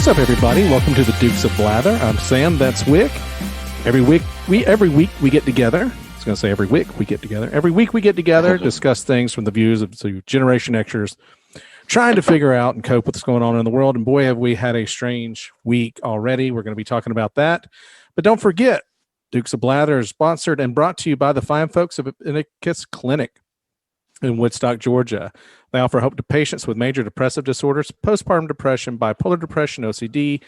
What's up, everybody? Welcome to the Dukes of Blather. I'm Sam. That's Wick. Every week we get together. I was going to say every week we get together. Every week we get together, discuss things from the views of Generation Xers, trying to figure out and cope with what's going on in the world. And boy, have we had a strange week already. We're going to be talking about that. But don't forget, Dukes of Blather is sponsored and brought to you by the fine folks of Inicus Clinic in Woodstock, Georgia. They offer hope to patients with major depressive disorders, postpartum depression, bipolar depression, OCD,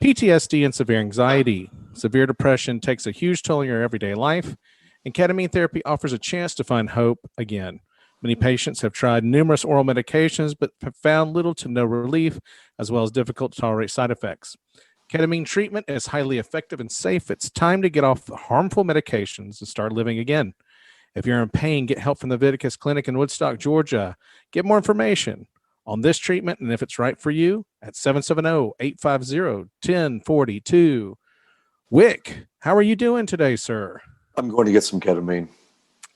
PTSD, and severe anxiety. Severe depression takes a huge toll on your everyday life, and ketamine therapy offers a chance to find hope again. Many patients have tried numerous oral medications, but have found little to no relief, as well as difficult to tolerate side effects. Ketamine treatment is highly effective and safe. It's time to get off the harmful medications and start living again. If you're in pain, get help from the Inicus Clinic in Woodstock, Georgia. Get more information on this treatment and if it's right for you at 770-850-1042. Wick, how are you doing today, sir? I'm going to get some ketamine.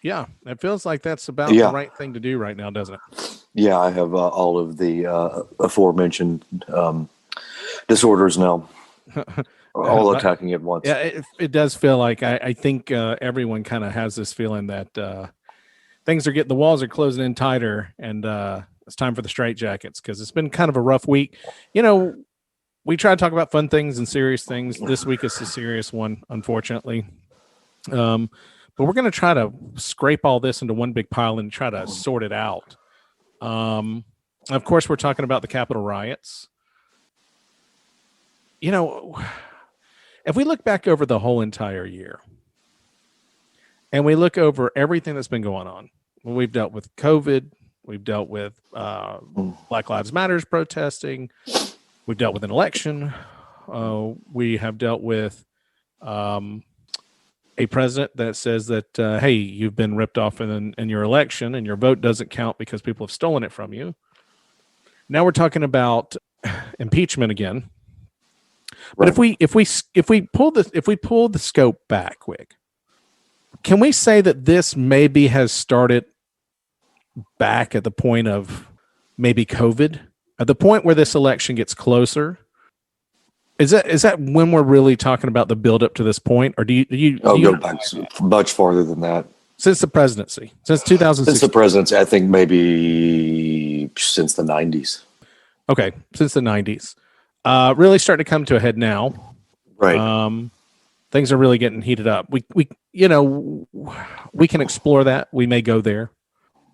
Yeah, it feels like that's about the right thing to do right now, doesn't it? Yeah, I have all of the aforementioned disorders now, all attacking at once. Yeah, it does feel like I think everyone kind of has this feeling that the walls are closing in tighter, and it's time for the straitjackets because it's been kind of a rough week. You know, we try to talk about fun things and serious things. This week is a serious one, unfortunately. But we're going to try to scrape all this into one big pile and try to sort it out. Of course, we're talking about the Capitol riots. You know, if we look back over the whole entire year and we look over everything that's been going on, we've dealt with COVID, we've dealt with Black Lives Matters protesting, we've dealt with an election, we have dealt with a president that says that, hey, you've been ripped off in your election and your vote doesn't count because people have stolen it from you. Now we're talking about impeachment again. But if we pull the scope back quick, can we say that this maybe has started back at the point of maybe COVID, at the point where this election gets closer? Is that when we're really talking about the build up to this point, or do you go back much farther than that? Since the presidency, since 2006? Since the presidency, I think maybe since the 90s. Okay, since the 90s. Really starting to come to a head now. Right. Things are really getting heated up. We can explore that. We may go there.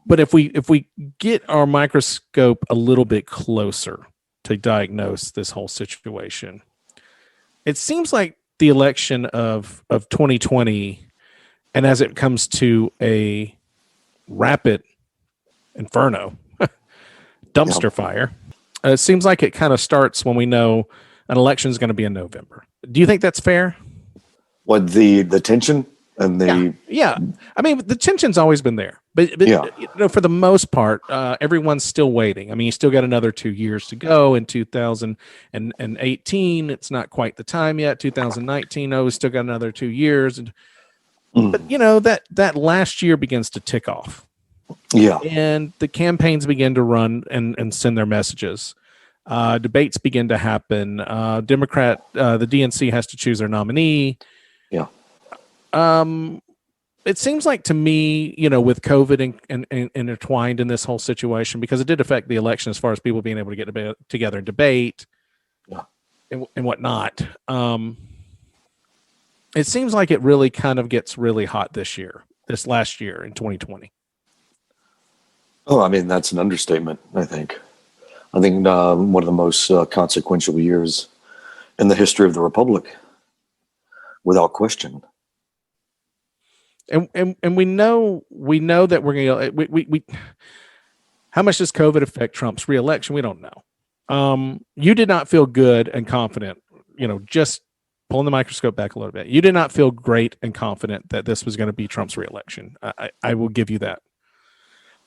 But if we get our microscope a little bit closer to diagnose this whole situation, it seems like the election of 2020, and as it comes to a rapid inferno, dumpster fire, it seems like it kind of starts when we know an election is going to be in November. Do you think that's fair? What, the tension and the yeah. I mean, the tension's always been there, but for the most part, everyone's still waiting. I mean, you still got another 2 years to go. In 2018, it's not quite the time yet. 2019, we still got another 2 years, but that last year begins to tick off. Yeah. And the campaigns begin to run and send their messages. Debates begin to happen. The DNC has to choose their nominee. Yeah. It seems like to me, with COVID and intertwined in this whole situation, because it did affect the election as far as people being able to get together and debate and whatnot. It seems like it really kind of gets really hot this last year in 2020. Oh, I mean, that's an understatement, I think. One of the most consequential years in the history of the Republic, without question. And we know that we're going to we how much does COVID affect Trump's reelection? We don't know. You did not feel good and confident, just pulling the microscope back a little bit. You did not feel great and confident that this was going to be Trump's reelection. I will give you that.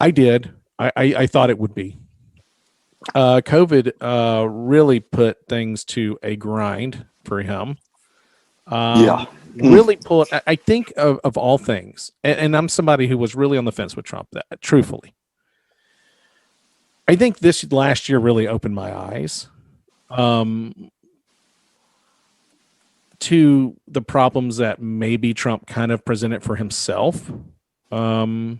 I did. I thought it would be. COVID really put things to a grind for him. Really pull. I think of all things, and I'm somebody who was really on the fence with Trump. Truthfully, I think this last year really opened my eyes to the problems that maybe Trump kind of presented for himself. The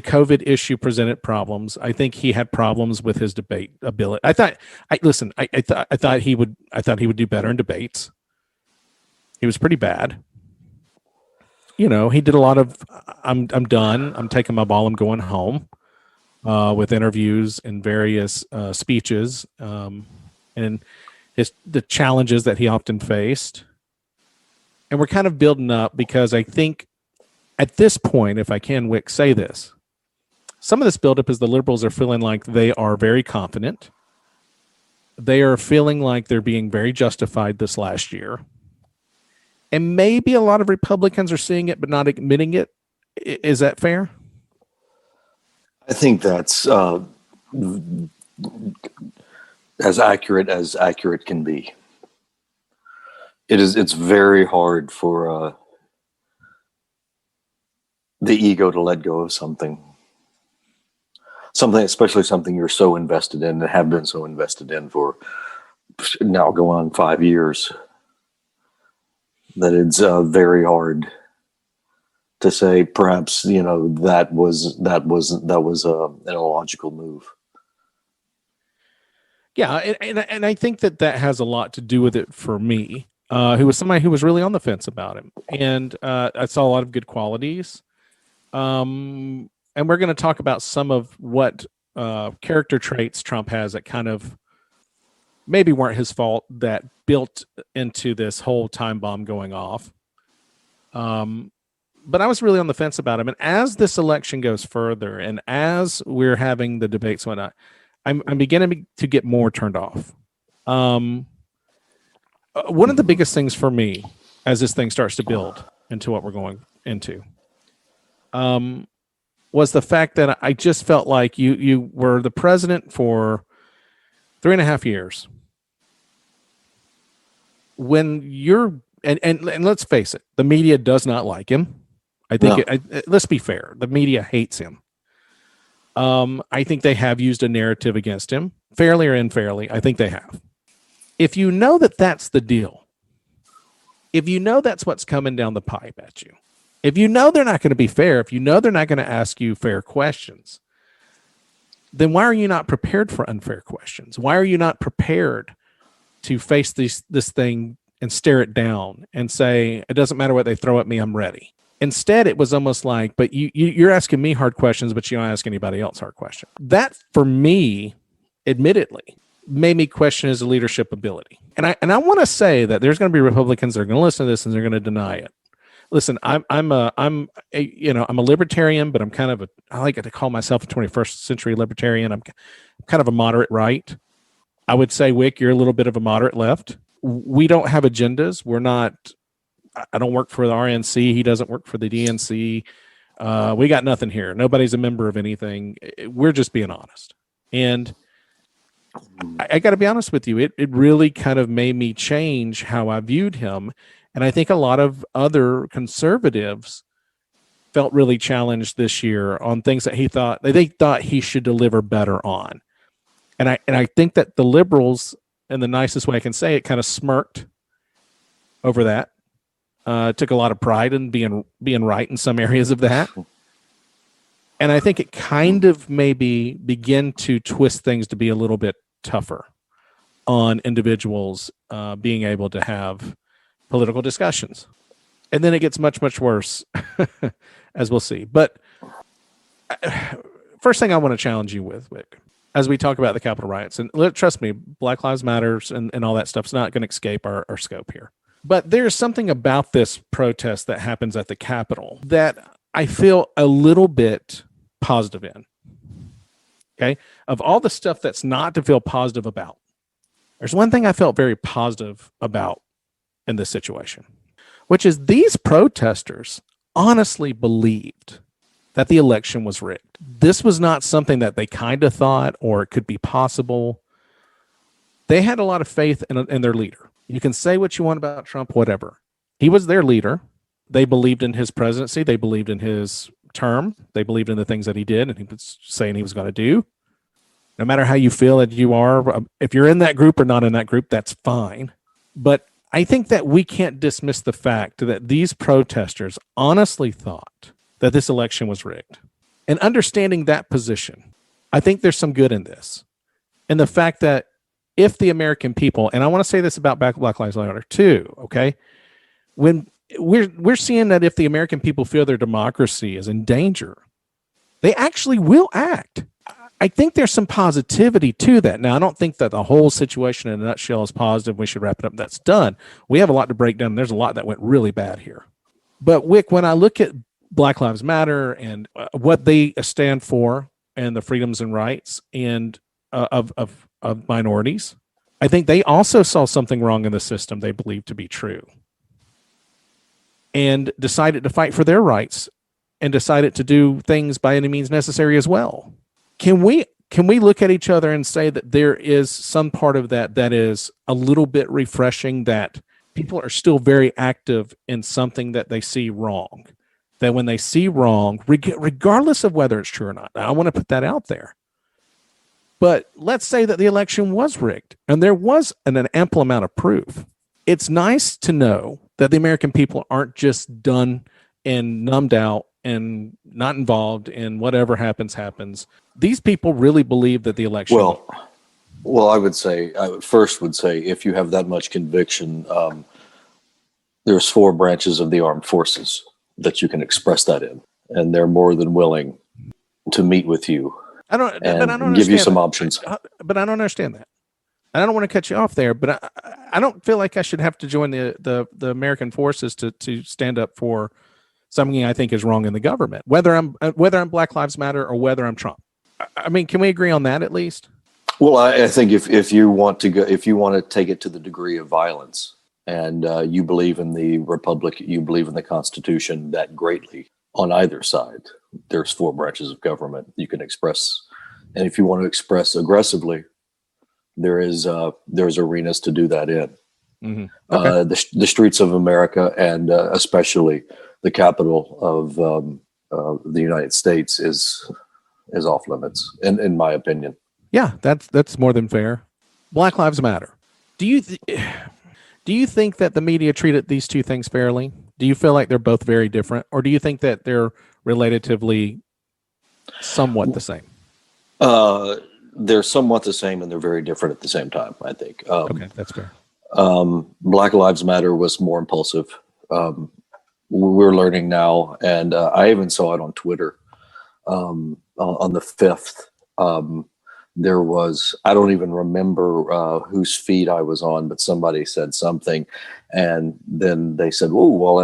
COVID issue presented problems. I think he had problems with his debate ability. I thought he would do better in debates. He was pretty bad. You know, he did a lot of I'm done. I'm taking my ball. I'm going home with interviews and various speeches and the challenges that he often faced. And we're kind of building up because I think at this point, if I can, Wick, say this, some of this buildup is the liberals are feeling like they are very confident. They are feeling like they're being very justified this last year. And maybe a lot of Republicans are seeing it but not admitting it. Is that fair? I think that's as accurate can be. It's very hard for the ego to let go of something, especially something you're so invested in and have been so invested in for now going on 5 years, that it's very hard to say perhaps, you know, that was an illogical move. Yeah, and I think that has a lot to do with it for me, who was somebody who was really on the fence about him, and I saw a lot of good qualities. And we're going to talk about some of what character traits Trump has that kind of maybe weren't his fault that built into this whole time bomb going off. But I was really on the fence about him. And as this election goes further and as we're having the debates and whatnot, I'm beginning to get more turned off. One of the biggest things for me as this thing starts to build into what we're going into was the fact that I just felt like you were the president for 3.5 years. When you're and let's face it, the media does not like him. I think let's be fair. The media hates him. I think they have used a narrative against him, fairly or unfairly. I think they have. If you know that that's the deal, if you know that's what's coming down the pipe at you, if you know they're not going to be fair, if you know they're not going to ask you fair questions, then why are you not prepared for unfair questions? Why are you not prepared to face this thing and stare it down and say, it doesn't matter what they throw at me, I'm ready? Instead, it was almost like, but you're asking me hard questions, but you don't ask anybody else hard questions. That, for me, admittedly, made me question his leadership ability. And I want to say that there's going to be Republicans that are going to listen to this and they're going to deny it. Listen, I'm a libertarian, but I like to call myself a 21st century libertarian. I'm kind of a moderate right. I would say, Wick, you're a little bit of a moderate left. We don't have agendas. I don't work for the RNC. He doesn't work for the DNC. We got nothing here. Nobody's a member of anything. We're just being honest. And I got to be honest with you. It really kind of made me change how I viewed him. And I think a lot of other conservatives felt really challenged this year on things that they thought he should deliver better on. And I think that the liberals, in the nicest way I can say it, kind of smirked over that. Took a lot of pride in being right in some areas of that. And I think it kind of maybe begin to twist things to be a little bit tougher on individuals being able to have political discussions. And then it gets much, much worse, as we'll see. But first thing I want to challenge you with, Wick, as we talk about the Capitol riots, and trust me, Black Lives Matters and all that stuff's not going to escape our scope here. But there's something about this protest that happens at the Capitol that I feel a little bit positive in. Okay? Of all the stuff that's not to feel positive about, there's one thing I felt very positive about in this situation, which is these protesters honestly believed that the election was rigged. This was not something that they kind of thought or it could be possible. They had a lot of faith in their leader. You can say what you want about Trump, whatever. He was their leader. They believed in his presidency. They believed in his term. They believed in the things that he did and he was saying he was going to do. No matter how you feel that you are, if you're in that group or not in that group, that's fine. But I think that we can't dismiss the fact that these protesters honestly thought that this election was rigged. And understanding that position, I think there's some good in this. And the fact that if the American people, and I want to say this about Black Lives Matter too, okay? When we're seeing that if the American people feel their democracy is in danger, they actually will act. I think there's some positivity to that. Now, I don't think that the whole situation in a nutshell is positive. We should wrap it up. That's done. We have a lot to break down. There's a lot that went really bad here. But Wick, when I look at Black Lives Matter and what they stand for and the freedoms and rights and of minorities, I think they also saw something wrong in the system they believe to be true and decided to fight for their rights and decided to do things by any means necessary as well. Can we look at each other and say that there is some part of that is a little bit refreshing, that people are still very active in something that they see wrong, that when they see wrong, regardless of whether it's true or not, I want to put that out there. But let's say that the election was rigged and there was an ample amount of proof. It's nice to know that the American people aren't just done and numbed out and not involved in whatever happens. These people really believe that the election. Well, I would first say, if you have that much conviction, there's 4 branches of the armed forces that you can express that in, and they're more than willing to meet with you. I don't give you some options. But I don't understand that. I don't want to cut you off there, but I don't feel like I should have to join the American forces to stand up for something I think is wrong in the government, whether I'm Black Lives Matter or whether I'm Trump. I mean, can we agree on that at least? Well, I think if you want to take it to the degree of violence, and you believe in the republic, you believe in the Constitution that greatly, on either side, there's 4 branches of government you can express, and if you want to express aggressively, there's arenas to do that in. Mm-hmm. Okay. The streets of America, and especially the capital of the United States, is off limits, in my opinion. Yeah, that's more than fair. Black Lives Matter. Do you think that the media treated these two things fairly? Do you feel like they're both very different, or do you think that they're relatively somewhat the same? They're somewhat the same, and they're very different at the same time, I think. Okay, that's fair. Black Lives Matter was more impulsive. We're learning now, and I even saw it on Twitter on the 5th. There was, I don't even remember whose feed I was on, but somebody said something, and then they said, "Oh, while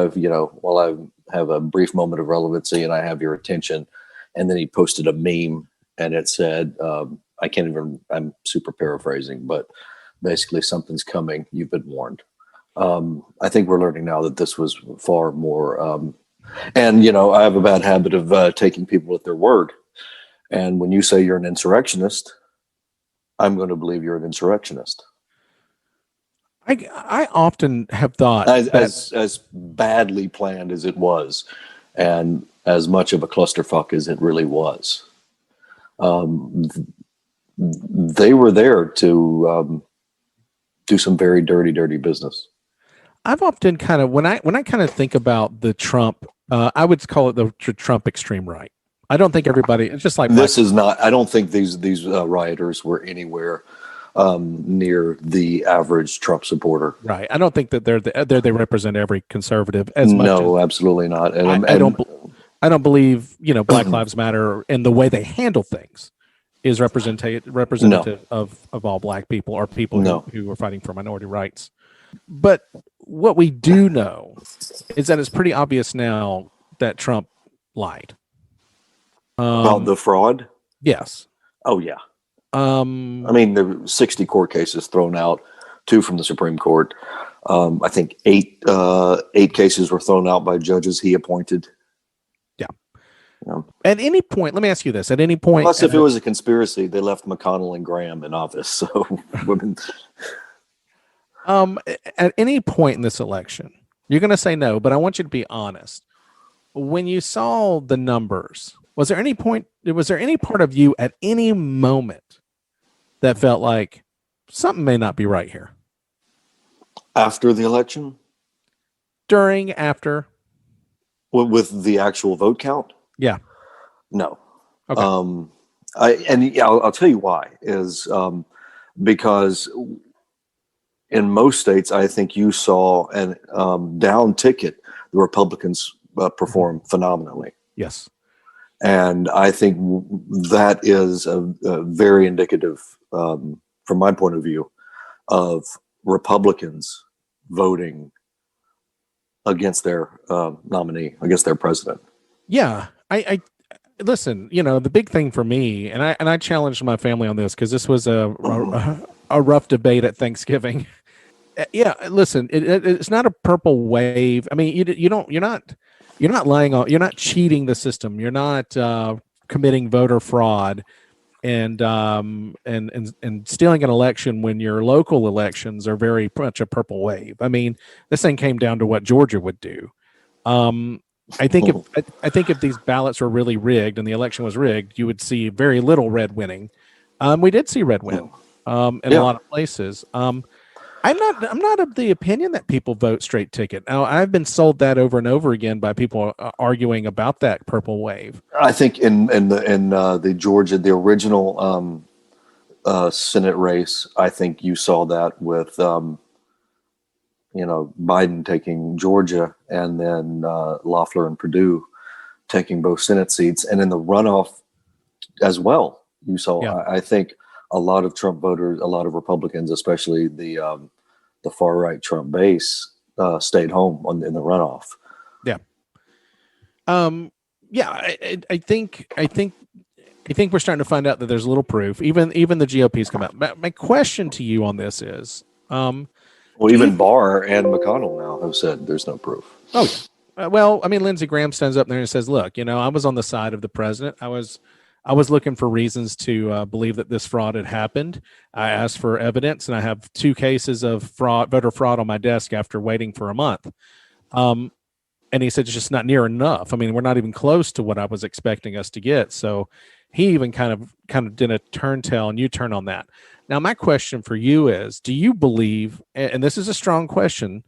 I have a brief moment of relevancy and I have your attention," and then he posted a meme, and it said, I'm super paraphrasing, but basically, something's coming. You've been warned. I think we're learning now that this was far more. And I have a bad habit of taking people at their word. And when you say you're an insurrectionist, I'm going to believe you're an insurrectionist. I often have thought as badly planned as it was, and as much of a clusterfuck as it really was. They were there to do some very dirty business. I've often kind of when I kind of think about the Trump, I would call it the Trump extreme right. I don't think everybody. It's just like this is not. I don't think these rioters were anywhere near the average Trump supporter. Right. I don't think that they represent every conservative as much. No, absolutely not. And I don't believe Black Lives Matter and the way they handle things is representative of all Black people or people who are fighting for minority rights. But what we do know is that it's pretty obvious now that Trump lied. About the fraud? Yes. Oh, yeah. I mean, there were 60 court cases thrown out, 2 from the Supreme Court. I think 8 cases were thrown out by judges he appointed. Yeah. At any point, let me ask you this. At any point... Plus, if it was a conspiracy, they left McConnell and Graham in office. So, women... At any point in this election, you're going to say no, but I want you to be honest. When you saw the numbers, was there any part of you at any moment that felt like something may not be right here? After the election, During, after? with the actual vote count, Yeah. no. Okay. I'll tell you why is because in most states, I think you saw an down ticket. The Republicans perform phenomenally. Yes. And I think that is a very indicative, from my point of view, of Republicans voting against their nominee, against their president. Yeah. I listen, the big thing for me, and I challenged my family on this because this was a rough debate at Thanksgiving. Yeah, listen, it's not a purple wave. I mean, you're not lying on, you're not cheating the system. You're not committing voter fraud and stealing an election when your local elections are very much a purple wave. I mean, this thing came down to what Georgia would do. I think if these ballots were really rigged and the election was rigged, you would see very little red winning. We did see red win in a lot of places. I'm not of the opinion that people vote straight ticket. Now, I've been sold that over and over again by people arguing about that purple wave. I think in the Georgia, the original Senate race, I think you saw that with Biden taking Georgia, and then Loeffler and Perdue taking both Senate seats, and in the runoff as well, you saw. Yeah. I think a lot of Trump voters, a lot of Republicans, especially the far right Trump base, stayed home in the runoff. Yeah. Yeah. I think we're starting to find out that there's a little proof. Even the GOP's come out. My question to you on this is, well, even Barr and McConnell now have said there's no proof. Oh, yeah. Well, I mean, Lindsey Graham stands up there and says, "Look, I was on the side of the president. I was looking for reasons to believe that this fraud had happened. I asked for evidence, and I have 2 cases of voter fraud on my desk after waiting for a month." And he said it's just not near enough. I mean, we're not even close to what I was expecting us to get. So he even kind of did a turn-tail and U-turn on that. Now, my question for you is: do you believe? And this is a strong question.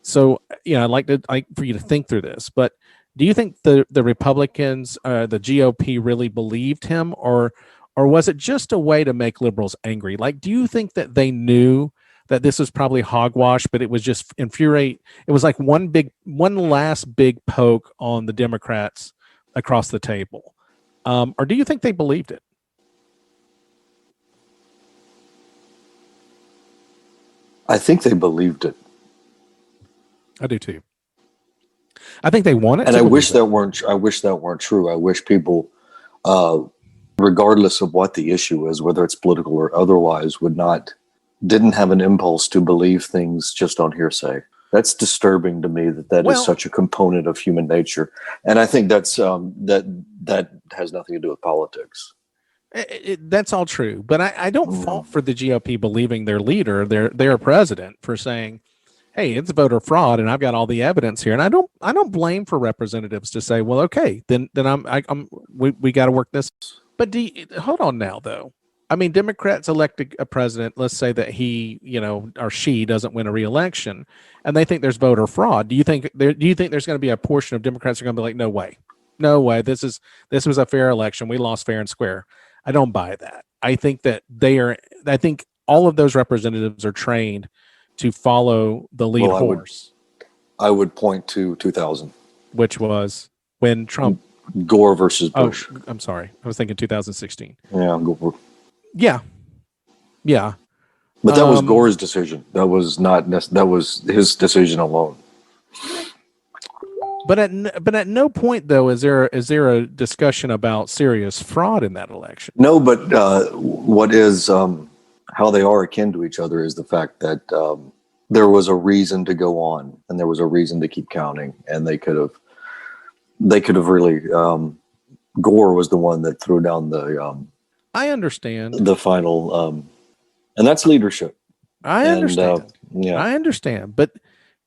So, I'd like for you to think through this, but do you think the Republicans, the GOP, really believed him, or was it just a way to make liberals angry? Like, do you think that they knew that this was probably hogwash, but it was just infuriate? It was like one last big poke on the Democrats across the table, or do you think they believed it? I think they believed it. I do too. I think they want it, and I wish that weren't true. I wish people, regardless of what the issue is, whether it's political or otherwise, didn't have an impulse to believe things just on hearsay. That's disturbing to me. That is such a component of human nature, and I think that's that has nothing to do with politics. That's all true, but I don't fault for the GOP believing their leader, their president, for saying, "Hey, it's voter fraud, and I've got all the evidence here." And I don't blame for representatives to say, "Well, okay, then we got to work this." But hold on now, though. I mean, Democrats elect a president. Let's say that he, or she doesn't win a re-election, and they think there's voter fraud. Do you think there's going to be a portion of Democrats who are going to be like, "No way, this was a fair election. We lost fair and square"? I don't buy that. I think that I think all of those representatives are trained to follow the lead horse. I would point to 2000, which was when Trump, Gore versus Bush. Oh, I'm sorry, I was thinking 2016. Yeah, Gore. Yeah. But that was Gore's decision. That was his decision alone. But at no point, though, is there a discussion about serious fraud in that election? No, but what is how they are akin to each other is the fact that there was a reason to go on, and there was a reason to keep counting, and they could have really. Gore was the one that threw down the. I understand the final, and that's leadership. I understand. Yeah, I understand, but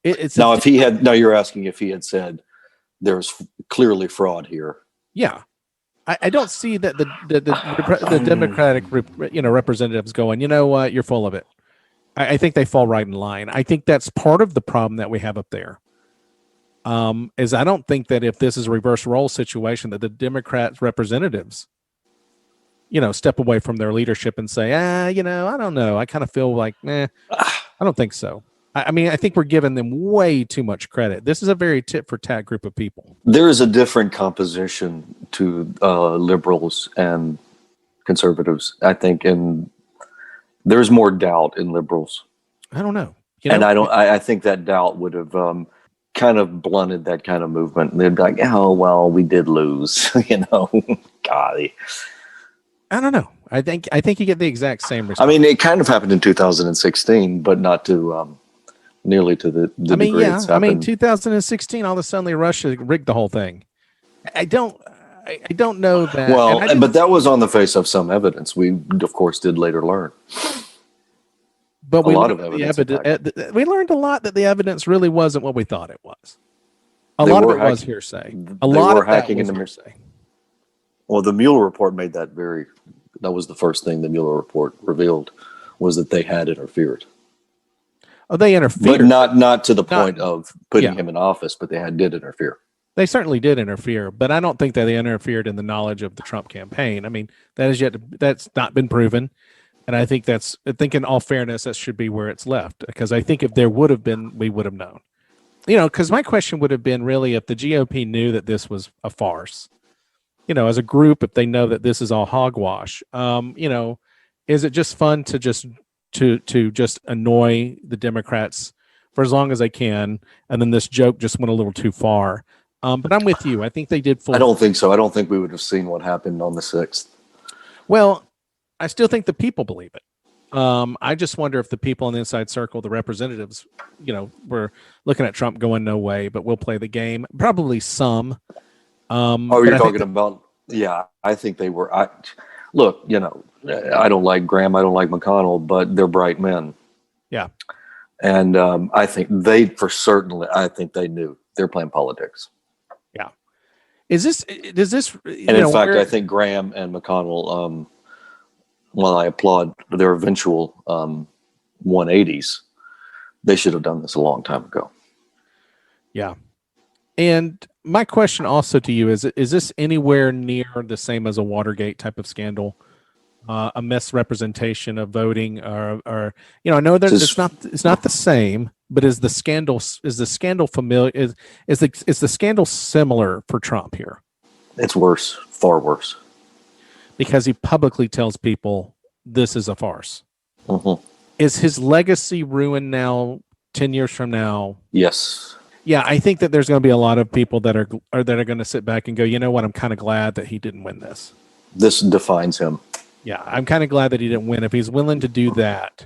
it's now. You're asking if he had said there's clearly fraud here. Yeah, I don't see that the Democratic representatives going, you know what, you're full of it. I think they fall right in line. I think that's part of the problem that we have up there. Is I don't think that if this is a reverse role situation, that the Democrats representatives, step away from their leadership and say, I don't know. I kind of feel like, I don't think so. I mean, I think we're giving them way too much credit. This is a very tit for tat group of people. There is a different composition to liberals and conservatives, I think, and there's more doubt in liberals. I don't know. I think that doubt would have kind of blunted that kind of movement. And they'd be like, oh, well, we did lose, golly. I don't know. I think you get the exact same response. I mean, it kind of happened in 2016, but not to nearly to the degree it's happened. I mean, 2016, all of a sudden Russia rigged the whole thing. I don't know that. Well, but that was on the face of some evidence. We, of course, did later learn. But we learned a lot that the evidence really wasn't what we thought it was. A lot of it was hearsay. A lot of hacking in the hearsay. Well, the Mueller report made that that was the first thing the Mueller report revealed, was that they had interfered. Oh, they interfered. But not to the point of putting him in office, but they did interfere. They certainly did interfere, but I don't think that they interfered in the knowledge of the Trump campaign. I mean, that's not been proven. And I think in all fairness, that should be where it's left, because I think if there would have been, we would have known. Because my question would have been really if the GOP knew that this was a farce, as a group, if they know that this is all hogwash, is it just fun to just annoy the Democrats for as long as they can, and then this joke just went a little too far? But I'm with you. I think they did. I don't think so. I don't think we would have seen what happened on the 6th. Well, I still think the people believe it. I just wonder if the people in the inside circle, the representatives, were looking at Trump going, no way, but we'll play the game. Probably some. You're talking about, I think they were. I don't like Graham, I don't like McConnell, but they're bright men. Yeah. And I think I think they knew they're playing politics. Yeah. Does this, and in fact, I think Graham and McConnell, while I applaud their eventual 180s, they should have done this a long time ago. Yeah. And my question also to you is this anywhere near the same as a Watergate type of scandal? A misrepresentation of voting, or I know that it's not the same, but is the scandal familiar? Is the scandal similar for Trump here? It's worse, far worse. Because he publicly tells people this is a farce. Mm-hmm. Is his legacy ruined now, 10 years from now? Yes. Yeah, I think that there's going to be a lot of people that are going to sit back and go, you know what, I'm kind of glad that he didn't win this. This defines him. Yeah, I'm kind of glad that he didn't win. If he's willing to do that.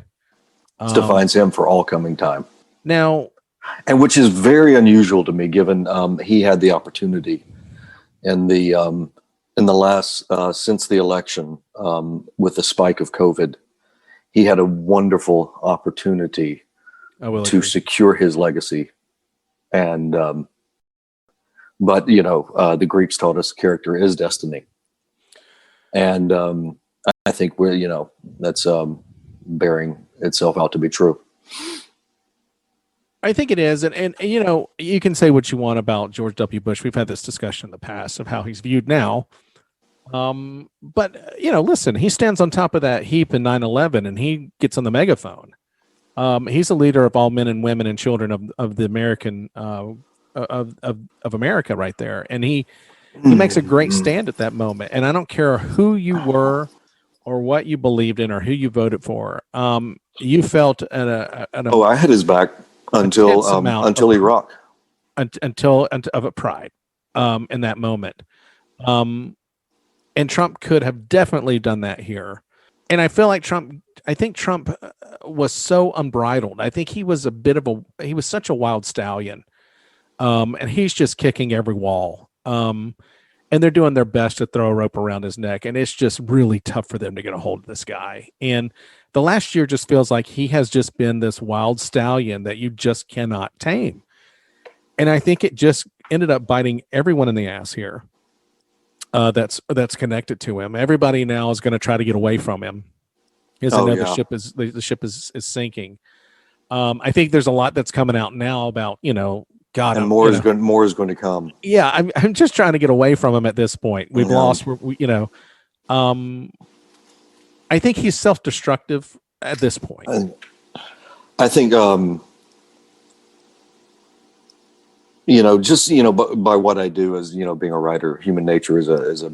This defines him for all coming time. Now. And which is very unusual to me, given he had the opportunity in the last, since the election, with the spike of COVID, he had a wonderful opportunity to secure his legacy. And, but the Greeks taught us character is destiny. And I think that's bearing itself out to be true. I think it is. And you can say what you want about George W. Bush. We've had this discussion in the past of how he's viewed now. But listen, he stands on top of that heap in 9/11 and he gets on the megaphone. He's a leader of all men and women and children of the American, of America right there. And he makes a great stand at that moment. And I don't care who you were or what you believed in or who you voted for. You felt I had his back until Iraq. Until of a pride in that moment. And Trump could have definitely done that here. And I feel like Trump was so unbridled. I think he was he was such a wild stallion. And he's just kicking every wall. And they're doing their best to throw a rope around his neck. And it's just really tough for them to get a hold of this guy. And the last year just feels like he has just been this wild stallion that you just cannot tame. And I think it just ended up biting everyone in the ass here. that's connected to him. Everybody now is going to try to get away from him because they know the ship is sinking. I think there's a lot that's coming out now about God, and more is going to come. Yeah, I'm just trying to get away from him at this point. We've lost. I think he's self-destructive at this point. I think just by what I do as being a writer, human nature is a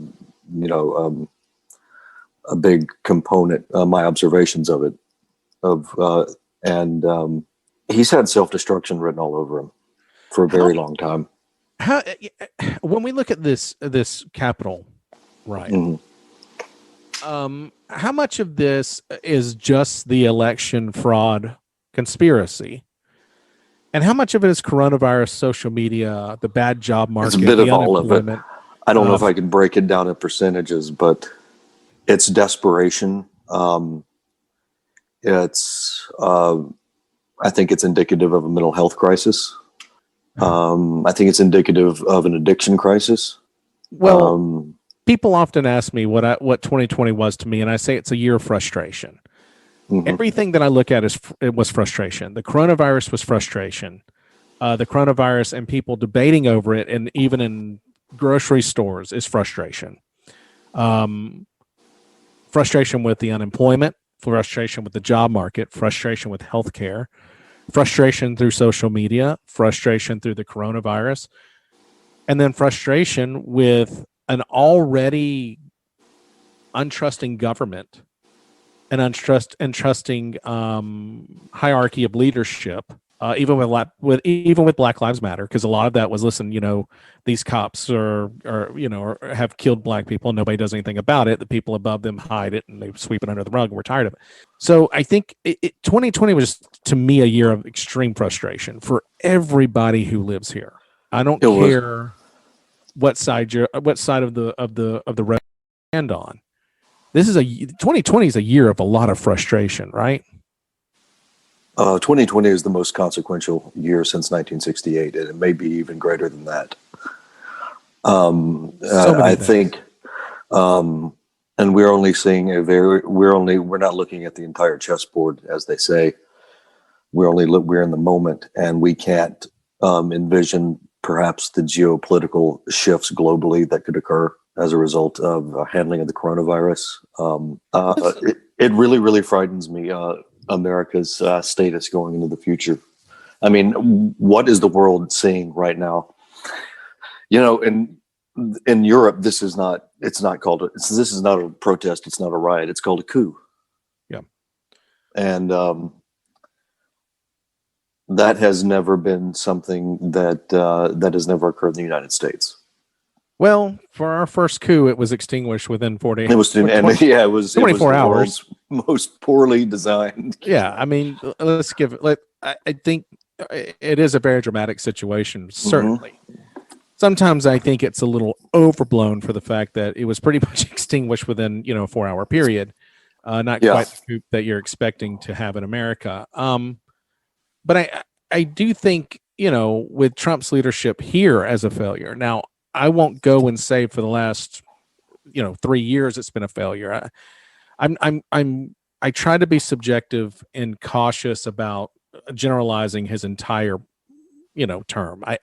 big component. My observations of it, and he's had self-destruction written all over him for a very long time. When we look at this Capitol riot, how much of this is just the election fraud conspiracy? And how much of it is coronavirus, social media, the bad job market? It's a bit of all of it. I don't know if I can break it down in percentages, but it's desperation. I think it's indicative of a mental health crisis. I think it's indicative of an addiction crisis. Well, people often ask me what 2020 was to me, and I say it's a year of frustration. Everything that I look at was frustration. The coronavirus was frustration. The coronavirus and people debating over it, and even in grocery stores, is frustration. Frustration with the unemployment, frustration with the job market, frustration with healthcare, frustration through social media, frustration through the coronavirus, and then frustration with an already untrusting government, an untrusting hierarchy of leadership, even with Black Lives Matter, because a lot of that was, listen, these cops are have killed Black people and nobody does anything about it. The people above them hide it and they sweep it under the rug, and we're tired of it. So I think 2020 was, to me, a year of extreme frustration for everybody who lives here. I don't care what side of the red stand on. 2020 is a year of a lot of frustration, right? 2020 is the most consequential year since 1968, and it may be even greater than that. I think, and we're only seeing we're not looking at the entire chessboard, as they say. We're in the moment, and we can't envision perhaps the geopolitical shifts globally that could occur as a result of handling of the coronavirus. It really, really frightens me, America's status going into the future. I mean, what is the world seeing right now? In Europe, this is not a protest. It's not a riot. It's called a coup. Yeah. And that has never been something that has never occurred in the United States. Well, for our first coup, it was extinguished within 4 days. It was 24 hours. Most poorly designed. Yeah, I mean, let's give it. I think it is a very dramatic situation. Certainly, sometimes I think it's a little overblown for the fact that it was pretty much extinguished within a 4-hour period. Not quite the coup that you're expecting to have in America. But I do think with Trump's leadership here as a failure. Now, I won't go and say for the last 3 years it's been a failure. I try to be subjective and cautious about generalizing his entire term. I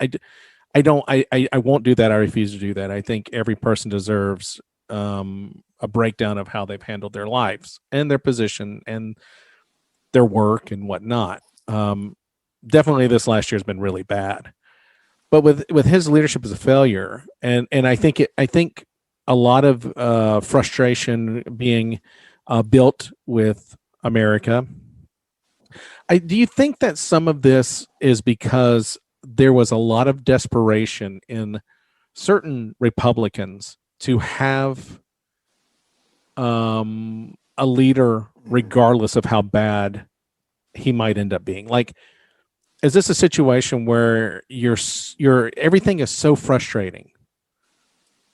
won't do that. I refuse to do that. I think every person deserves a breakdown of how they've handled their lives and their position and their work and whatnot. Definitely this last year has been really bad. But with his leadership as a failure, and I think a lot of frustration being built with America. Do you think that some of this is because there was a lot of desperation in certain Republicans to have a leader, regardless of how bad he might end up being? Like, is this a situation where you're everything is so frustrating,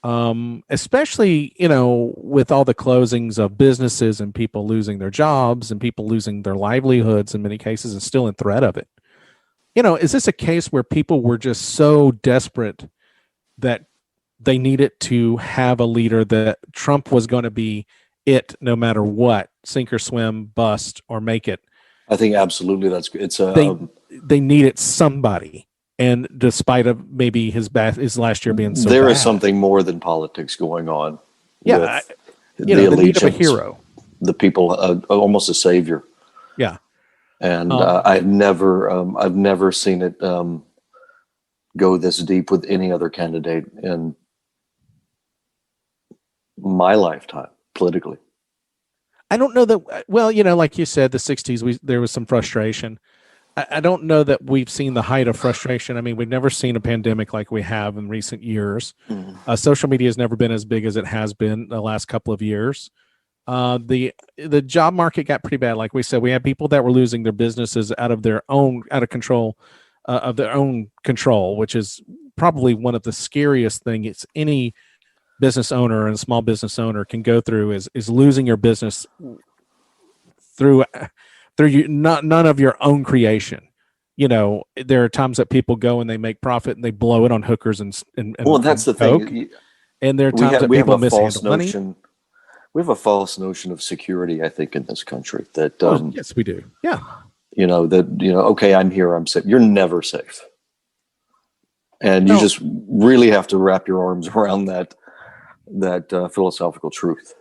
especially with all the closings of businesses and people losing their jobs and people losing their livelihoods in many cases and still in threat of it? Is this a case where people were just so desperate that they needed to have a leader that Trump was going to be it no matter what, sink or swim, bust or make it. I think absolutely it's they needed somebody, and despite of maybe his last year being so there bad, is something more than politics going on. Yeah, with the need of a hero, the people, almost a savior. Yeah, and I've never seen it go this deep with any other candidate in my lifetime politically. I don't know that. Well, like you said, the '60s, there was some frustration. I don't know that we've seen the height of frustration. I mean, we've never seen a pandemic like we have in recent years. Social media has never been as big as it has been the last couple of years. The job market got pretty bad. Like we said, we had people that were losing their businesses out of control, of their own control, which is probably one of the scariest things any business owner and small business owner can go through is losing your business through you, none of your own creation. There are times that people go and they make profit and they blow it on hookers and well, that's the thing. And there are times that people mishandle money. We have a false notion of security, I think, in this country. That yes, we do. Yeah. Okay, I'm here, I'm safe. You're never safe. And you just really have to wrap your arms around that philosophical truth.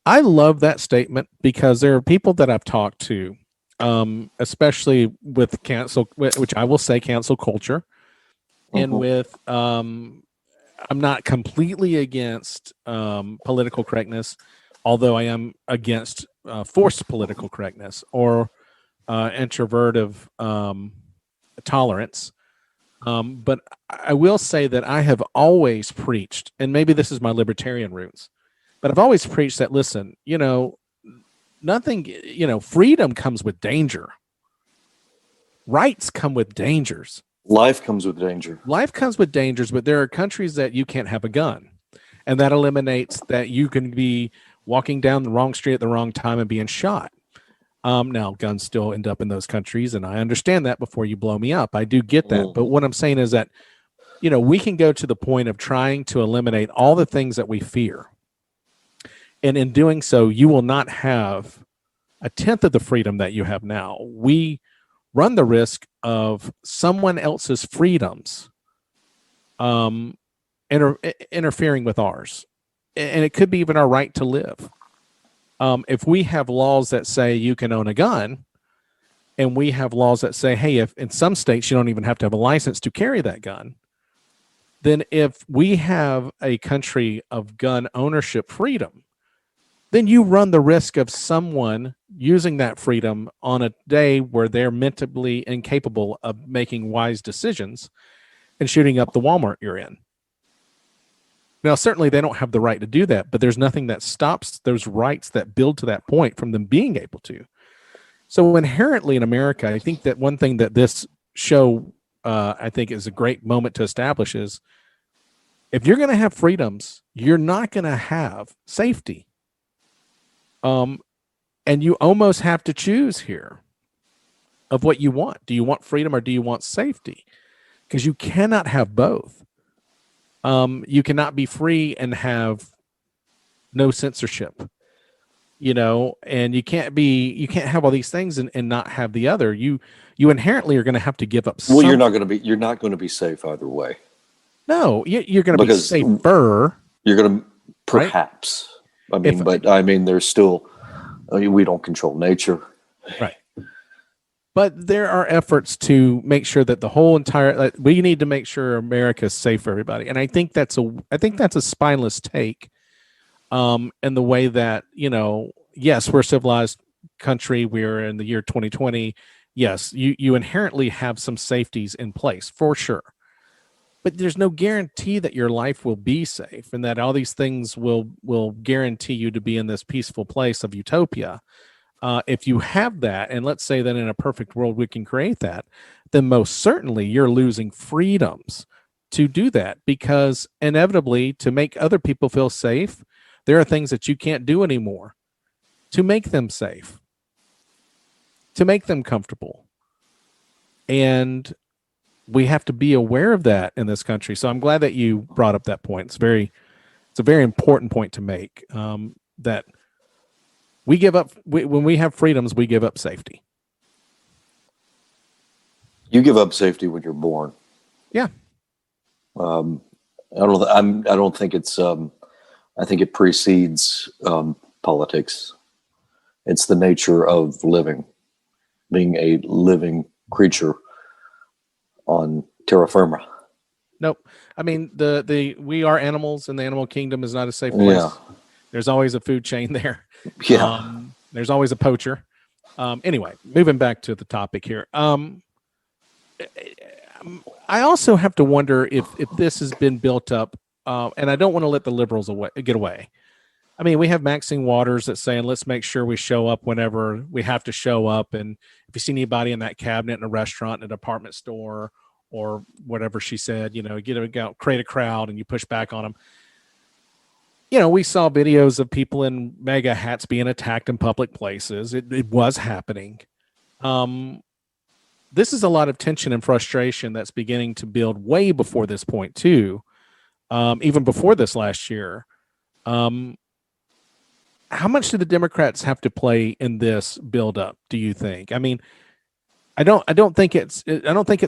I love that statement because there are people that I've talked to, especially with which I will say cancel culture, and with I'm not completely against political correctness, although I am against forced political correctness or introvertive tolerance. But I will say that I have always preached, and maybe this is my libertarian roots, but I've always preached that, listen, freedom comes with danger. Rights come with dangers. Life comes with danger. Life comes with dangers, but there are countries that you can't have a gun. And that eliminates that you can be walking down the wrong street at the wrong time and being shot. Now, guns still end up in those countries, and I understand that before you blow me up. I do get that. But what I'm saying is that, we can go to the point of trying to eliminate all the things that we fear. And in doing so, you will not have a tenth of the freedom that you have now. We run the risk of someone else's freedoms interfering with ours. And it could be even our right to live. If we have laws that say you can own a gun, and we have laws that say, hey, if in some states you don't even have to have a license to carry that gun, then if we have a country of gun ownership freedom, then you run the risk of someone using that freedom on a day where they're mentally incapable of making wise decisions and shooting up the Walmart you're in. Now, certainly they don't have the right to do that, but there's nothing that stops those rights that build to that point from them being able to. So inherently in America, I think that one thing that this show, I think is a great moment to establish is if you're going to have freedoms, you're not going to have safety. And you almost have to choose here of what you want. Do you want freedom or do you want safety? Because you cannot have both. You cannot be free and have no censorship, and you can't have all these things and not have the other. You inherently are going to have to give up. Well, you're not going to be safe either way. No, you're going to be safer. You're going to perhaps. Right? I mean, there's still, we don't control nature. Right. But there are efforts to make sure that the whole entire, we need to make sure America is safe for everybody. And I think that's a spineless take in the way that, yes, we're a civilized country. We're in the year 2020. Yes, you inherently have some safeties in place for sure. But there's no guarantee that your life will be safe and that all these things will guarantee you to be in this peaceful place of utopia. If you have that, and let's say that in a perfect world we can create that, then most certainly you're losing freedoms to do that, because inevitably, to make other people feel safe, there are things that you can't do anymore to make them safe, to make them comfortable. And we have to be aware of that in this country. So I'm glad that you brought up that point. It's a very important point to make, that we give up, when we have freedoms, we give up safety. You give up safety when you're born. Yeah. I don't think it's. I think it precedes politics. It's the nature of living, being a living creature on terra firma. Nope. I mean, we are animals, and the animal kingdom is not a safe place. Yeah. There's always a food chain there. Yeah. There's always a poacher. Anyway, moving back to the topic here. I also have to wonder if this has been built up, and I don't want to let the liberals get away. I mean, we have Maxine Waters that's saying, let's make sure we show up whenever we have to show up. And if you see anybody in that cabinet in a restaurant, in a department store, or whatever she said, create a crowd and you push back on them. We saw videos of people in mega hats being attacked in public places. It was happening. This is a lot of tension and frustration that's beginning to build way before this point too, even before this last year. How much do the Democrats have to play in this buildup, do you think? I mean, I don't think it's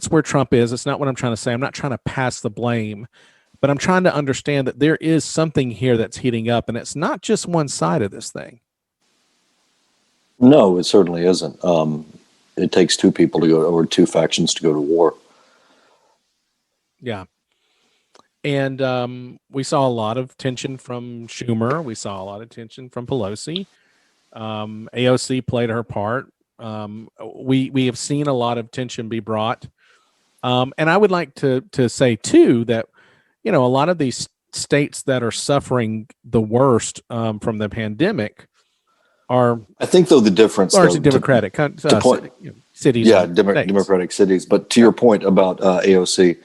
where Trump is. It's not what I'm trying to say. I'm not trying to pass the blame, but I'm trying to understand that there is something here that's heating up, and it's not just one side of this thing. No, it certainly isn't. It takes two people to go, or two factions to go to war. Yeah. And we saw a lot of tension from Schumer. We saw a lot of tension from Pelosi. AOC played her part. We have seen a lot of tension be brought. And I would like to say too that, a lot of these states that are suffering the worst from the pandemic are, I think, though, the difference largely Democratic cities. Yeah, Democratic cities. But to your point about AOC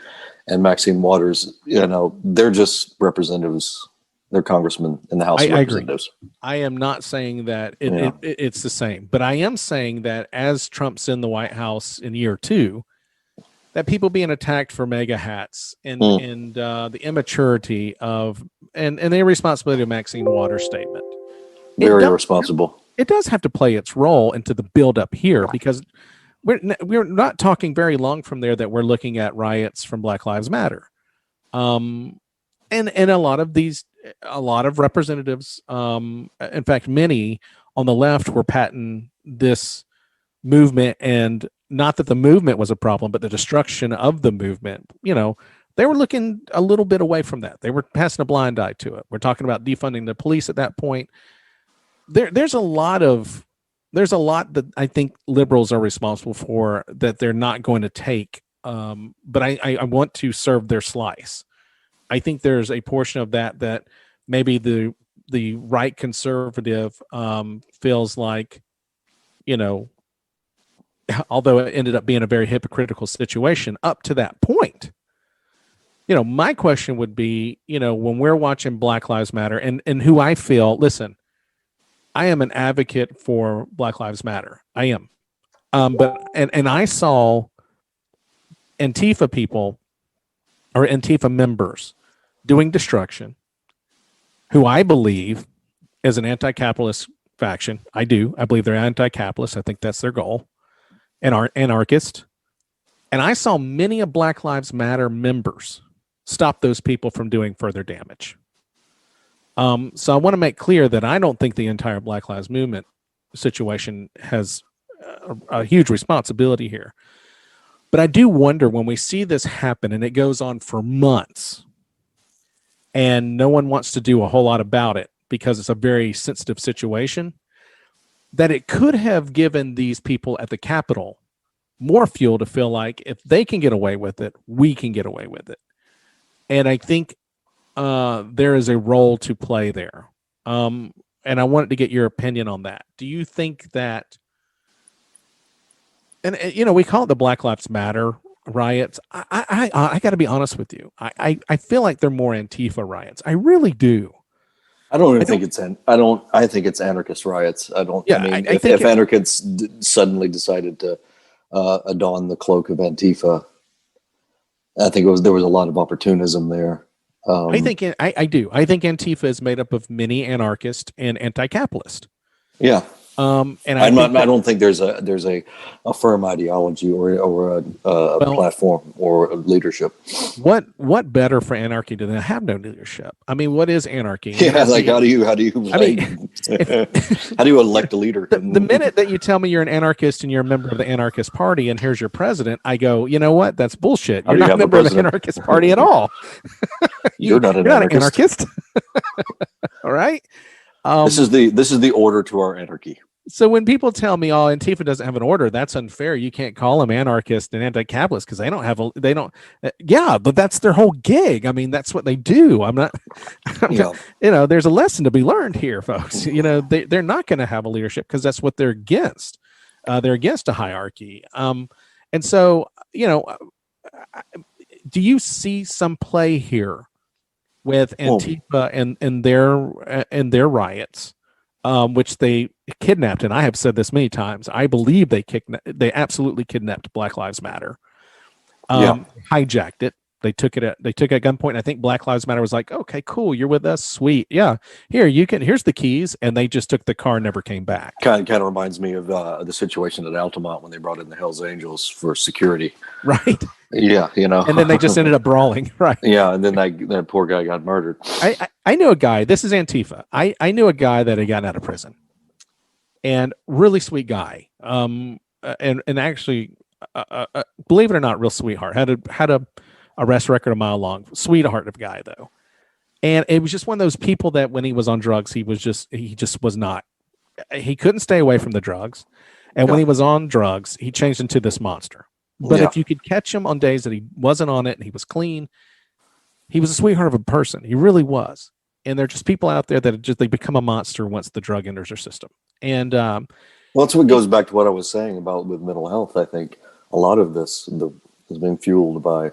and Maxine Waters, they're just representatives. They're congressmen in the House of Representatives. Agree. I am not saying that it's the same, but I am saying that as Trump's in the White House in year 2, that people being attacked for mega hats and the immaturity of and the irresponsibility of Maxine Waters' statement. Very irresponsible. It does have to play its role into the buildup here, because we're not talking very long from there that we're looking at riots from Black Lives Matter, and a lot of representatives, in fact, many on the left were patting this movement, and not that the movement was a problem, but the destruction of the movement. They were looking a little bit away from that. They were passing a blind eye to it. We're talking about defunding the police at that point. There's a lot that I think liberals are responsible for that they're not going to take. But I want to serve their slice. I think there's a portion of that maybe the right conservative feels like, although it ended up being a very hypocritical situation up to that point. My question would be, when we're watching Black Lives Matter and who I feel, listen, I am an advocate for Black Lives Matter. I am. But I saw Antifa people or Antifa members doing destruction, who I believe is an anti-capitalist faction. I do. I believe they're anti-capitalist. I think that's their goal. And anarchist. And I saw many of Black Lives Matter members stop those people from doing further damage. So I want to make clear that I don't think the entire Black Lives Movement situation has a huge responsibility here. But I do wonder, when we see this happen and it goes on for months and no one wants to do a whole lot about it because it's a very sensitive situation, that it could have given these people at the Capitol more fuel to feel like if they can get away with it, we can get away with it. And I think there is a role to play there. And I wanted to get your opinion on that. Do you think that, and we call it the Black Lives Matter riots. I got to be honest with you. I feel like they're more Antifa riots. I really do. I think it's anarchist riots. If anarchists suddenly decided to adorn the cloak of Antifa, I think there was a lot of opportunism there. I think I do. I think Antifa is made up of many anarchists and anti-capitalist. Yeah. And I don't think there's a firm ideology or a platform or a leadership. What better for anarchy than to have no leadership? I mean, what is anarchy? Yeah, like how do you how do you elect a leader? The minute that you tell me you're an anarchist and you're a member of the anarchist party and here's your president, I go, you know what? That's bullshit. You're not a member of the anarchist party at all. You're not an anarchist. All right. This is the order to our anarchy. So when people tell me, "Oh, Antifa doesn't have an order," that's unfair. You can't call them anarchist and anti-capitalist because they don't have a. They don't. Yeah, but that's their whole gig. I mean, that's what they do. I'm not. There's a lesson to be learned here, folks. They're not going to have a leadership because that's what they're against. They're against a hierarchy. And so, do you see some play here with Antifa and their riots? Which they kidnapped, and I have said this many times. I believe they absolutely kidnapped Black Lives Matter, hijacked it. They took it at gunpoint. And I think Black Lives Matter was like, "Okay, cool, you're with us, sweet, yeah. Here's the keys," and they just took the car, and never came back. Kind of reminds me of the situation at Altamont when they brought in the Hells Angels for security, right? Yeah, and then they just ended up brawling, right? Yeah, and then that poor guy got murdered. I knew a guy. This is Antifa. I knew a guy that had gotten out of prison, and really sweet guy. And actually, believe it or not, real sweetheart. Had a arrest record a mile long. Sweetheart of a guy though, and it was just one of those people that when he was on drugs, he just was not. He couldn't stay away from the drugs, and when he was on drugs, he changed into this monster. But if you could catch him on days that he wasn't on it and he was clean, he was a sweetheart of a person. He really was. And there are just people out there that they become a monster once the drug enters their system. And well, that's what goes back to what I was saying about with mental health. I think a lot of this is being fueled by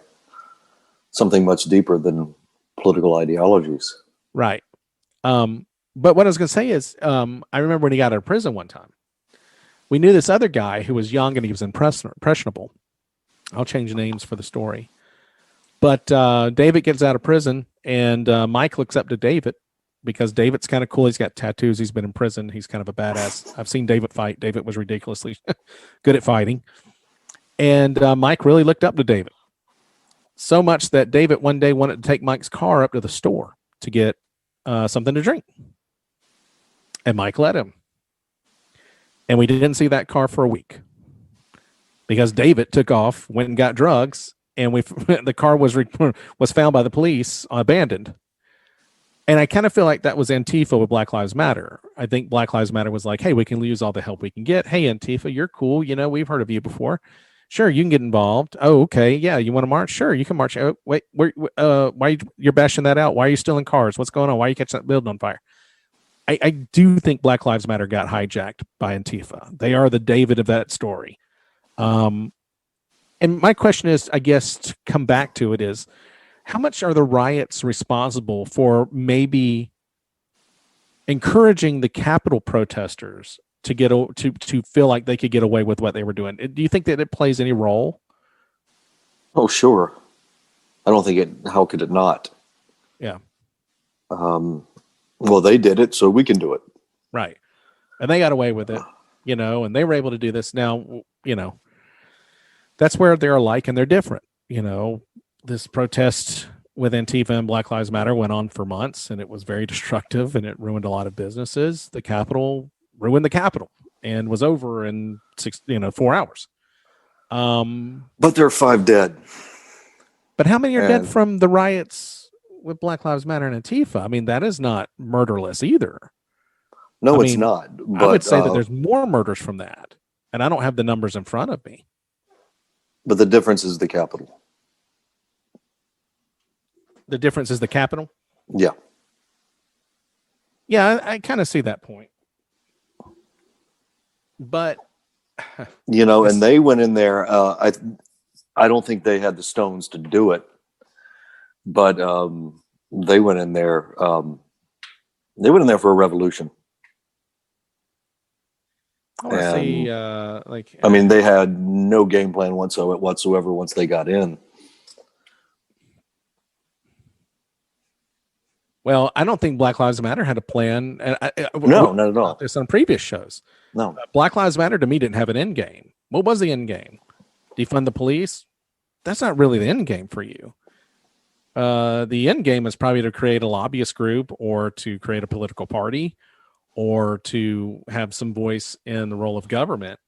something much deeper than political ideologies. Right. But what I was going to say is, I remember when he got out of prison one time, we knew this other guy who was young and he was impressionable. I'll change names for the story. But David gets out of prison, and Mike looks up to David because David's kind of cool. He's got tattoos. He's been in prison. He's kind of a badass. I've seen David fight. David was ridiculously good at fighting. And Mike really looked up to David. So much that David one day wanted to take Mike's car up to the store to get something to drink. And Mike let him. And we didn't see that car for a week. Because David took off, went and got drugs, and the car was found by the police abandoned. And I kind of feel like that was Antifa with Black Lives Matter. I think Black Lives Matter was like, "Hey, we can use all the help we can get. Hey, Antifa, you're cool. We've heard of you before. Sure, you can get involved. Oh, okay, yeah, you want to march? Sure, you can march. Oh, wait, why you're bashing that out? Why are you stealing cars? What's going on? Why are you catching that building on fire?" I do think Black Lives Matter got hijacked by Antifa. They are the David of that story. And my question is, I guess, to come back to it is, how much are the riots responsible for maybe encouraging the Capitol protesters to feel like they could get away with what they were doing? Do you think that it plays any role? Oh, sure. I don't think it. How could it not? Yeah. Well, they did it, so we can do it. Right. And they got away with it, and they were able to do this. Now, that's where they're alike and they're different. This protest with Antifa and Black Lives Matter went on for months, and it was very destructive, and it ruined a lot of businesses. The Capitol ruined the Capitol and was over in 4 hours. But there are 5 dead. But how many are dead from the riots with Black Lives Matter and Antifa? I mean, that is not murderless either. No, it's not. But, I would say that there's more murders from that, and I don't have the numbers in front of me. But the difference is the Capitol. The difference is the Capitol? Yeah. Yeah, I kind of see that point. But and they went in there. I don't think they had the stones to do it, but they went in there. They went in there for a revolution. I want to see, I mean, they had no game plan whatsoever once they got in. Well, I don't think Black Lives Matter had a plan. And No, not at all. This on previous shows. No. Black Lives Matter to me didn't have an end game. What was the end game? Defund the police? That's not really the end game for you. The end game is probably to create a lobbyist group or to create a political party or to have some voice in the role of government.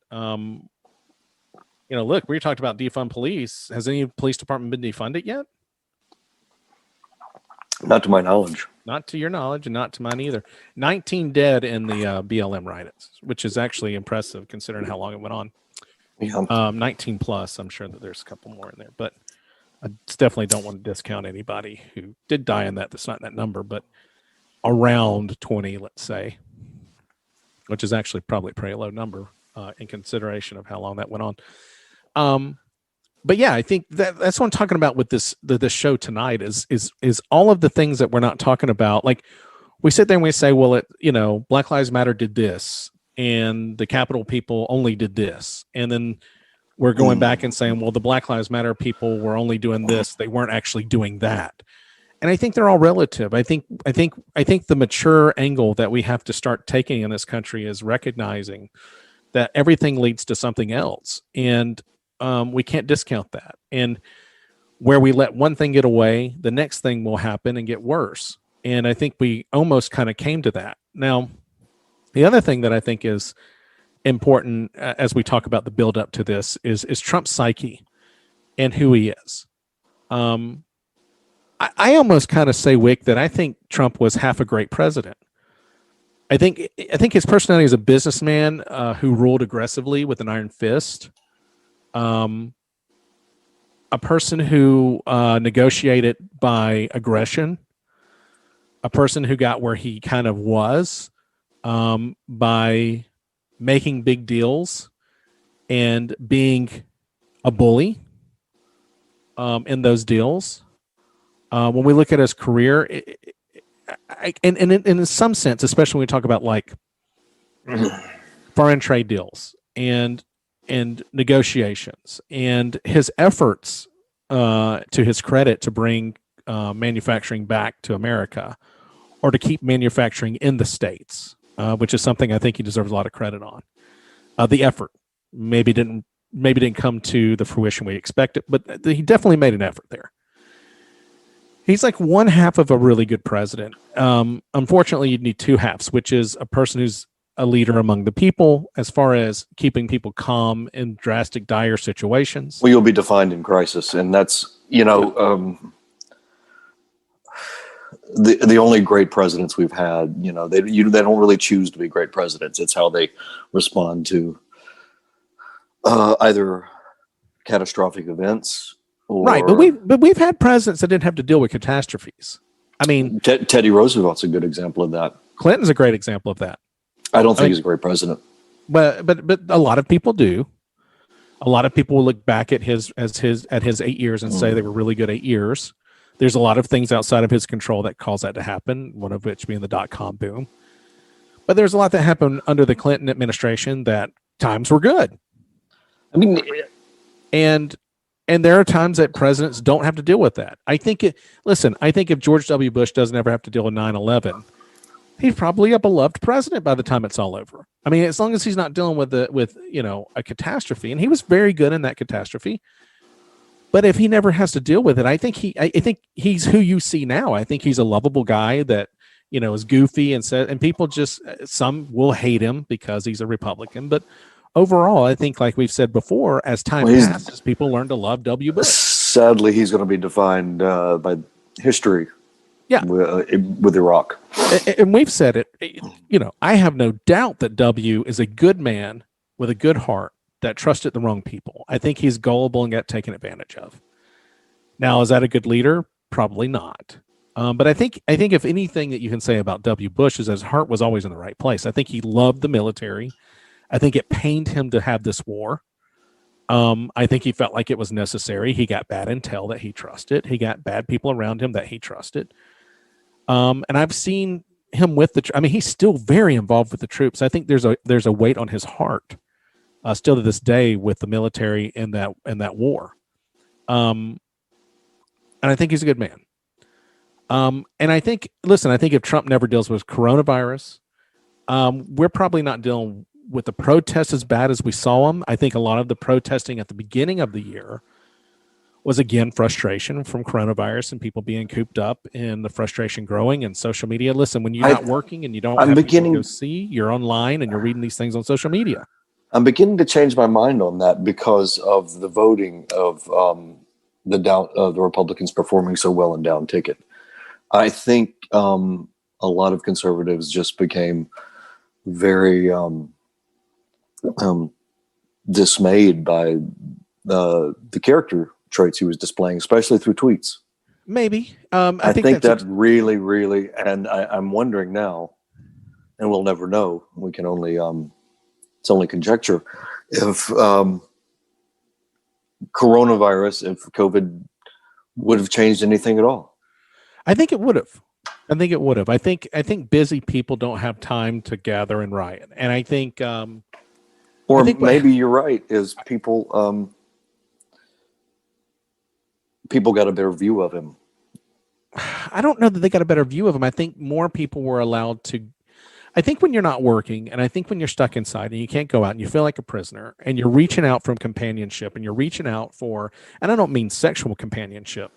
Look, we talked about defund police. Has any police department been defunded yet? Not to my knowledge. Not to your knowledge, and not to mine either. 19 dead in the BLM riots, which is actually impressive considering how long it went on. Yeah. 19 plus. I'm sure that there's a couple more in there, but I definitely don't want to discount anybody who did die in that. That's not that number, but around 20, let's say, which is actually probably a pretty low number in consideration of how long that went on. But yeah, I think that's what I'm talking about with this show tonight is all of the things that we're not talking about. Like we sit there and we say, well, Black Lives Matter did this and the Capitol people only did this. And then we're going back and saying, well, the Black Lives Matter people were only doing this. They weren't actually doing that. And I think they're all relative. I think the mature angle that we have to start taking in this country is recognizing that everything leads to something else. And we can't discount that. And where we let one thing get away, the next thing will happen and get worse. And I think we almost kind of came to that. Now, the other thing that I think is important as we talk about the build up to this is Trump's psyche and who he is. I almost kind of say, Wick, that I think Trump was half a great president. I think his personality as a businessman who ruled aggressively with an iron fist, a person who negotiated by aggression, a person who got where he kind of was by making big deals and being a bully in those deals. When we look at his career, and in some sense, especially when we talk about like foreign trade deals and negotiations and his efforts, to his credit, to bring manufacturing back to America or to keep manufacturing in the States, which is something I think he deserves a lot of credit on. The effort maybe didn't come to the fruition we expected, but he definitely made an effort there. He's like one half of a really good president. Unfortunately, you'd need two halves, which is a person who's a leader among the people as far as keeping people calm in drastic, dire situations. Well, you'll be defined in crisis. And that's, the only great presidents we've had, they don't really choose to be great presidents. It's how they respond to either catastrophic events or... Right, but we've had presidents that didn't have to deal with catastrophes. I mean, Teddy Roosevelt's a good example of that. Clinton's a great example of that. I don't think he's a great president. But a lot of people do. A lot of people will look back at his 8 years and say they were really good 8 years. There's a lot of things outside of his control that caused that to happen, one of which being the .com boom. But there's a lot that happened under the Clinton administration that times were good. I mean, and there are times that presidents don't have to deal with that. I think if George W. Bush doesn't ever have to deal with 9/11, he's probably a beloved president by the time it's all over. I mean, as long as he's not dealing with a catastrophe, and he was very good in that catastrophe. But if he never has to deal with it, I think he's who you see now. I think he's a lovable guy that is goofy and people just, some will hate him because he's a Republican. But overall, I think, like we've said before, as time passes, people learn to love W. Bush. Sadly, he's going to be defined by history. Yeah, with Iraq. And we've said it. I have no doubt that W is a good man with a good heart that trusted the wrong people. I think he's gullible and got taken advantage of. Now, is that a good leader? Probably not. But I think if anything that you can say about W. Bush is his heart was always in the right place. I think he loved the military. I think it pained him to have this war. I think he felt like it was necessary. He got bad intel that he trusted. He got bad people around him that he trusted. And I've seen him with he's still very involved with the troops. I think there's a weight on his heart still to this day with the military in that war. And I think he's a good man. And I think, listen, I think if Trump never deals with coronavirus, we're probably not dealing with the protests as bad as we saw them. I think a lot of the protesting at the beginning of the year was, again, frustration from coronavirus and people being cooped up and the frustration growing and social media. Listen, when you're not working and you don't I'm have people to go beginning. see, you're online and you're reading these things on social media. I'm beginning to change my mind on that because of the voting of the Republicans performing so well in down ticket. I think a lot of conservatives just became very dismayed by the character traits he was displaying, especially through tweets. Maybe. I think that really, really, and I'm wondering now, and we'll never know. We can only it's only conjecture if coronavirus, if COVID would have changed anything at all. I think it would have. I think busy people don't have time to gather and riot. And I think or maybe you're right, is people got a better view of him. I don't know that they got a better view of him. I think more people were allowed to. I think when you're not working, and I think when you're stuck inside and you can't go out and you feel like a prisoner and you're reaching out for companionship and you're reaching out for, and I don't mean sexual companionship.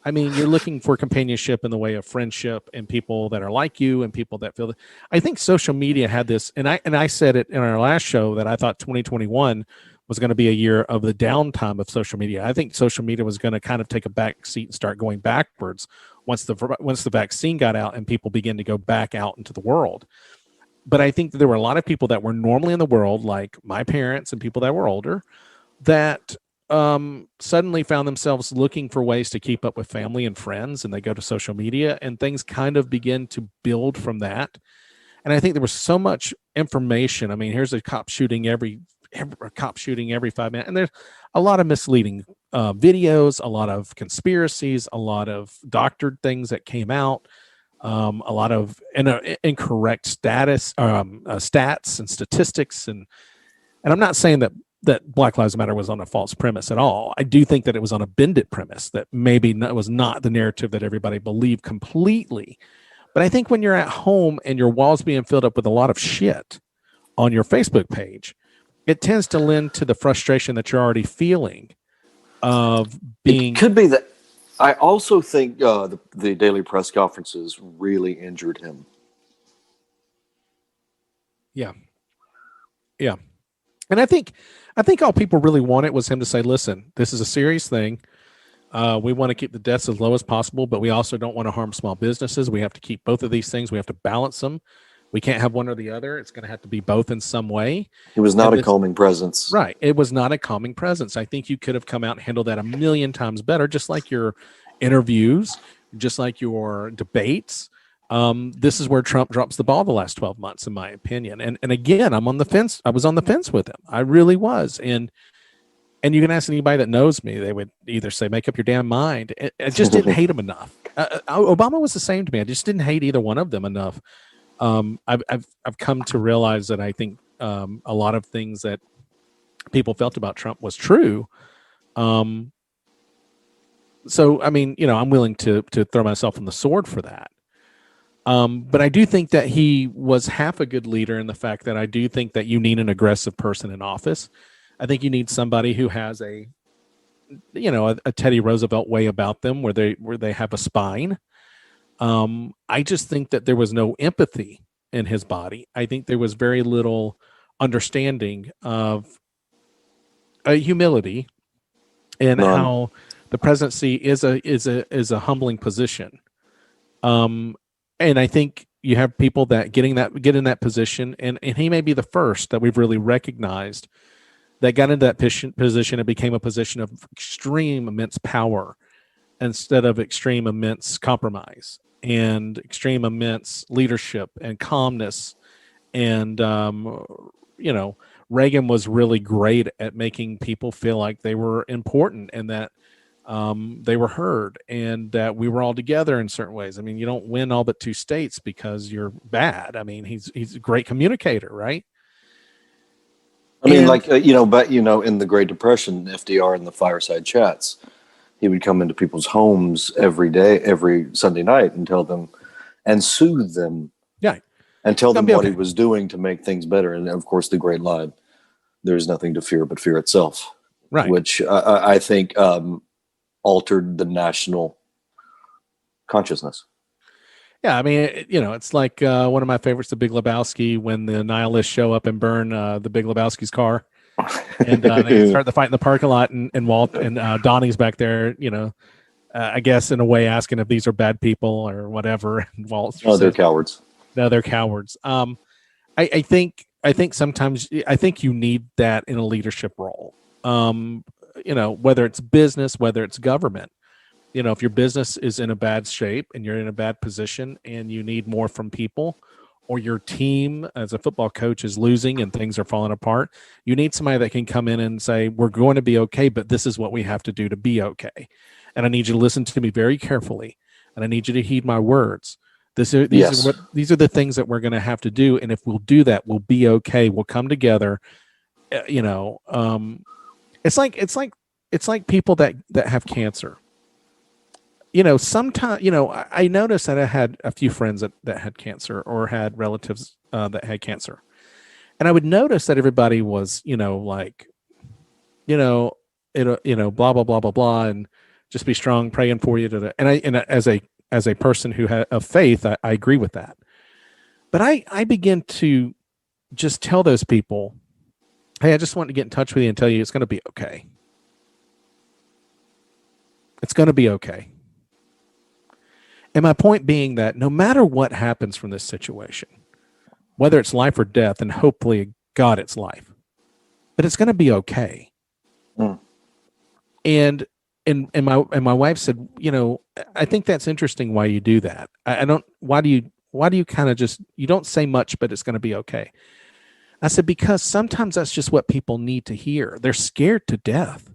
I mean, you're looking for companionship in the way of friendship and people that are like you and people that feel that. I think social media had this, and I said it in our last show that I thought 2021 was going to be a year of the downtime of social media. I think social media was going to kind of take a back seat and start going backwards once the vaccine got out and people began to go back out into the world. But I think that there were a lot of people that were normally in the world, like my parents and people that were older, that suddenly found themselves looking for ways to keep up with family and friends, and they go to social media and things kind of begin to build from that. And I think there was so much information. I mean, here's a cop shooting every 5 minutes, and there's a lot of misleading videos, a lot of conspiracies, a lot of doctored things that came out, a lot of incorrect stats and statistics, and I'm not saying that Black Lives Matter was on a false premise at all. I do think that it was on a bended premise that maybe was not the narrative that everybody believed completely. But I think when you're at home and your walls being filled up with a lot of shit on your Facebook page, it tends to lend to the frustration that you're already feeling of being. It could be that. I also think the daily press conferences really injured him. Yeah. And I think all people really wanted was him to say, listen, this is a serious thing. We want to keep the deaths as low as possible, but we also don't want to harm small businesses. We have to keep both of these things. We have to balance them. We can't have one or the other. It's going to have to be both in some way. It was not a calming presence. Right. It was not a calming presence. I think you could have come out and handled that a million times better, just like your interviews, just like your debates. This is where Trump drops the ball the last 12 months, in my opinion. And again, I'm on the fence. I was on the fence with him. I really was. And you can ask anybody that knows me, they would either say, make up your damn mind. I just didn't hate him enough. Obama was the same to me. I just didn't hate either one of them enough. I've come to realize that I think a lot of things that people felt about Trump was true. So, I mean, I'm willing to throw myself on the sword for that. But I do think that he was half a good leader in the fact that I do think that you need an aggressive person in office. I think you need somebody who has a Teddy Roosevelt way about them where they have a spine. I just think that there was no empathy in his body. I think there was very little understanding of humility and how the presidency is a humbling position. And I think you have people that get in that position, and he may be the first that we've really recognized that got into that position and became a position of extreme immense power instead of extreme immense compromise and extreme immense leadership and calmness. And Reagan was really great at making people feel like they were important and that they were heard and that we were all together in certain ways. I mean, you don't win all but 2 states because you're bad. I mean, he's a great communicator, right? I mean, but in the Great Depression, FDR in the fireside chats, He would come into people's homes every day, every Sunday night, and tell them and soothe them. Yeah. And tell them what okay. he was doing to make things better. And of course, the great line, there's nothing to fear but fear itself, Right. which I think altered the national consciousness. Yeah, I mean, it's like one of my favorites, The Big Lebowski, when the nihilists show up and burn the Big Lebowski's car, and they start the fight in the parking lot, and Walt and Donnie's back there, I guess in a way asking if these are bad people or whatever. And Walt Oh, they're says, cowards. no, they're cowards. I think sometimes I think you need that in a leadership role. Whether it's business, whether it's government. If your business is in a bad shape and you're in a bad position and you need more from people, or your team as a football coach is losing and things are falling apart, you need somebody that can come in and say, we're going to be okay, but this is what we have to do to be okay. And I need you to listen to me very carefully, and I need you to heed my words. These are the things that we're going to have to do. And if we'll do that, we'll be okay. We'll come together. It's like people that have cancer. Sometimes, I noticed that I had a few friends that had cancer or had relatives that had cancer. And I would notice that everybody was, blah, blah, blah, blah, blah, and just be strong, praying for you. And as a person who had of faith, I agree with that. But I begin to just tell those people, hey, I just want to get in touch with you and tell you it's going to be okay. It's going to be okay. And my point being that no matter what happens from this situation, whether it's life or death, and hopefully God, it's life, but it's going to be okay. Mm. And my wife said, I think that's interesting why you do that. Why do you kind of just, you don't say much, but it's going to be okay. I said, because sometimes that's just what people need to hear. They're scared to death.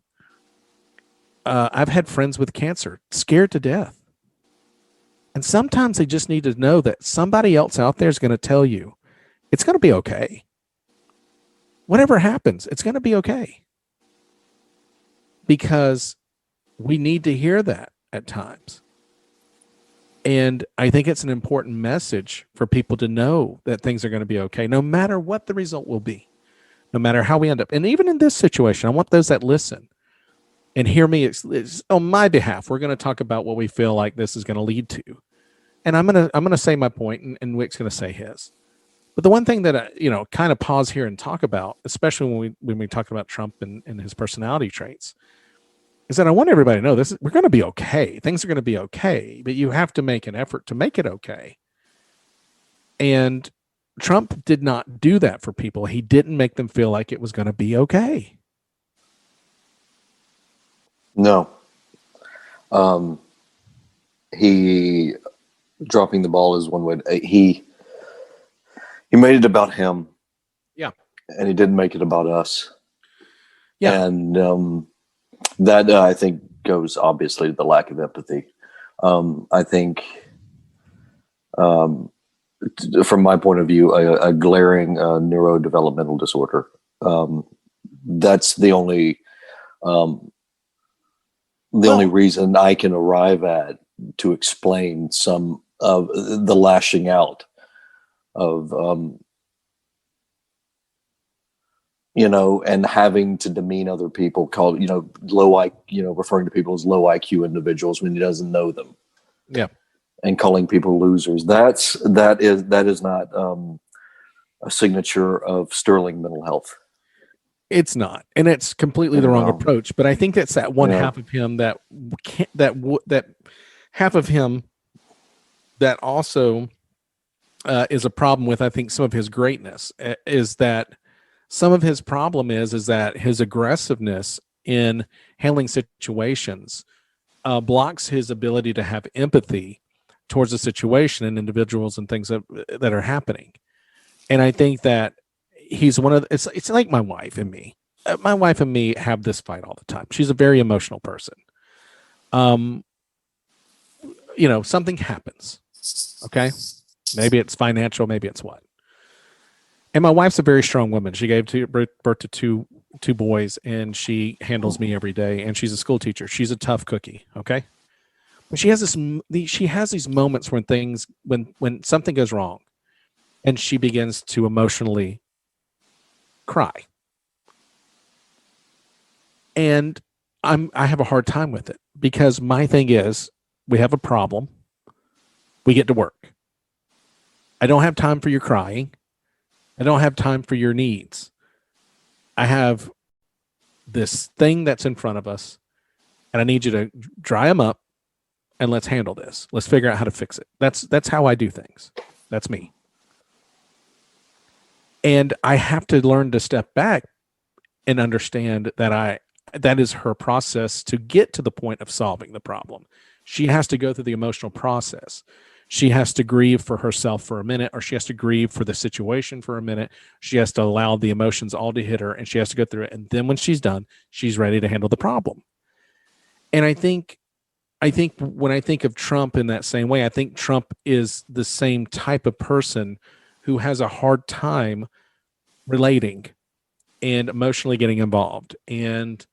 I've had friends with cancer, scared to death. And sometimes they just need to know that somebody else out there is going to tell you it's going to be okay. Whatever happens, it's going to be okay. Because we need to hear that at times. And I think it's an important message for people to know that things are going to be okay, no matter what the result will be, no matter how we end up. And even in this situation, I want those that listen and hear me, it's on my behalf. We're going to talk about what we feel like this is going to lead to. And I'm going to say my point, and Wick's going to say his. But the one thing that I, kind of pause here and talk about, especially when we talk about Trump and his personality traits, is that I want everybody to know we're going to be okay. Things are going to be okay, but you have to make an effort to make it okay. And Trump did not do that for people. He didn't make them feel like it was going to be okay. No. He dropping the ball is one way. He made it about him. Yeah. And he didn't make it about us. Yeah. And that I think goes obviously to the lack of empathy. I think from my point of view, a glaring neurodevelopmental disorder. That's the only reason I can arrive at to explain some of the lashing out of, and having to demean other people, called, referring to people as low IQ individuals when he doesn't know them. Yeah. And calling people losers. That is not a signature of sterling mental health. It's not, and it's completely the wrong approach. But I think that's that one half of him that half of him that also is a problem with. I think some of his greatness is that some of his problem is that his aggressiveness in handling situations blocks his ability to have empathy towards the situation and individuals and things that are happening. And I think that he's one of it's like my wife and me. My wife and me have this fight all the time. She's a very emotional person. Something happens. Okay. Maybe it's financial, maybe it's what. And my wife's a very strong woman. She gave birth to two two boys, and she handles me every day, and she's a school teacher. She's a tough cookie. Okay. But she has these moments when something goes wrong, and she begins to emotionally cry. And I have a hard time with it, because my thing is, we have a problem. We get to work. I don't have time for your crying. I don't have time for your needs. I have this thing that's in front of us, and I need you to dry them up, and let's handle this. Let's figure out how to fix it. That's how I do things. That's me. And I have to learn to step back and understand that is her process to get to the point of solving the problem. She has to go through the emotional process. She has to grieve for herself for a minute, or she has to grieve for the situation for a minute. She has to allow the emotions all to hit her, and she has to go through it. And then when she's done, she's ready to handle the problem. And I think when I think of Trump in that same way, I think Trump is the same type of person who has a hard time relating and emotionally getting involved. And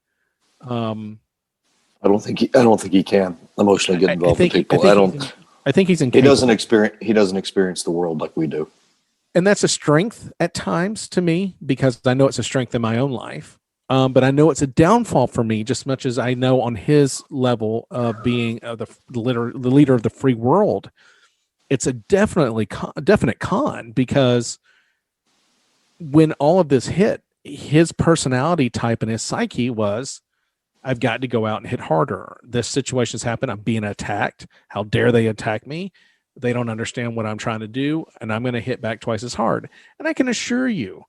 I don't think he can emotionally get involved with people. I think he's incapable. He doesn't experience the world like we do. And that's a strength at times to me, because I know it's a strength in my own life. But I know it's a downfall for me, just as much as I know on his level of being the leader of the free world. It's a definite con, because when all of this hit, his personality type and his psyche was, I've got to go out and hit harder. This situation's happened. I'm being attacked. How dare they attack me? They don't understand what I'm trying to do, and I'm going to hit back twice as hard. And I can assure you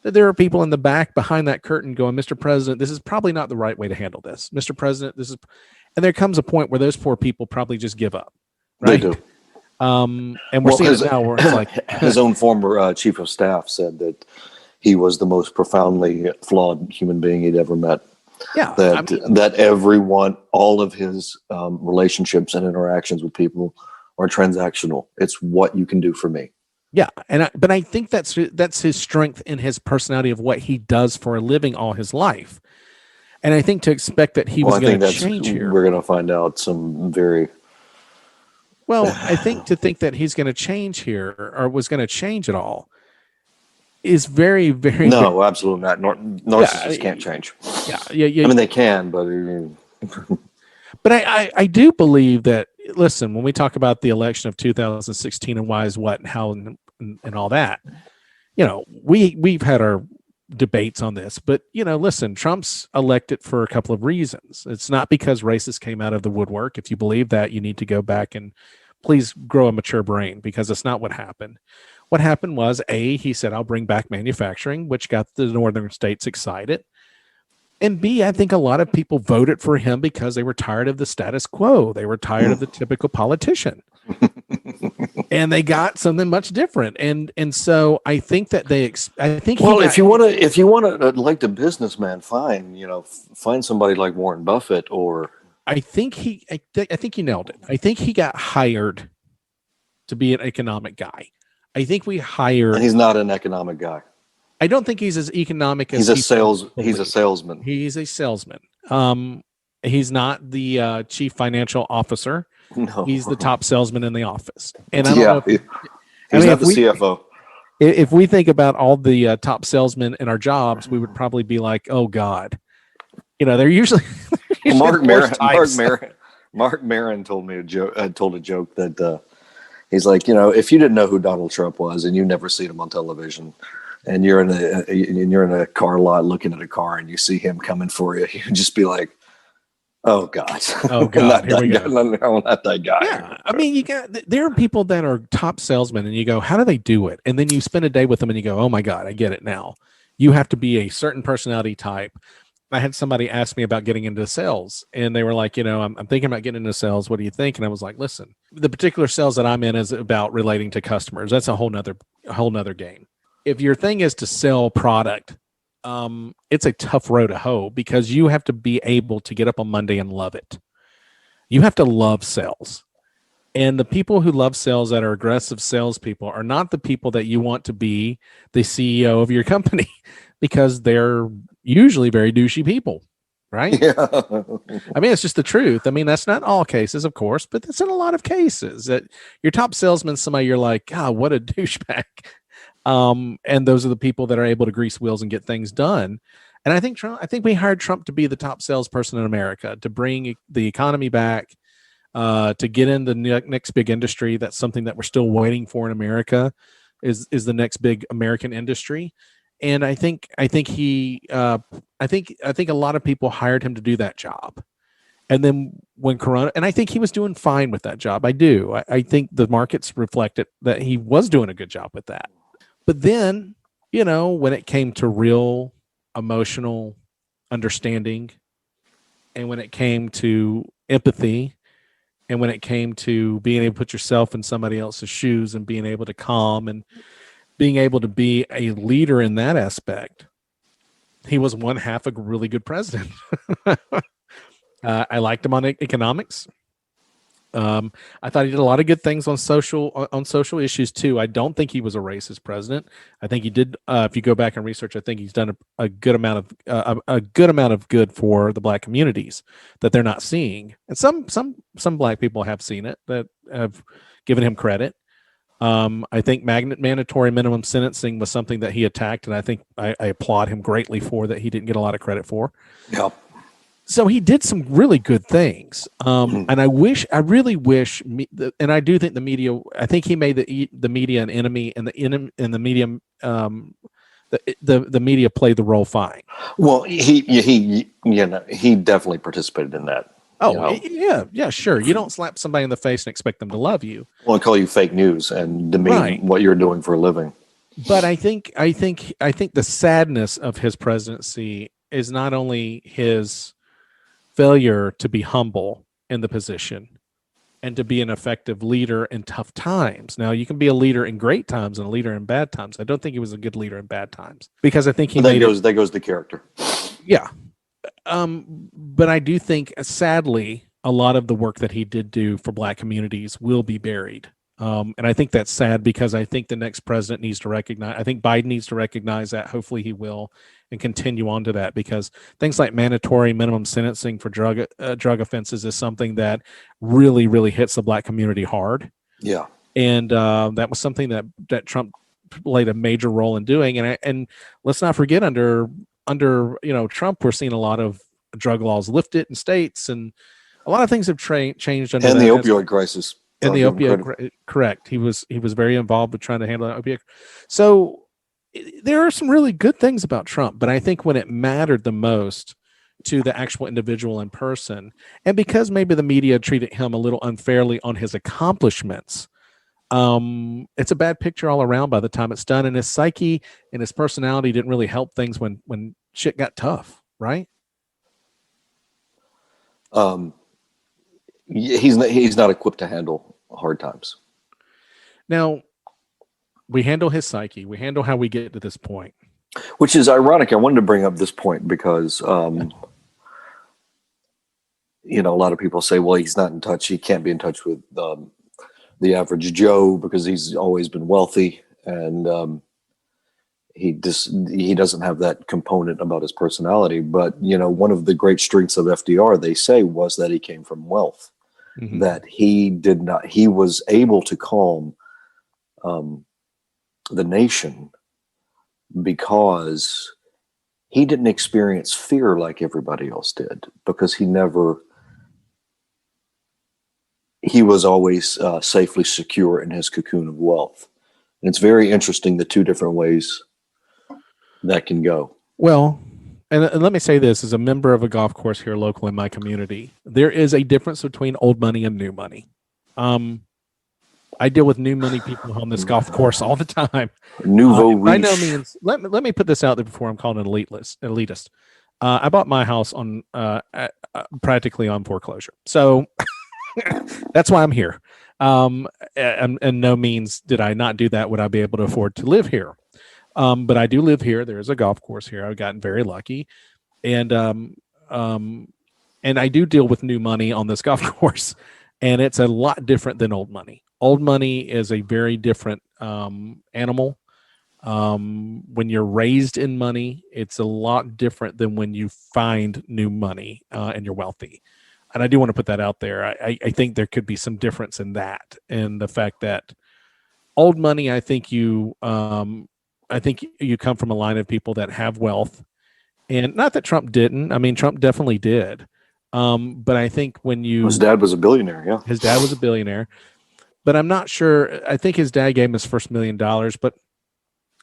that there are people in the back behind that curtain going, Mr. President, this is probably not the right way to handle this. Mr. President, this is, and there comes a point where those poor people probably just give up. Right? They do. And we're seeing it now where it's like his own former chief of staff said that he was the most profoundly flawed human being he'd ever met. Yeah. That everyone, all of his relationships and interactions with people are transactional. It's what you can do for me. Yeah, but I think that's his strength in his personality of what he does for a living all his life. And I think to expect that he was going to change here. We're going to find out some very... Well, I think to think that he's going to change here, or was going to change at all, is very, very... No, absolutely not. Narcissists can't change. Yeah. I mean, they can, but... But I do believe that, listen, when we talk about the election of 2016 and why is what and how and all that, we've had our debates on this, but listen, Trump's elected for a couple of reasons. It's not because racists came out of the woodwork. If you believe that, you need to go back and please grow a mature brain, because it's not what happened. What happened was, he said, I'll bring back manufacturing, which got the northern states excited. And B, I think a lot of people voted for him because they were tired of the status quo. They were tired of the typical politician. And they got something much different. And so I think that if you want to elect a businessman, fine, find somebody like Warren Buffett or... I think you nailed it. I think he got hired to be an economic guy. I think we hired... And he's not an economic guy. I don't think he's as economic as he's a salesman. He's a salesman. He's not the chief financial officer. No. He's the top salesman in the office. And he's not the CFO. If we think about all the top salesmen in our jobs, we would probably be like, oh God, they're usually Mark Maron told me a joke that he's like, if you didn't know who Donald Trump was and you never seen him on television, and you're in a car lot looking at a car and you see him coming for you, you just be like, oh God, here we go. Not that guy. Yeah, I mean, there are people that are top salesmen, and you go, how do they do it? And then you spend a day with them, and you go, oh my God, I get it now. You have to be a certain personality type. I had somebody ask me about getting into sales, and they were like, I'm thinking about getting into sales. What do you think? And I was like, listen, the particular sales that I'm in is about relating to customers. That's a whole nother game. If your thing is to sell product, it's a tough road to hoe, because you have to be able to get up on Monday and love it. You have to love sales. And the people who love sales, that are aggressive salespeople, are not the people that you want to be the CEO of your company, because they're usually very douchey people, right? Yeah. I mean, it's just the truth. I mean, that's not all cases, of course, but that's in a lot of cases that your top salesman, somebody you're like, God, what a douchebag. And those are the people that are able to grease wheels and get things done. And I think we hired Trump to be the top salesperson in America, to bring the economy back, to get in the next big industry. That's something that we're still waiting for in America, is the next big American industry. And I think a lot of people hired him to do that job. And then when Corona, and I think he was doing fine with that job. I do. I think the markets reflected that he was doing a good job with that. But then, when it came to real emotional understanding, and when it came to empathy, and when it came to being able to put yourself in somebody else's shoes and being able to calm and being able to be a leader in that aspect, he was one half a really good president. I liked him on economics. I thought he did a lot of good things on social issues too. I don't think he was a racist president. I think he did. If you go back and research, I think he's done a good amount of good for the black communities that they're not seeing, and some black people have seen it, that have given him credit. I think mandatory minimum sentencing was something that he attacked, and I think I applaud him greatly for that. He didn't get a lot of credit for. Yeah. So he did some really good things, and I really wish, and I do think the media. I think he made the media an enemy, and the media, the media played the role fine. Well, he definitely participated in that. Oh, yeah, sure. You don't slap somebody in the face and expect them to love you. Well, I call you fake news and demean what you're doing for a living. But I think the sadness of his presidency is not only his failure to be humble in the position and to be an effective leader in tough times. Now, you can be a leader in great times and a leader in bad times. I don't think he was a good leader in bad times, because I think that goes the character. Yeah. But I do think, sadly, a lot of the work that he did do for black communities will be buried. And I think that's sad, because I think the next president needs to recognize, I think Biden needs to recognize that. Hopefully he will, and continue on to that, because things like mandatory minimum sentencing for drug offenses is something that really, really hits the black community hard. Yeah. And that was something that Trump played a major role in doing. And let's not forget, under Trump, we're seeing a lot of drug laws lifted in states, and a lot of things have changed under and the opioid crisis. And the opioid, correct. He was very involved with trying to handle that opioid. So there are some really good things about Trump, but I think when it mattered the most to the actual individual in person, and because maybe the media treated him a little unfairly on his accomplishments, it's a bad picture all around by the time it's done. And his psyche and his personality didn't really help things when shit got tough, right? He's not equipped to handle hard times. Now, we handle his psyche. We handle how we get to this point. Which is ironic. I wanted to bring up this point because, a lot of people say, well, he's not in touch. He can't be in touch with the average Joe because he's always been wealthy. And he doesn't have that component about his personality. But, one of the great strengths of FDR, they say, was that he came from wealth. Mm-hmm. That he was able to calm the nation because he didn't experience fear like everybody else did, because he was always safely secure in his cocoon of wealth. And it's very interesting, the two different ways that can go. Well, and let me say this, as a member of a golf course here local in my community, there is a difference between old money and new money. I deal with new money people on this golf course all the time. Nouveau riche. By no means, let me put this out there before I'm called an elitist. I bought my house on practically on foreclosure, so that's why I'm here. And no means did I not do that would I be able to afford to live here. But I do live here. There is a golf course here. I've gotten very lucky, and I do deal with new money on this golf course, and it's a lot different than old money. Old money is a very different animal. When you're raised in money, it's a lot different than when you find new money and you're wealthy. And I do want to put that out there. I think there could be some difference in that, and the fact that old money, I think you come from a line of people that have wealth, and not that Trump didn't. I mean, Trump definitely did. But I think His dad was a billionaire. Yeah. his dad was a billionaire, but I'm not sure. I think his dad gave him his first $1 million, but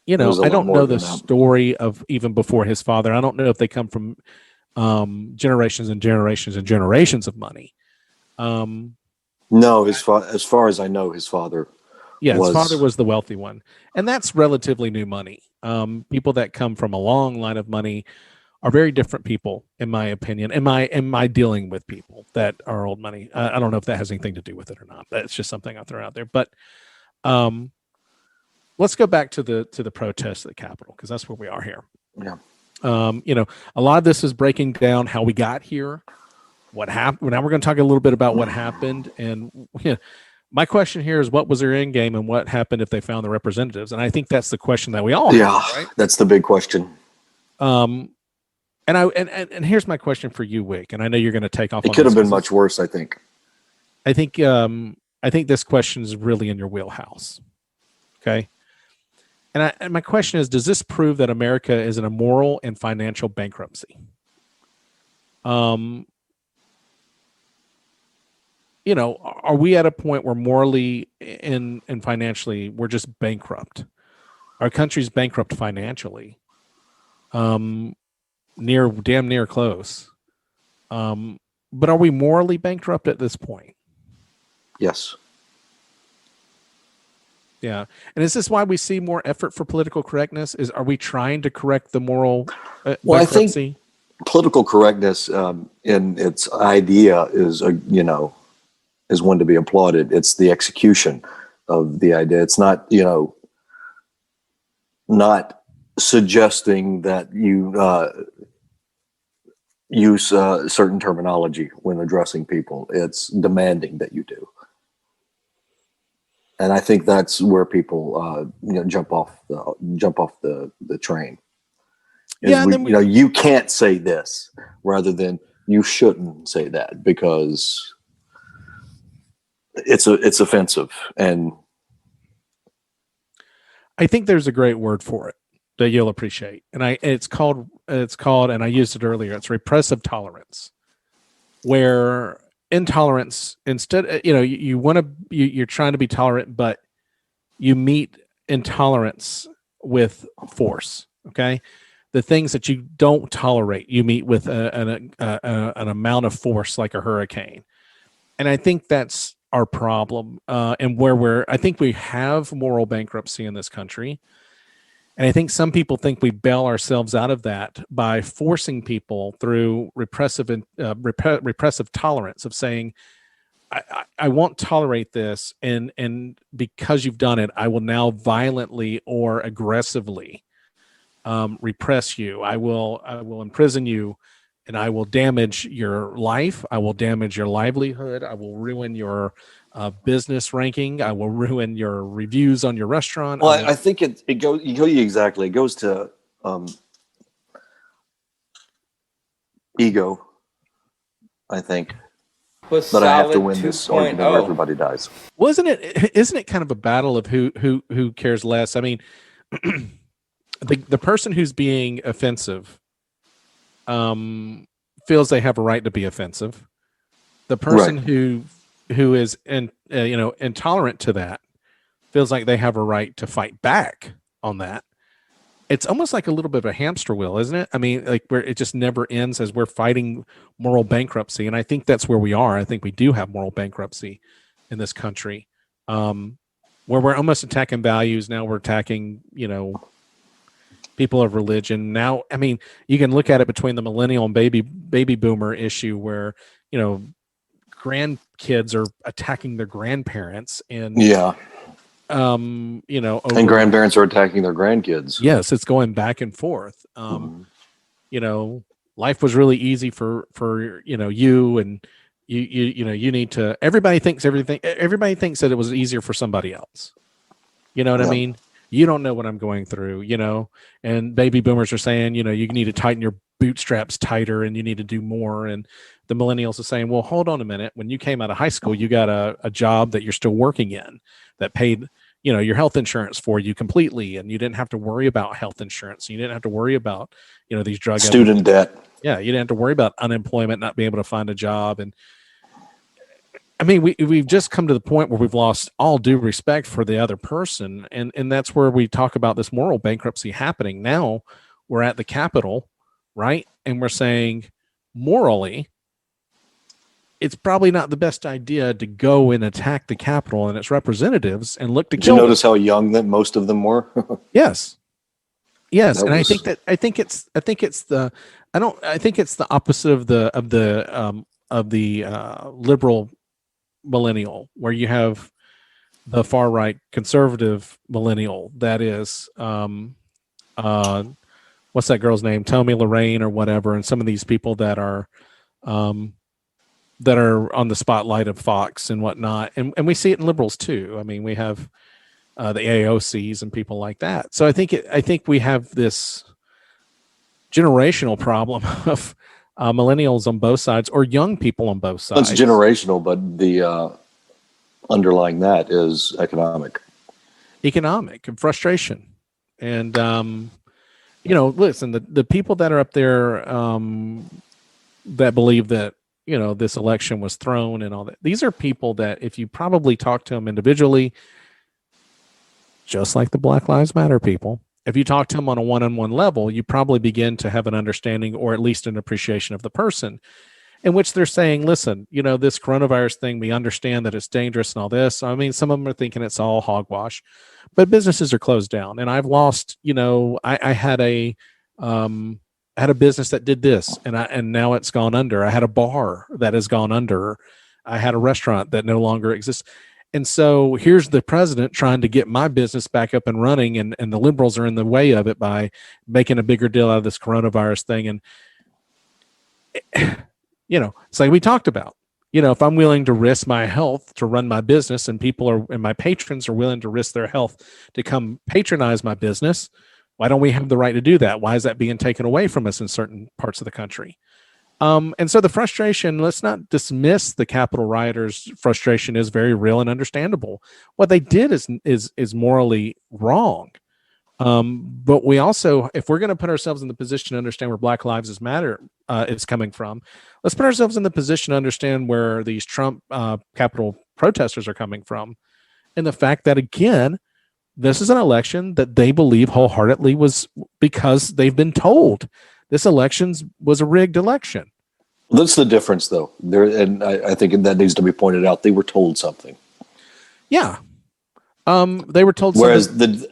It was a I lot don't more know than the that. story of even before his father. I don't know if they come from generations and generations and generations of money. No, as far as I know, his father Yeah, his father was. was the wealthy one, and that's relatively new money. People that come from a long line of money are very different people, in my opinion. Am I dealing with people that are old money? I don't know if that has anything to do with it or not. That's just something I'll throw out there. But let's go back to the protests at the Capitol, because that's where we are here. Yeah. A lot of this is breaking down how we got here, what happened. Now we're going to talk a little bit about what happened, and my question here is, what was their end game, and what happened if they found the representatives? And I think that's the question that we all have, right? That's the big question. And here's my question for you, Wick. And I know you're going to take off. It could have been much worse, I think. I think this question is really in your wheelhouse. Okay. And my question is, does this prove that America is in a moral and financial bankruptcy? Are we at a point where morally and financially we're just bankrupt? Our country's bankrupt financially. Damn near close. But are we morally bankrupt at this point? Yes. Yeah. And is this why we see more effort for political correctness? Are we trying to correct the moral Well, bankruptcy? I think political correctness in its idea is is one to be applauded. It's the execution of the idea. It's not not suggesting that you use certain terminology when addressing people. It's demanding that you do. And I think that's where people, jump off the train. You can't say this, rather than you shouldn't say that, because it's offensive. And I think there's a great word for it that you'll appreciate, and it's called, and I used it earlier. It's repressive tolerance, where intolerance, instead, you're trying to be tolerant, but you meet intolerance with force. Okay, the things that you don't tolerate, you meet with an amount of force, like a hurricane. And I think that's our problem, and where I think we have moral bankruptcy in this country. And I think some people think we bail ourselves out of that by forcing people through repressive tolerance of saying, I won't tolerate this, and because you've done it, I will now violently or aggressively repress you. I will imprison you, and I will damage your life. I will damage your livelihood. I will ruin your business ranking. I will ruin your reviews on your restaurant. Well, I think it goes. Exactly. It goes to ego. I think that I have to win this argument where everybody dies. Well, isn't it kind of a battle of who cares less? I mean, the person who's being offensive feels they have a right to be offensive. The person who is intolerant to that feels like they have a right to fight back on that. It's almost like a little bit of a hamster wheel, isn't it? I mean, like, where it just never ends as we're fighting moral bankruptcy. And I think that's where we are. I think we do have moral bankruptcy in this country, where we're almost attacking values. Now we're attacking, people of religion. Now, I mean, you can look at it between the millennial and baby boomer issue, where, grandkids are attacking their grandparents, and and grandparents are attacking their grandkids. Yes, it's going back and forth. Life was really easy for you, and you need to. Everybody thinks that it was easier for somebody else. You know what I mean? You don't know what I'm going through, and baby boomers are saying, you need to tighten your bootstraps tighter and you need to do more. And the millennials are saying, well, hold on a minute. When you came out of high school, you got a job that you're still working in that paid, your health insurance for you completely. And you didn't have to worry about health insurance. You didn't have to worry about, these drug student debt. Yeah. You didn't have to worry about unemployment, not being able to find a job. And I mean, we've just come to the point where we've lost all due respect for the other person. And that's where we talk about this moral bankruptcy happening. Now we're at the Capitol, right? And we're saying morally, it's probably not the best idea to go and attack the Capitol and its representatives and look to kill them. Did you notice how young that most of them were? Yes. And I think it's the opposite of the liberal millennial, where you have the far right conservative millennial that is what's that girl's name, Tommy Lorraine or whatever, and some of these people that are on the spotlight of Fox and whatnot, and we see it in liberals too. I mean, we have the AOCs and people like that. So I think we have this generational problem of millennials on both sides, or young people on both sides. It's generational, but the underlying that is economic and frustration. And listen, the people that are up there that believe that this election was thrown and all that, these are people that if you probably talk to them individually, just like the Black Lives Matter people, if you talk to them on a one-on-one level, you probably begin to have an understanding or at least an appreciation of the person, in which they're saying, listen, this coronavirus thing, we understand that it's dangerous and all this. I mean, some of them are thinking it's all hogwash, but businesses are closed down. And I've lost, I had a business that did this and now it's gone under. I had a bar that has gone under. I had a restaurant that no longer exists. And so here's the president trying to get my business back up and running, and the liberals are in the way of it by making a bigger deal out of this coronavirus thing. And, it's like we talked about, if I'm willing to risk my health to run my business, and and my patrons are willing to risk their health to come patronize my business, why don't we have the right to do that? Why is that being taken away from us in certain parts of the country? And so the frustration, let's not dismiss the Capitol rioters' frustration, is very real and understandable. What they did is morally wrong. But we also, if we're going to put ourselves in the position to understand where Black Lives Matter is coming from, let's put ourselves in the position to understand where these Trump Capitol protesters are coming from. And the fact that, again, this is an election that they believe wholeheartedly was because they've been told this election was a rigged election. That's the difference, though. And I think that needs to be pointed out. They were told something. Yeah. They were told whereas something.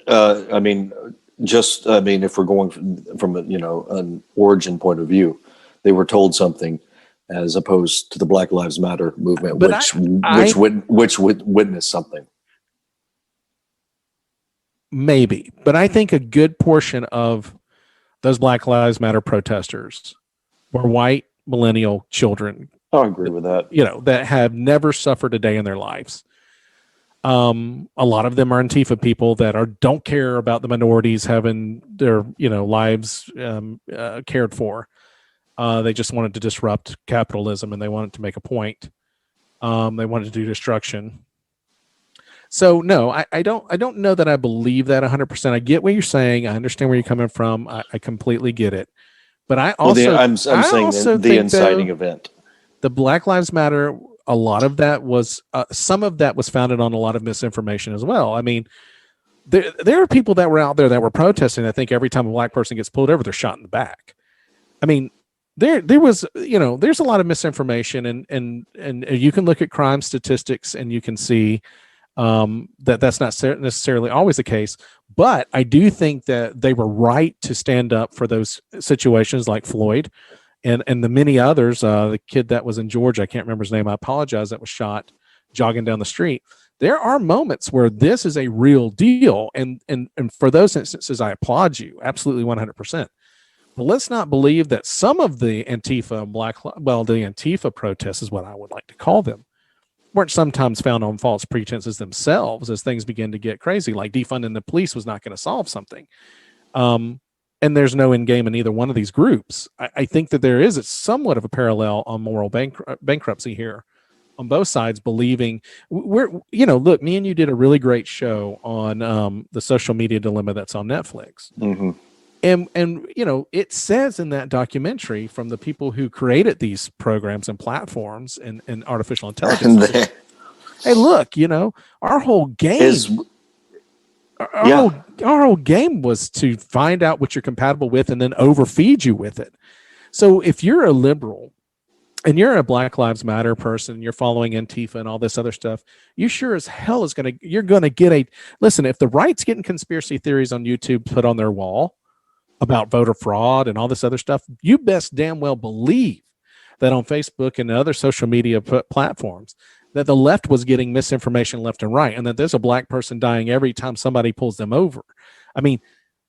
If we're going from an origin point of view, they were told something, as opposed to the Black Lives Matter movement, which would witness something. Maybe, but I think a good portion of those Black Lives Matter protesters were white millennial children. I agree with that. That have never suffered a day in their lives. A lot of them are Antifa people that don't care about the minorities having their lives cared for. They just wanted to disrupt capitalism, and they wanted to make a point. They wanted to do destruction. So no, I don't know that I believe that 100%. I get what you're saying. I understand where you're coming from. I completely get it. But I also, I'm saying the inciting event. The Black Lives Matter, a lot of that was, some of that was founded on a lot of misinformation as well. I mean, there are people that were out there that were protesting. I think every time a black person gets pulled over, they're shot in the back. I mean, there was, there's a lot of misinformation, and you can look at crime statistics and you can see that's not necessarily always the case. But I do think that they were right to stand up for those situations like Floyd and the many others. The kid that was in Georgia, I can't remember his name, I apologize, that was shot jogging down the street. There are moments where this is a real deal. And for those instances, I applaud you. Absolutely 100%. But let's not believe that some of the Antifa the Antifa protests is what I would like to call them, weren't sometimes found on false pretenses themselves as things begin to get crazy, like defunding the police was not going to solve something. And there's no end game in either one of these groups. I think that there is somewhat of a parallel on moral bankruptcy here on both sides, believing look, me and you did a really great show on the social media dilemma that's on Netflix. Mm-hmm. And it says in that documentary from the people who created these programs and platforms and artificial intelligence, hey, look, our whole game our whole game was to find out what you're compatible with and then overfeed you with it. So if you're a liberal and you're a Black Lives Matter person, you're following Antifa and all this other stuff, you sure as hell you're going to get listen, if the right's getting conspiracy theories on YouTube put on their wall about voter fraud and all this other stuff, you best damn well believe that on Facebook and other social media platforms that the left was getting misinformation left and right, and that there's a black person dying every time somebody pulls them over. I mean,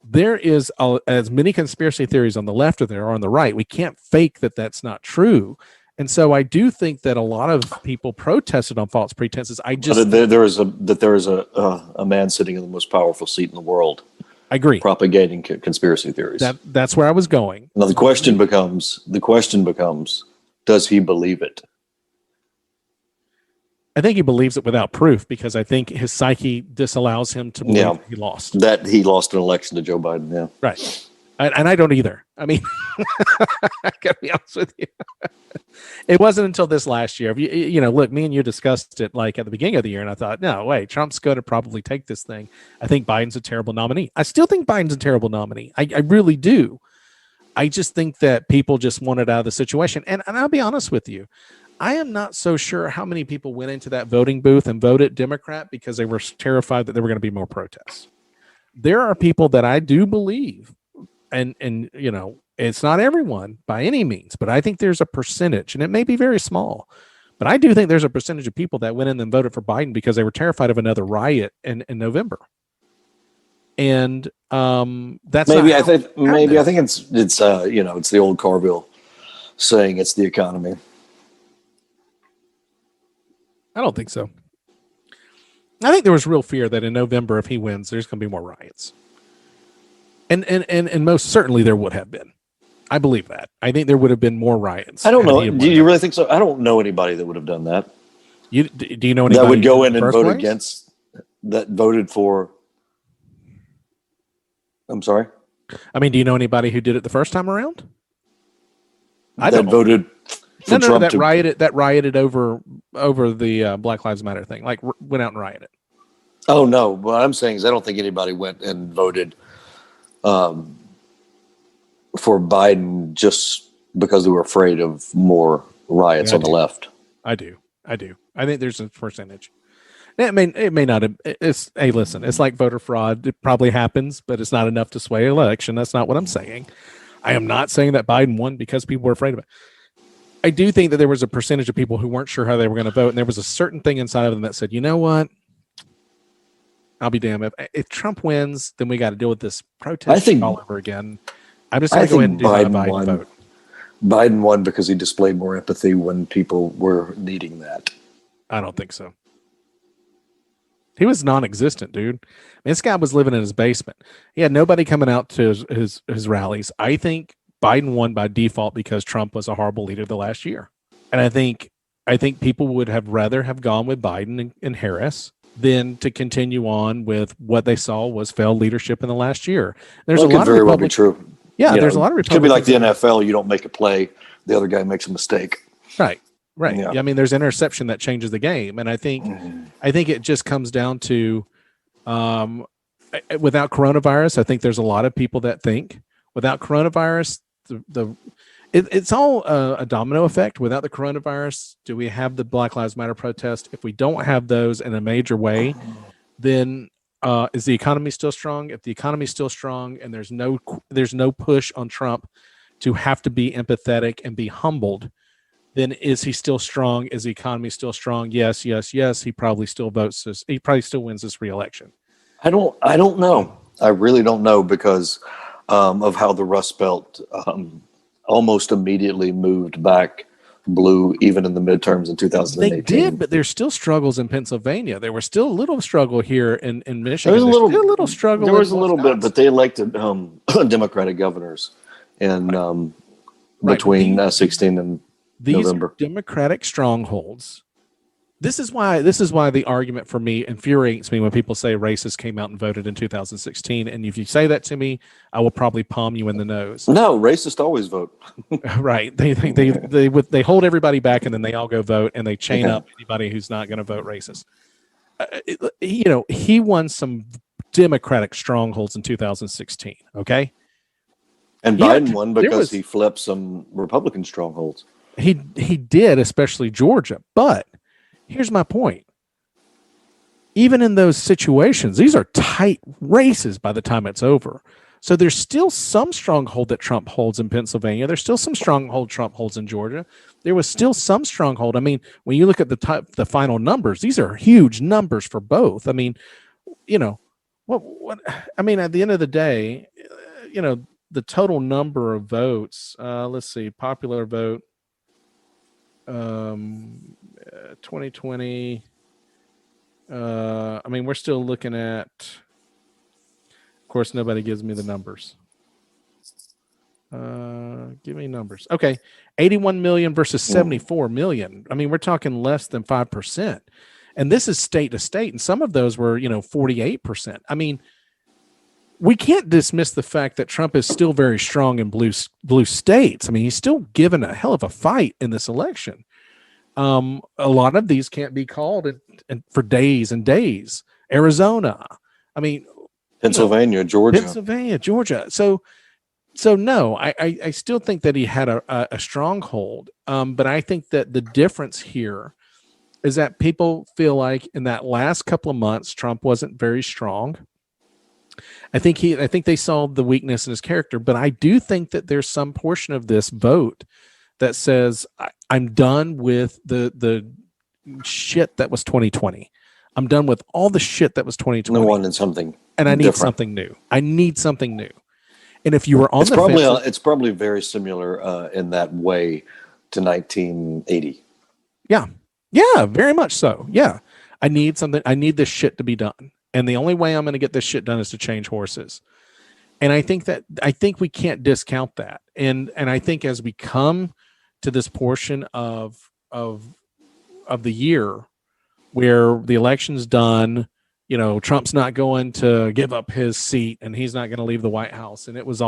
there is as many conspiracy theories on the left as there are on the right. We can't fake that that's not true. And so I do think that a lot of people protested on false pretenses. There is a man sitting in the most powerful seat in the world. I agree. Propagating conspiracy theories. That's where I was going. Now the question becomes, does he believe it? I think he believes it without proof because I think his psyche disallows him to believe he lost. That he lost an election to Joe Biden, yeah. Right. And I don't either. I mean, I gotta be honest with you. It wasn't until this last year. Look, me and you discussed it like at the beginning of the year, and I thought, no, wait, Trump's going to probably take this thing. I think Biden's a terrible nominee. I still think Biden's a terrible nominee. I really do. I just think that people just wanted out of the situation. And I'll be honest with you. I am not so sure how many people went into that voting booth and voted Democrat because they were terrified that there were going to be more protests. There are people that I do believe, and it's not everyone by any means, but I think there's a percentage, and it may be very small, but I do think there's a percentage of people that went in and voted for Biden because they were terrified of another riot in November. And that's I think it's the old Carville saying, it's the economy. I don't think so. I think there was real fear that in November, if he wins, there's going to be more riots. And most certainly there would have been. I believe that. I think there would have been more riots. I don't know. Do you really think so? I don't know anybody that would have done that. Do you know anybody that would go in and vote against, that voted for? I'm sorry? I mean, do you know anybody who did it the first time around? I don't. Voted for Trump that rioted over the Black Lives Matter thing, like went out and rioted. Oh no! What I'm saying is, I don't think anybody went and voted for Biden just because they were afraid of more riots on the left. I do. I think there's a percentage. It may not have. Hey, listen, it's like voter fraud. It probably happens, but it's not enough to sway an election. That's not what I'm saying. I am not saying that Biden won because people were afraid of it. I do think that there was a percentage of people who weren't sure how they were going to vote, and there was a certain thing inside of them that said, you know what? I'll be damned. If Trump wins, then we got to deal with this protest all over again. I'm just going to go ahead and do Biden vote. Biden won because he displayed more empathy when people were needing that. I don't think so. He was non-existent, dude. I mean, this guy was living in his basement. He had nobody coming out to his rallies. I think Biden won by default because Trump was a horrible leader the last year. And I think people would have rather have gone with Biden and Harris than to continue on with what they saw was failed leadership in the last year. There's a lot very well be true. Yeah, there's a lot of Republicans. It could be like the NFL. You don't make a play, the other guy makes a mistake. Right. Yeah. I mean, there's interception that changes the game. And I think it just comes down to without coronavirus, I think there's a lot of people that think without coronavirus, it's all a domino effect. Without the coronavirus, do we have the Black Lives Matter protest? If we don't have those in a major way, then is the economy still strong? If the economy is still strong and there's no push on Trump to have to be empathetic and be humbled, then is he still strong? Is the economy still strong? Yes. He probably still votes this. He probably still wins this re-election. I don't know. I really don't know because of how the Rust Belt almost immediately moved back blue even in the midterms in 2018. They did, but there's still struggles in Pennsylvania. There was still a little struggle here in Michigan. There's Still a little struggle. There was a little Wisconsin. bit, but they elected Democratic governors in between 16 and these November. Are Democratic strongholds. This is why the argument for me infuriates me when people say racists came out and voted in 2016. And if you say that to me, I will probably palm you in the nose. No, racists always vote. Right. They hold everybody back, and then they all go vote, and they chain up anybody who's not going to vote racist. He won some Democratic strongholds in 2016. Okay. And Biden won because he flipped some Republican strongholds. He did, especially Georgia. But here's my point. Even in those situations, these are tight races by the time it's over. So there's still some stronghold that Trump holds in Pennsylvania. There's still some stronghold Trump holds in Georgia. There was still some stronghold. I mean, when you look at the final numbers, these are huge numbers for both. I mean, I mean, at the end of the day, the total number of votes, let's see, popular vote, 2020. I mean, we're still looking at, of course, nobody gives me the numbers. Give me numbers. Okay. 81 million versus 74 million. I mean, we're talking less than 5%. And this is state to state. And some of those were, 48%. I mean, we can't dismiss the fact that Trump is still very strong in blue states. I mean, he's still given a hell of a fight in this election. A lot of these can't be called for days and days. Arizona, I mean, Pennsylvania, Georgia. So no, I still think that he had a stronghold. But I think that the difference here is that people feel like in that last couple of months, Trump wasn't very strong. I think they saw the weakness in his character, but I do think that there's some portion of this vote that says I'm done with the shit that was 2020. I'm done with all the shit that was 2020. No one in something, and I need something new. I need something new. And if you were on fence, it's probably very similar in that way to 1980. Yeah, very much so. Yeah, I need something. I need this shit to be done. And the only way I'm going to get this shit done is to change horses. And I think we can't discount that. And I think as we come to this portion of the year where the election's done, Trump's not going to give up his seat and he's not going to leave the White House. And it was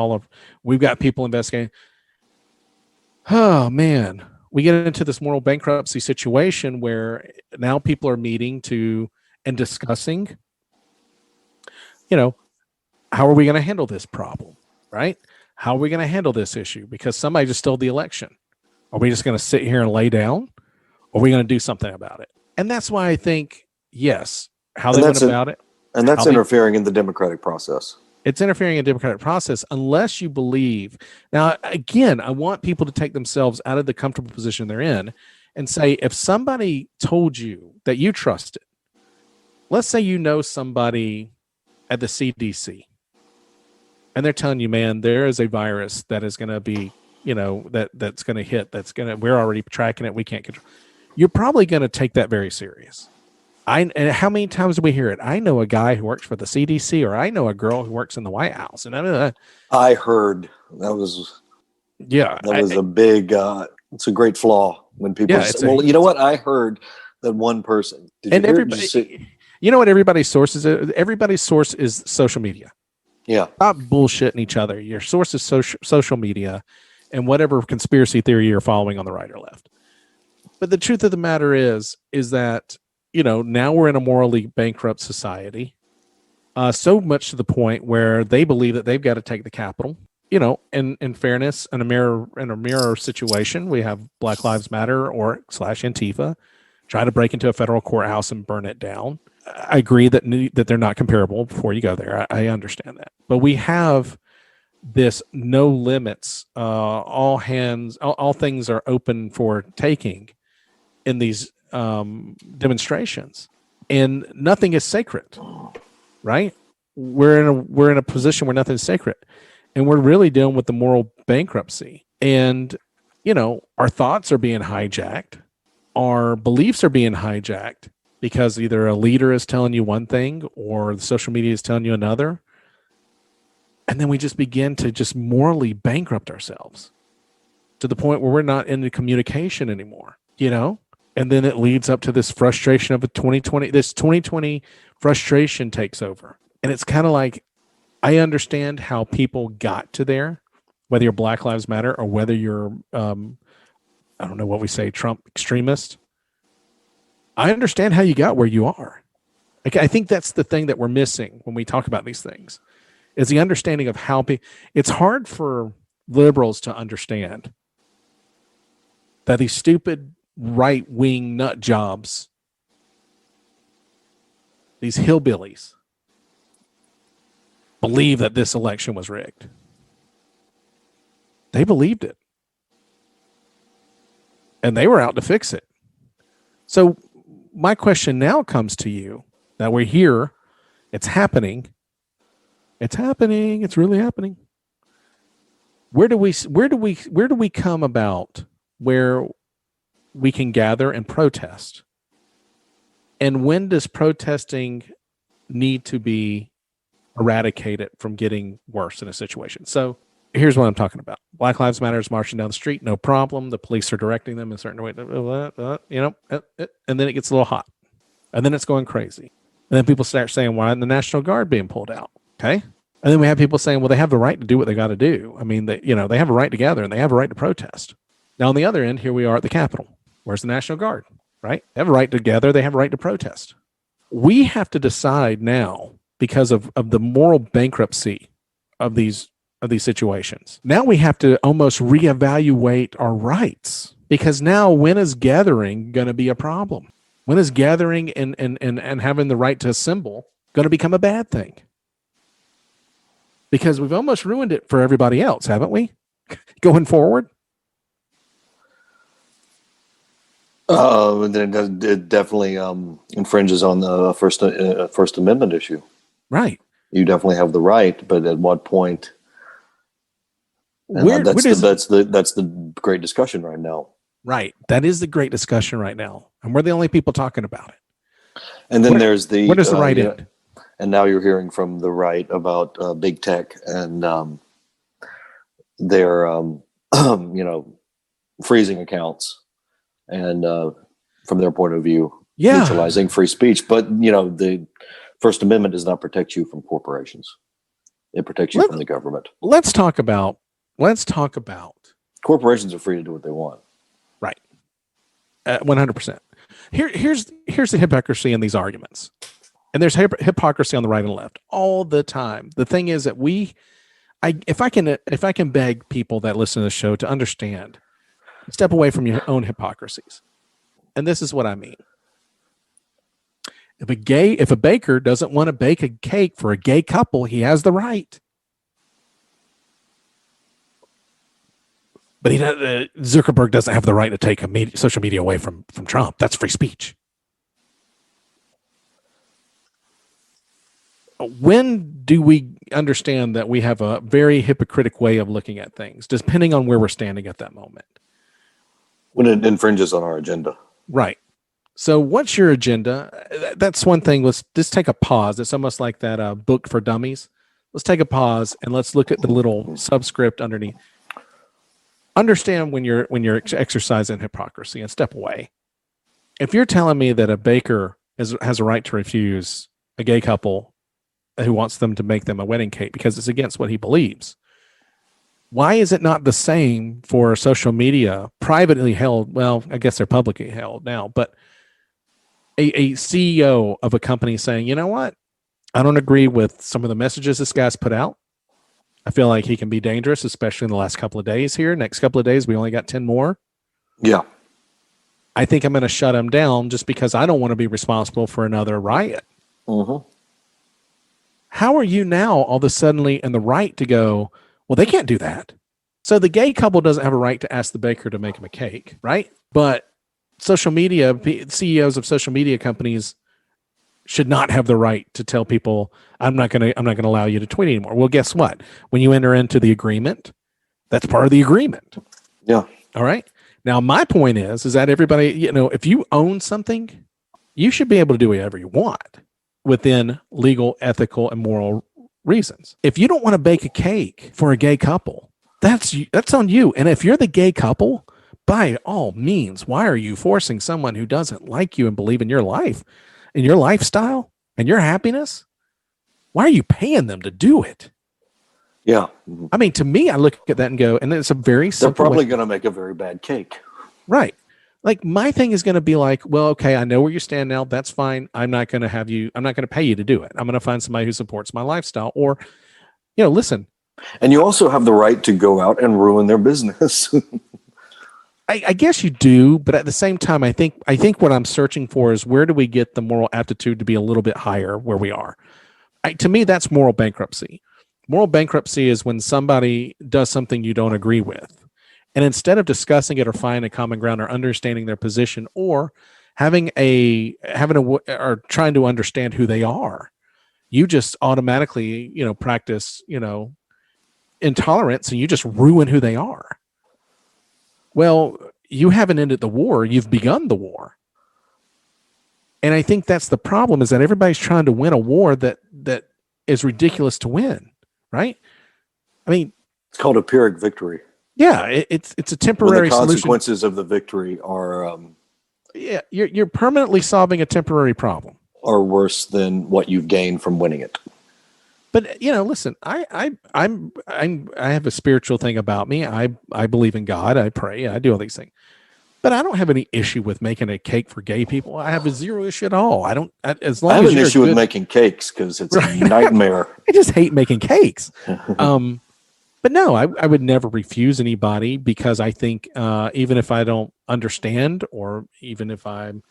we've got people investigating. Oh man, we get into this moral bankruptcy situation where now people are meeting and discussing, how are we going to handle this problem, right? How are we going to handle this issue? Because somebody just stole the election. Are we just going to sit here and lay down? Or are we going to do something about it? And that's why I think, yes, how they went about it. And that's interfering in the democratic process. It's interfering in the democratic process unless you believe. Now, again, I want people to take themselves out of the comfortable position they're in and say, if somebody told you that you trusted, let's say somebody at the CDC, and they're telling you, man, there is a virus that is going to be, that's going to hit, we're already tracking it, we can't control. You're probably going to take that very serious. And how many times do we hear it? I know a guy who works for the CDC, or I know a girl who works in the White House, and I heard that was a big. It's a great flaw when people say, "Well, you know what? I heard that one person." You know what everybody's source is? Everybody's source is social media. Yeah. Stop bullshitting each other. Your source is social media and whatever conspiracy theory you're following on the right or left. But the truth of the matter is that, now we're in a morally bankrupt society, so much to the point where they believe that they've got to take the Capitol. In fairness, in a mirror situation, we have Black Lives Matter or /Antifa try to break into a federal courthouse and burn it down. I agree that they're not comparable before you go there. I understand that. But we have this no limits, all things are open for taking in these demonstrations, and nothing is sacred, right? We're in a position where nothing's sacred, and we're really dealing with the moral bankruptcy. And our thoughts are being hijacked. Our beliefs are being hijacked because either a leader is telling you one thing or the social media is telling you another. And then we just begin to just morally bankrupt ourselves to the point where we're not in the communication anymore, And then it leads up to this frustration of 2020. This 2020 frustration takes over. And it's kind of like, I understand how people got to there, whether you're Black Lives Matter or whether you're, I don't know what we say, Trump extremist. I understand how you got where you are. I think that's the thing that we're missing when we talk about these things, is the understanding of how it's hard for liberals to understand that these stupid right-wing nut jobs, these hillbillies, believe that this election was rigged. They believed it. And they were out to fix it. So my question now comes to you, that we're here, it's happening. It's happening. It's really happening. Where do we come about where we can gather and protest? And when does protesting need to be eradicated from getting worse in a situation? So here's what I'm talking about. Black Lives Matter is marching down the street, no problem. The police are directing them in a certain way, and then it gets a little hot. And then it's going crazy. And then people start saying, why isn't the National Guard being pulled out? Okay. And then we have people saying, well, they have the right to do what they got to do. I mean, they have a right to gather and they have a right to protest. Now, on the other end, here we are at the Capitol. Where's the National Guard, right? They have a right to gather. They have a right to protest. We have to decide now, because of the moral bankruptcy of these situations. Now we have to almost reevaluate our rights, because now when is gathering going to be a problem? When is gathering and having the right to assemble going to become a bad thing? Because we've almost ruined it for everybody else, haven't we? Going forward. It definitely infringes on the First Amendment issue. Right. You definitely have the right, but at what point? That's the great discussion right now. Right. That is the great discussion right now. And we're the only people talking about it. And then there's where does the right end? And now you're hearing from the right about big tech and their freezing accounts and from their point of view, neutralizing free speech. But the First Amendment does not protect you from corporations. It protects you from the government. Let's talk about corporations are free to do what they want. Right. 100%. Here's the hypocrisy in these arguments. And there's hypocrisy on the right and left all the time. The thing is that if I can beg people that listen to the show to understand, step away from your own hypocrisies. And this is what I mean. If a baker doesn't want to bake a cake for a gay couple, he has the right. But Zuckerberg doesn't have the right to take social media away from Trump. That's free speech. When do we understand that we have a very hypocritical way of looking at things, depending on where we're standing at that moment? When it infringes on our agenda. Right. So what's your agenda? That's one thing. Let's just take a pause. It's almost like that book for dummies. Let's take a pause and let's look at the little subscript underneath. Understand when you're exercising hypocrisy and step away. If you're telling me that a baker has a right to refuse a gay couple who wants them to make them a wedding cake because it's against what he believes, why is it not the same for social media, privately held? Well, I guess they're publicly held now, but a CEO of a company saying, you know what? I don't agree with some of the messages this guy's put out. I feel like he can be dangerous, especially in the last couple of days here. Next couple of days, we only got 10 more. Yeah. I think I'm going to shut him down just because I don't want to be responsible for another riot. Mm-hmm. How are you now all of a sudden in the right to go, well, they can't do that. So the gay couple doesn't have a right to ask the baker to make him a cake, right? But social media, CEOs of social media companies should not have the right to tell people, I'm not going to allow you to tweet anymore. Well, guess what? When you enter into the agreement, that's part of the agreement. Yeah. All right. Now, my point is that everybody, if you own something, you should be able to do whatever you want within legal, ethical, and moral reasons. If you don't want to bake a cake for a gay couple, that's on you. And if you're the gay couple, by all means, why are you forcing someone who doesn't like you and believe in your life, in your lifestyle, and your happiness? Why are you paying them to do it? Yeah. I mean, to me, I look at that and go, and it's a very simple. They're probably going to make a very bad cake. Right. Like my thing is going to be like, well, okay, I know where you stand now. That's fine. I'm not going to pay you to do it. I'm going to find somebody who supports my lifestyle or, listen. And you also have the right to go out and ruin their business. I guess you do, but at the same time, I think what I'm searching for is where do we get the moral aptitude to be a little bit higher where we are? To me, that's moral bankruptcy. Moral bankruptcy is when somebody does something you don't agree with. And instead of discussing it or finding a common ground or understanding their position or having or trying to understand who they are, you just automatically, practice, intolerance and you just ruin who they are. Well, you haven't ended the war. You've begun the war. And I think that's the problem is that everybody's trying to win a war that is ridiculous to win, right? I mean, it's called a Pyrrhic victory. Yeah, it's a temporary when the consequences solution. of the victory are you're permanently solving a temporary problem. Are worse than what you've gained from winning it. But listen, I have a spiritual thing about me. I believe in God. I pray. I do all these things. But I don't have any issue with making a cake for gay people. I have a zero issue at all. I don't. As long I have as an you're issue good, with making cakes because it's a nightmare. I just hate making cakes. But no, I would never refuse anybody because I think even if I don't understand or even if I'm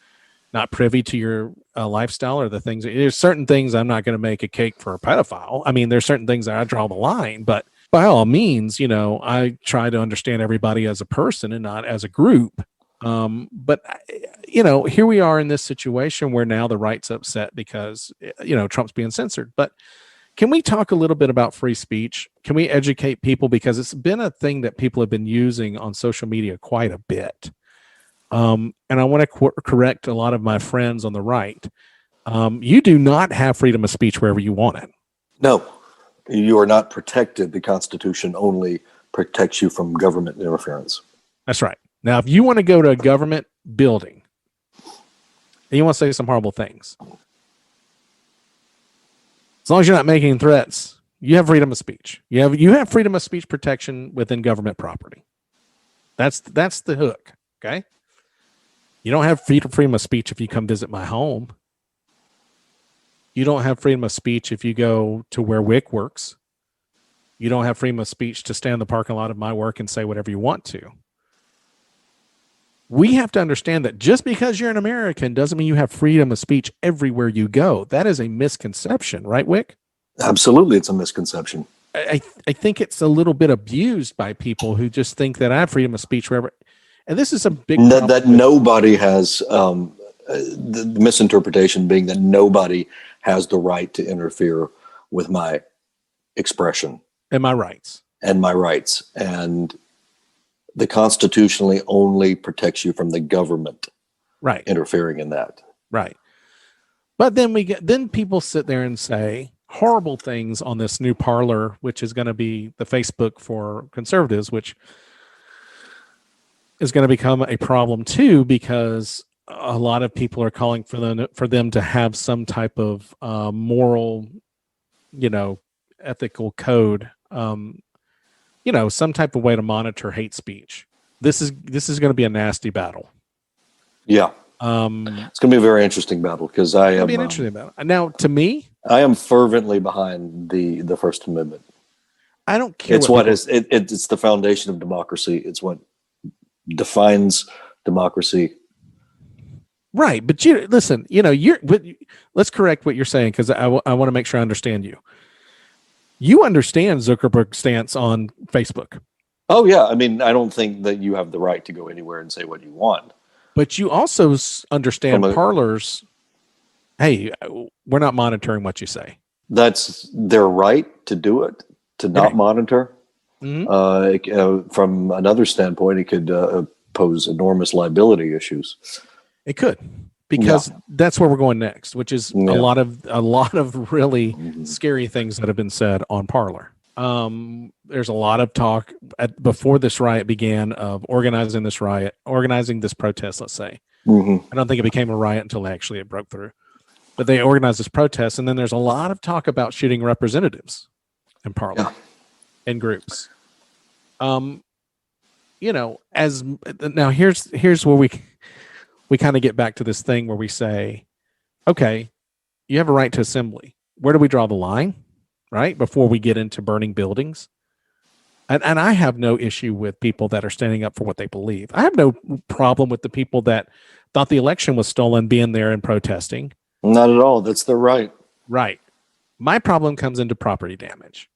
not privy to your lifestyle or the things, there's certain things I'm not going to make a cake for a pedophile. I mean, there's certain things that I draw the line, but by all means, I try to understand everybody as a person and not as a group. But here we are in this situation where now the right's upset because, Trump's being censored. But can we talk a little bit about free speech? Can we educate people? Because it's been a thing that people have been using on social media quite a bit. And I want to correct a lot of my friends on the right. You do not have freedom of speech wherever you want it. No, you are not protected. The Constitution only protects you from government interference. That's right. Now, if you want to go to a government building and you want to say some horrible things, as long as you're not making threats, you have freedom of speech. You have freedom of speech protection within government property. That's the hook. Okay. You don't have freedom of speech if you come visit my home. You don't have freedom of speech if you go to where Wick works. You don't have freedom of speech to stand in the parking lot of my work and say whatever you want to. We have to understand that just because you're an American doesn't mean you have freedom of speech everywhere you go. That is a misconception, right, Wick? Absolutely, it's a misconception. I think it's a little bit abused by people who just think that I have freedom of speech wherever. And this is a big problem. That nobody has, the misinterpretation being that nobody has the right to interfere with my expression. And my rights. And the constitutionally only protects you from the government interfering in that. Right. But then people sit there and say horrible things on this new Parler, which is going to be the Facebook for conservatives, which is going to become a problem too, because a lot of people are calling for them to have some type of moral, ethical code, some type of way to monitor hate speech. This is going to be a nasty battle. Yeah. It's going to be a very interesting battle because Now, to me, I am fervently behind the First Amendment. I don't care. It's the foundation of democracy. It's what defines democracy. Right, but listen. Let's correct what you're saying because I want to make sure I understand you. You understand Zuckerberg's stance on Facebook. Oh yeah, I mean, I don't think that you have the right to go anywhere and say what you want. But you also understand Parler's, hey, we're not monitoring what you say. That's their right to do it, to not monitor. From another standpoint, it could pose enormous liability issues. It could, because that's where we're going next, which is a lot of really scary things that have been said on Parler. There's a lot of talk before this riot began of organizing this protest, let's say. I don't think it became a riot until actually it broke through. But they organized this protest, and then there's a lot of talk about shooting representatives in Parliament in groups. Here's where we kind of get back to this thing where we say, okay, you have a right to assembly. Where do we draw the line, right? Before we get into burning buildings. And I have no issue with people that are standing up for what they believe. I have no problem with the people that thought the election was stolen being there and protesting. Not at all. That's their right. Right. My problem comes into property damage,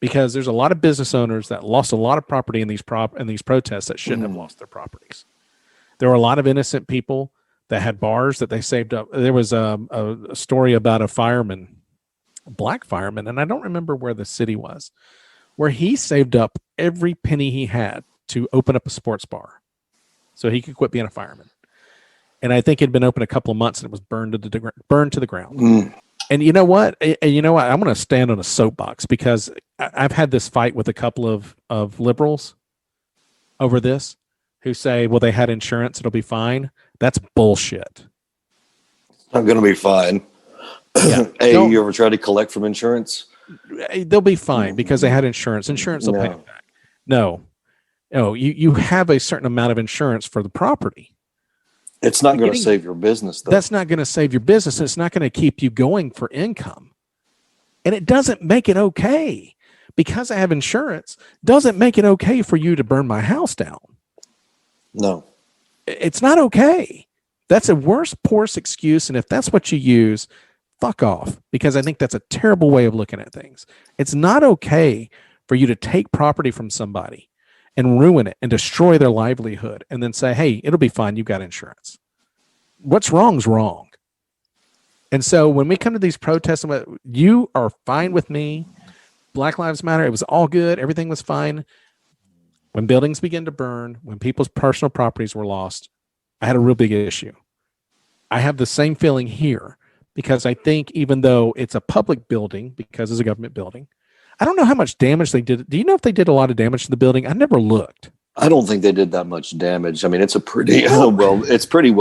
because there's a lot of business owners that lost a lot of property in these protests that shouldn't have lost their properties. There were a lot of innocent people that had bars that they saved up. There was a story about a fireman, a black fireman, and I don't remember where the city was, where he saved up every penny he had to open up a sports bar so he could quit being a fireman. And I think it had been open a couple of months and it was burned to the ground. And you know what? I'm going to stand on a soapbox, because I've had this fight with a couple of liberals over this, who say, well, they had insurance, it'll be fine. That's bullshit. It's not going to be fine. Yeah. Hey, you ever try to collect from insurance? They'll be fine because they had insurance. Insurance will pay it back. No, you have a certain amount of insurance for the property. It's not going to save your business, though. That's not going to save your business. It's not going to keep you going for income. And it doesn't make it okay. Because I have insurance, doesn't make it okay for you to burn my house down. No. It's not okay. That's a poorest excuse. And if that's what you use, fuck off. Because I think that's a terrible way of looking at things. It's not okay for you to take property from somebody and ruin it and destroy their livelihood and then say, hey, it'll be fine. You've got insurance. What's wrong is wrong. And so when we come to these protests, you are fine with me. Black Lives Matter. It was all good. Everything was fine. When buildings began to burn, when people's personal properties were lost, I had a real big issue. I have the same feeling here, because I think even though it's a public building, because it's a government building, I don't know how much damage they did. Do you know if they did a lot of damage to the building? I never looked. I don't think they did that much damage. I mean, it's pretty well built. It is pretty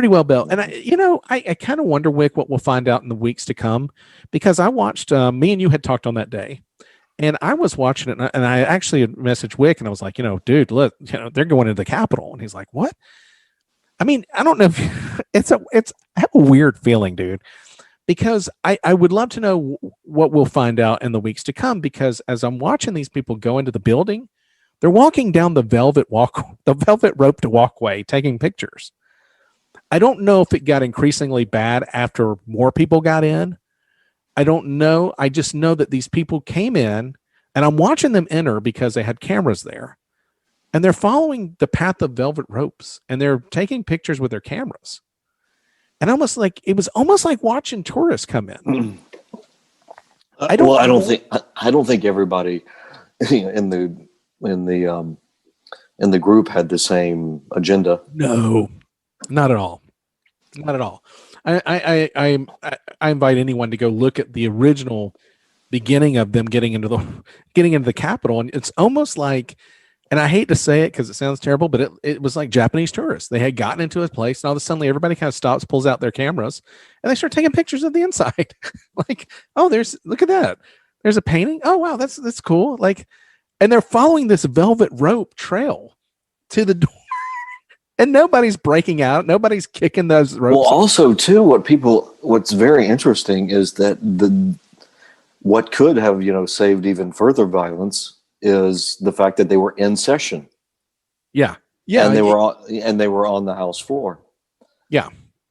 well built. And I kind of wonder, Wick, what we'll find out in the weeks to come, because I watched, me and you had talked on that day, and I was watching it, and I actually messaged Wick, and I was like, dude, look, they're going into the Capitol. And he's like, what? I mean, I don't know if I have a weird feeling, dude, because I would love to know what we'll find out in the weeks to come, because as I'm watching these people go into the building, they're walking down the velvet roped walkway, taking pictures. I don't know if it got increasingly bad after more people got in. I don't know. I just know that these people came in, and I'm watching them enter because they had cameras there, and they're following the path of velvet ropes, and they're taking pictures with their cameras. And it was almost like watching tourists come in. I don't think everybody in the group had the same agenda. No, not at all. Not at all. I invite anyone to go look at the original beginning of them getting into the Capitol, and it's almost like, and I hate to say it because it sounds terrible, but it was like Japanese tourists. They had gotten into a place, and all of a sudden everybody kind of stops, pulls out their cameras, and they start taking pictures of the inside. Like, oh, look at that. There's a painting. Oh, wow, that's cool. Like, and they're following this velvet rope trail to the door, and nobody's breaking out. Nobody's kicking those ropes. Well, also too, what's very interesting is that what could have saved even further violence is the fact that they were in session. Yeah. And they were on the House floor. Yeah.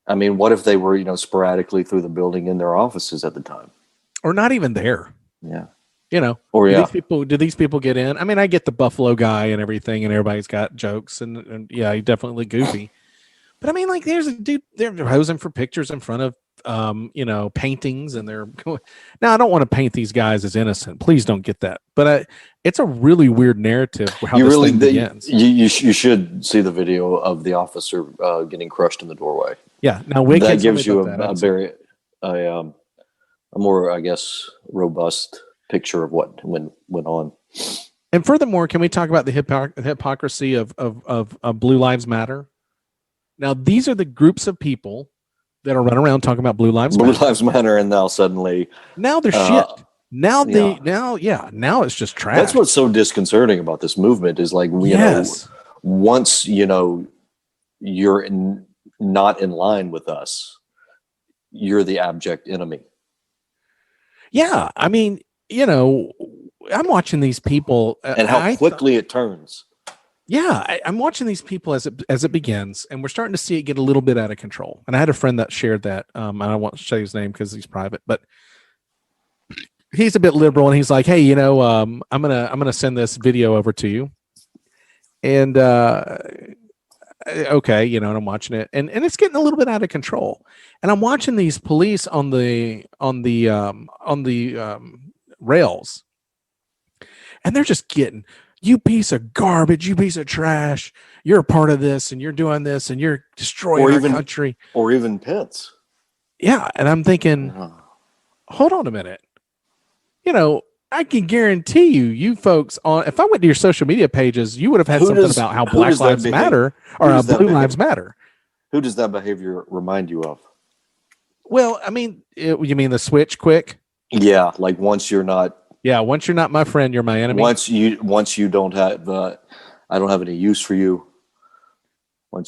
I mean, what if they were, sporadically through the building in their offices at the time? Or not even there. Yeah. Do these people get in? I mean, I get the Buffalo guy and everything, and everybody's got jokes, and yeah, he definitely goofy. But I mean, like, there's a dude, they're posing for pictures in front of paintings, and they're going. Now, I don't want to paint these guys as innocent. Please don't get that. But it's a really weird narrative how this thing begins. You should see the video of the officer getting crushed in the doorway. Yeah. Now, Wick, that gives you a more, I guess, robust picture of what went on. And furthermore, can we talk about the hypocrisy of Blue Lives Matter? Now, these are the groups of people that are running around talking about Blue Lives Matter, and now suddenly they're shit. Now it's just trash. That's what's so disconcerting about this movement is like once you're not in line with us, you're the abject enemy. Yeah, I mean, I'm watching these people and how quickly it turns. Yeah, I'm watching these people as it begins, and we're starting to see it get a little bit out of control. And I had a friend that shared that. I don't want to say his name because he's private, but he's a bit liberal, and he's like, "Hey, I'm gonna send this video over to you." And okay, and I'm watching it, and it's getting a little bit out of control. And I'm watching these police on the rails, and they're just getting, "You piece of garbage, you piece of trash, you're a part of this, and you're doing this, and you're destroying our country." Or even Pence. Yeah, and I'm thinking, hold on a minute. I can guarantee you folks if I went to your social media pages, you would have had something about how Black Lives Matter or Blue Lives Matter. Who does that behavior remind you of? Well, I mean, you mean the switch quick? Yeah, like once you're not my friend, you're my enemy. Once you don't have, I don't have any use for you.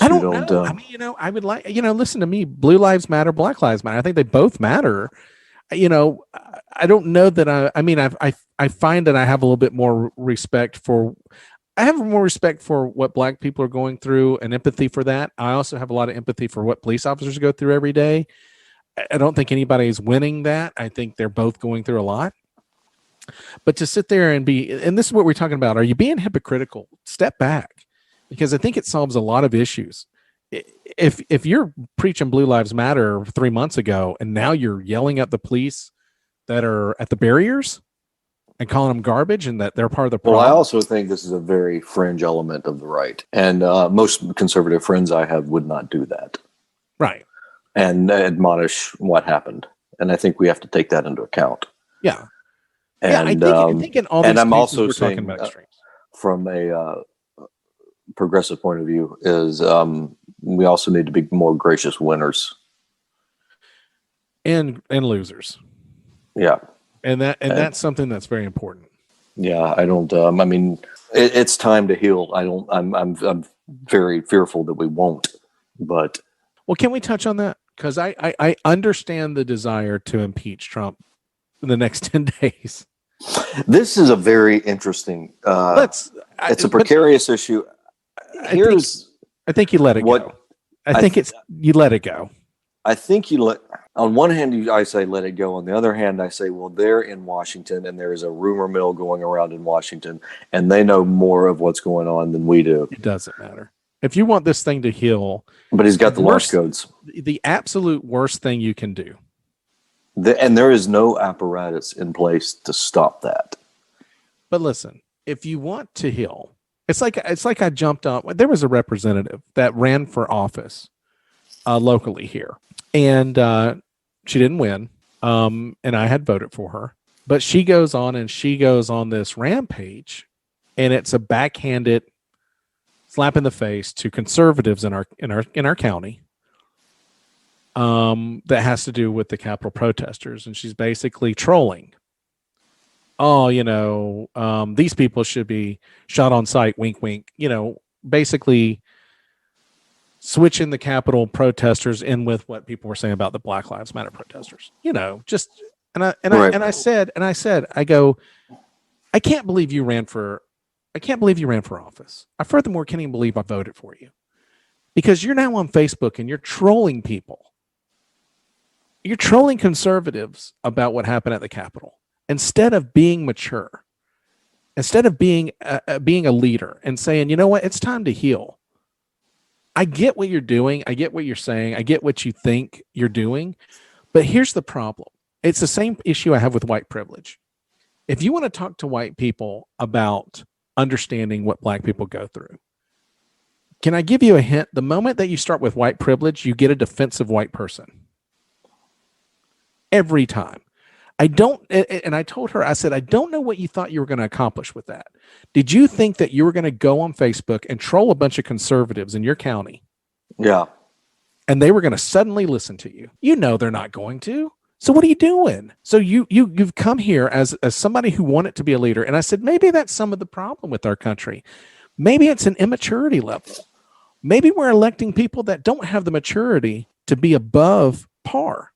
I don't know. I mean, I would like, listen to me. Blue Lives Matter, Black Lives Matter. I think they both matter. I don't know that I find that I have a little bit more respect for. I have more respect for what Black people are going through and empathy for that. I also have a lot of empathy for what police officers go through every day. I don't think anybody's winning that. I think they're both going through a lot. But to sit there and this is what we're talking about. Are you being hypocritical? Step back, because I think it solves a lot of issues. If you're preaching Blue Lives Matter 3 months ago, and now you're yelling at the police that are at the barriers and calling them garbage and that they're part of the problem. Well, I also think this is a very fringe element of the right. And most conservative friends I have would not do that. Right. And admonish what happened. And I think we have to take that into account. Yeah. And, I think in all these and I'm cases, also we're saying, talking about extremes. From a progressive point of view, is we also need to be more gracious winners and losers. Yeah, and that's something that's very important. Yeah, I don't. I mean, it's time to heal. I'm very fearful that we won't. But well, can we touch on that? Because I understand the desire to impeach Trump in the next 10 days. This is a very interesting. It's a precarious issue. I think you let it go. You let it go. I think on one hand, I say let it go. On the other hand, I say, well, they're in Washington, and there is a rumor mill going around in Washington, and they know more of what's going on than we do. It doesn't matter. If you want this thing to heal, but he's got the launch codes. The absolute worst thing you can do. And there is no apparatus in place to stop that. But listen, if you want to heal, it's like I jumped on. There was a representative that ran for office locally here, and she didn't win. And I had voted for her, but she goes on this rampage, and it's a backhanded slap in the face to conservatives in our county. That has to do with the Capitol protesters, and she's basically trolling. Oh, these people should be shot on sight. Wink, wink. Basically switching the Capitol protesters in with what people were saying about the Black Lives Matter protesters. I said, I go, I can't believe you ran for office. I furthermore can't even believe I voted for you, because you're now on Facebook and you're trolling people. You're trolling conservatives about what happened at the Capitol instead of being mature, instead of being a leader and saying, you know what, it's time to heal. I get what you're doing. I get what you're saying. I get what you think you're doing, But here's the problem. It's the same issue I have with white privilege. If you want to talk to white people about understanding what black people go through, can I give you a hint? The moment that you start with white privilege, you get a defensive white person. Every time. I don't, and I told her, I said, I don't know what you thought you were going to accomplish with that. Did you think that you were going to go on Facebook and troll a bunch of conservatives in your county? Yeah. And they were going to suddenly listen to you? You know they're not going to. So what are you doing? So you've come here as somebody who wanted to be a leader. And I said, maybe that's some of the problem with our country. Maybe it's an immaturity level. Maybe we're electing people that don't have the maturity to be above par.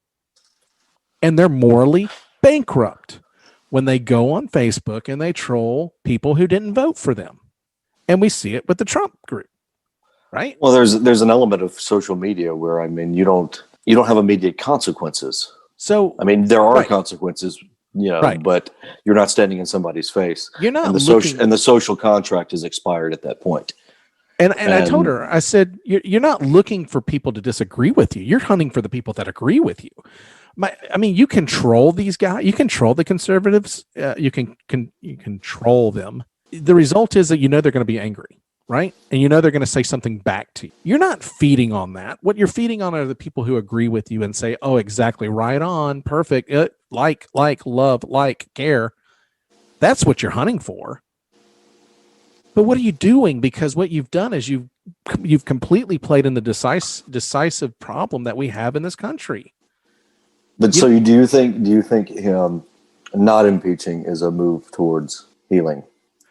And they're morally bankrupt when they go on Facebook and they troll people who didn't vote for them. And we see it with the Trump group, right? Well, there's an element of social media where, I mean, you don't have immediate consequences. So I mean, there are right. consequences, you know, Right. but you're not standing in somebody's face. You're not and the social contract is expired at that point. And I told her, I said, you're not looking for people to disagree with you. You're hunting for the people that agree with you. I mean, you control these guys. You control the conservatives. You can control them. The result is that you know they're going to be angry, right? And you know they're going to say something back to you. You're not feeding on that. What you're feeding on are the people who agree with you and say, oh, exactly, right on, perfect, like, love, like, care. That's what you're hunting for. But what are you doing? Because what you've done is you've completely played in the decisive problem that we have in this country. But do you think him not impeaching is a move towards healing,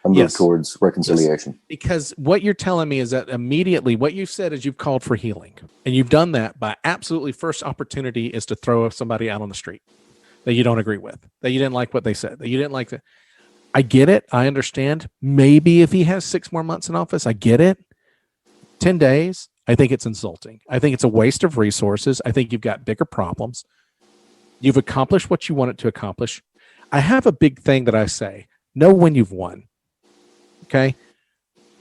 a move towards reconciliation? Yes. Because what you're telling me is that immediately what you've said is you've called for healing, and you've done that by absolutely first opportunity is to throw somebody out on the street that you don't agree with, that you didn't like what they said, that you didn't like that. I get it. I understand. Maybe if he has 6 more months in office, I get it. 10 days, I think it's insulting. I think it's a waste of resources. I think you've got bigger problems. You've accomplished what you wanted to accomplish. I have a big thing that I say, know when you've won. Okay.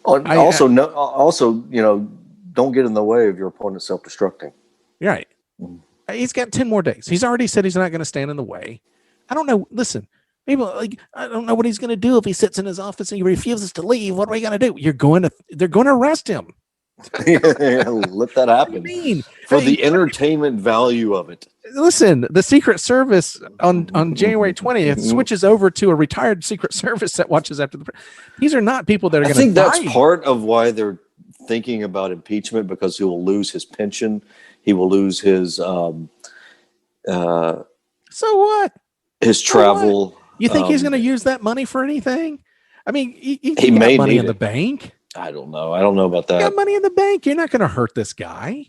Also, you know, don't get in the way of your opponent self-destructing. Right. He's got 10 more days. He's already said he's not going to stand in the way. I don't know. Listen, people I don't know what he's going to do if he sits in his office and he refuses to leave. What are we going to do? They're going to arrest him. Let that happen. What do you mean? For the entertainment value of it. Listen, the Secret Service on January 20th switches over to a retired Secret Service that watches after the. These are not people that are going to. I think that's part of why they're thinking about impeachment, because he will lose his pension, he will lose his. So what? His travel. What? You think he's going to use that money for anything? I mean, he may got money need in the it. bank. I don't know. I don't know about that. You got money in the bank. You're not going to hurt this guy.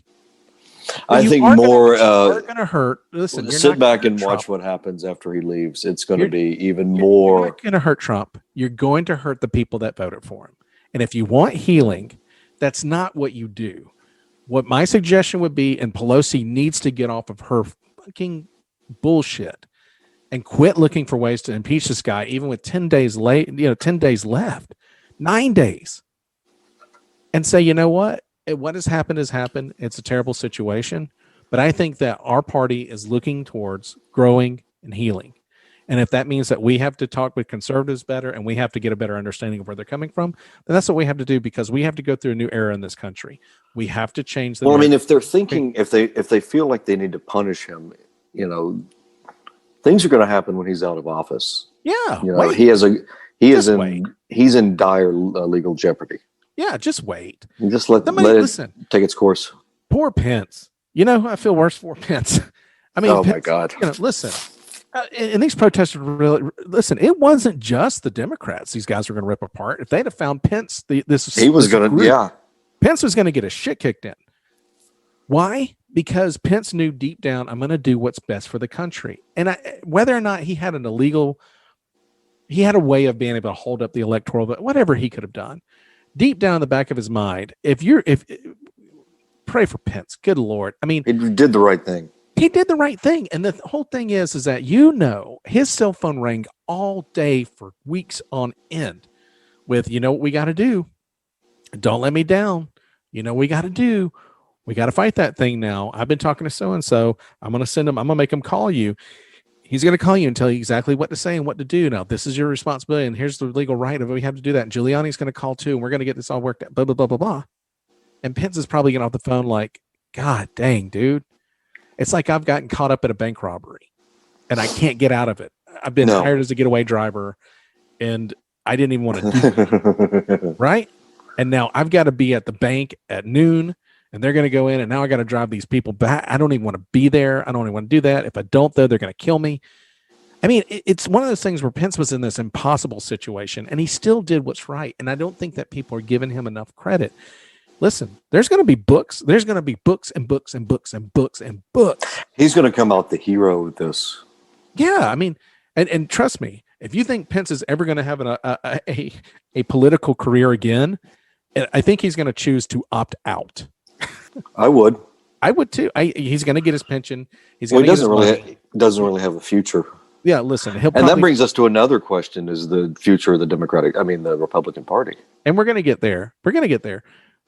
I think more. You're going to hurt. Listen, sit back and watch what happens after he leaves. It's going to be even more. You're not going to hurt Trump. You're going to hurt the people that voted for him. And if you want healing, that's not what you do. What my suggestion would be, and Pelosi needs to get off of her fucking bullshit and quit looking for ways to impeach this guy, even with 10 days left, 9 days, and say, you know what? What has happened has happened. It's a terrible situation. But I think that our party is looking towards growing and healing. And if that means that we have to talk with conservatives better and we have to get a better understanding of where they're coming from, then that's what we have to do, because we have to go through a new era in this country. We have to change the. Well, I mean, if they're thinking, if they feel like they need to punish him, you know, things are going to happen when he's out of office. Yeah. You know, he's in dire legal jeopardy. Yeah, just wait. And just let it take its course. Poor Pence. You know, I feel worse for Pence. I mean, oh Pence, my God. You know, listen, and these protesters really listen. It wasn't just the Democrats these guys were going to rip apart. If they'd have found Pence, Pence was going to get a shit kicked in. Why? Because Pence knew deep down, I'm going to do what's best for the country. And whether or not he had he had a way of being able to hold up the electoral, but whatever he could have done. Deep down in the back of his mind, pray for Pence. Good Lord. I mean, he did the right thing. He did the right thing. And the whole thing is that, you know, his cell phone rang all day for weeks on end with, you know what we got to do? Don't let me down. You know, we got to do. We got to fight that thing now. I've been talking to so-and-so. I'm going to make him call you. He's going to call you and tell you exactly what to say and what to do. Now, this is your responsibility, and here's the legal right of it. We have to do that. And Giuliani's going to call too, and we're going to get this all worked out, blah, blah, blah, blah, blah. And Pence is probably getting off the phone like, God dang, dude. It's like I've gotten caught up in a bank robbery, and I can't get out of it. I've been hired as a getaway driver, and I didn't even want to do it, right? And now I've got to be at the bank at noon, and they're going to go in, and now I got to drive these people back. I don't even want to be there. I don't even want to do that. If I don't, though, they're going to kill me. I mean, it's one of those things where Pence was in this impossible situation, and he still did what's right. And I don't think that people are giving him enough credit. Listen, there's going to be books. There's going to be books and books and books and books and books. He's going to come out the hero with this. Yeah, I mean, and trust me, if you think Pence is ever going to have a political career again, I think he's going to choose to opt out. I would too. He's going to get his pension. He doesn't really have a future. Yeah, listen, and that brings us to another question: is the future of the the Republican Party? And we're going to get there.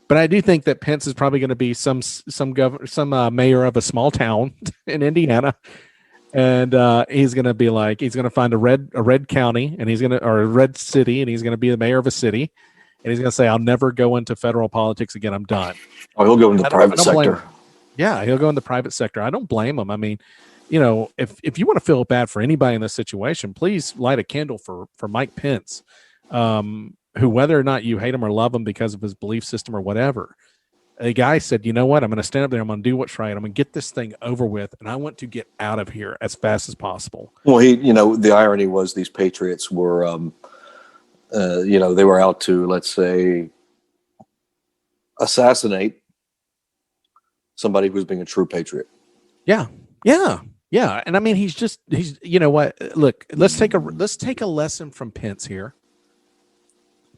But I do think that Pence is probably going to be some mayor of a small town in Indiana, and he's going to be like, he's going to find a red county, and or a red city, and he's going to be the mayor of a city. And he's going to say, I'll never go into federal politics again. I'm done. Oh, he'll go into the private sector. Yeah, he'll go in the private sector. I don't blame him. I mean, if you want to feel bad for anybody in this situation, please light a candle for Mike Pence, who, whether or not you hate him or love him because of his belief system or whatever, a guy said, you know what? I'm going to stand up there. I'm going to do what's right. I'm going to get this thing over with, and I want to get out of here as fast as possible. Well, the irony was these patriots were they were out to, let's say, assassinate somebody who's being a true patriot. Yeah. And I mean, he's you know what? Look, let's take a lesson from Pence here.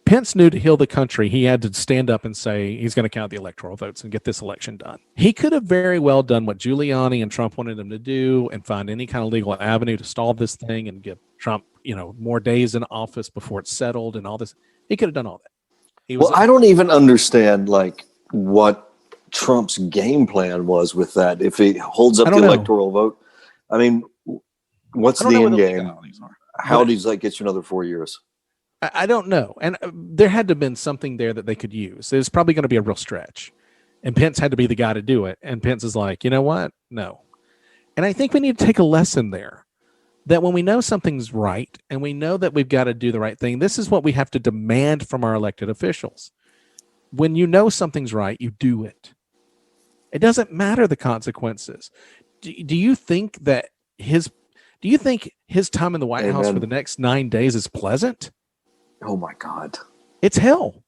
Pence knew to heal the country, he had to stand up and say he's going to count the electoral votes and get this election done. He could have very well done what Giuliani and Trump wanted him to do and find any kind of legal avenue to stall this thing and give Trump, more days in office before it's settled and all this. He could have done all that. I don't even understand what Trump's game plan was with that. If he holds up the electoral vote, I mean, what's the end game? How does that get you another 4 years? I don't know. And there had to have been something there that they could use. It was probably going to be a real stretch. And Pence had to be the guy to do it. And Pence is like, you know what? No. And I think we need to take a lesson there, that when we know something's right and we know that we've got to do the right thing, this is what we have to demand from our elected officials. When you know something's right, you do it. It doesn't matter the consequences. Do you think that his time in the White House for the next 9 days is pleasant? Oh my God. It's hell.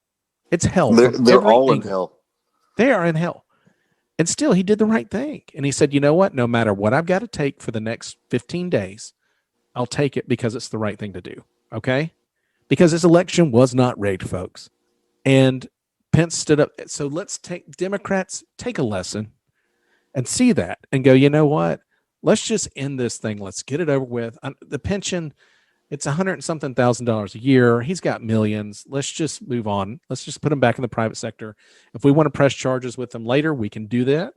It's hell. They're all in hell. They are in hell. And still, he did the right thing. And he said, you know what? No matter what I've got to take for the next 15 days, I'll take it because it's the right thing to do. Okay? Because this election was not rigged, folks. And Pence stood up. So Democrats take a lesson and see that and go, you know what? Let's just end this thing. Let's get it over with. The pension, it's $100,000 a year. He's got millions. Let's just move on. Let's just put him back in the private sector. If we want to press charges with him later, we can do that.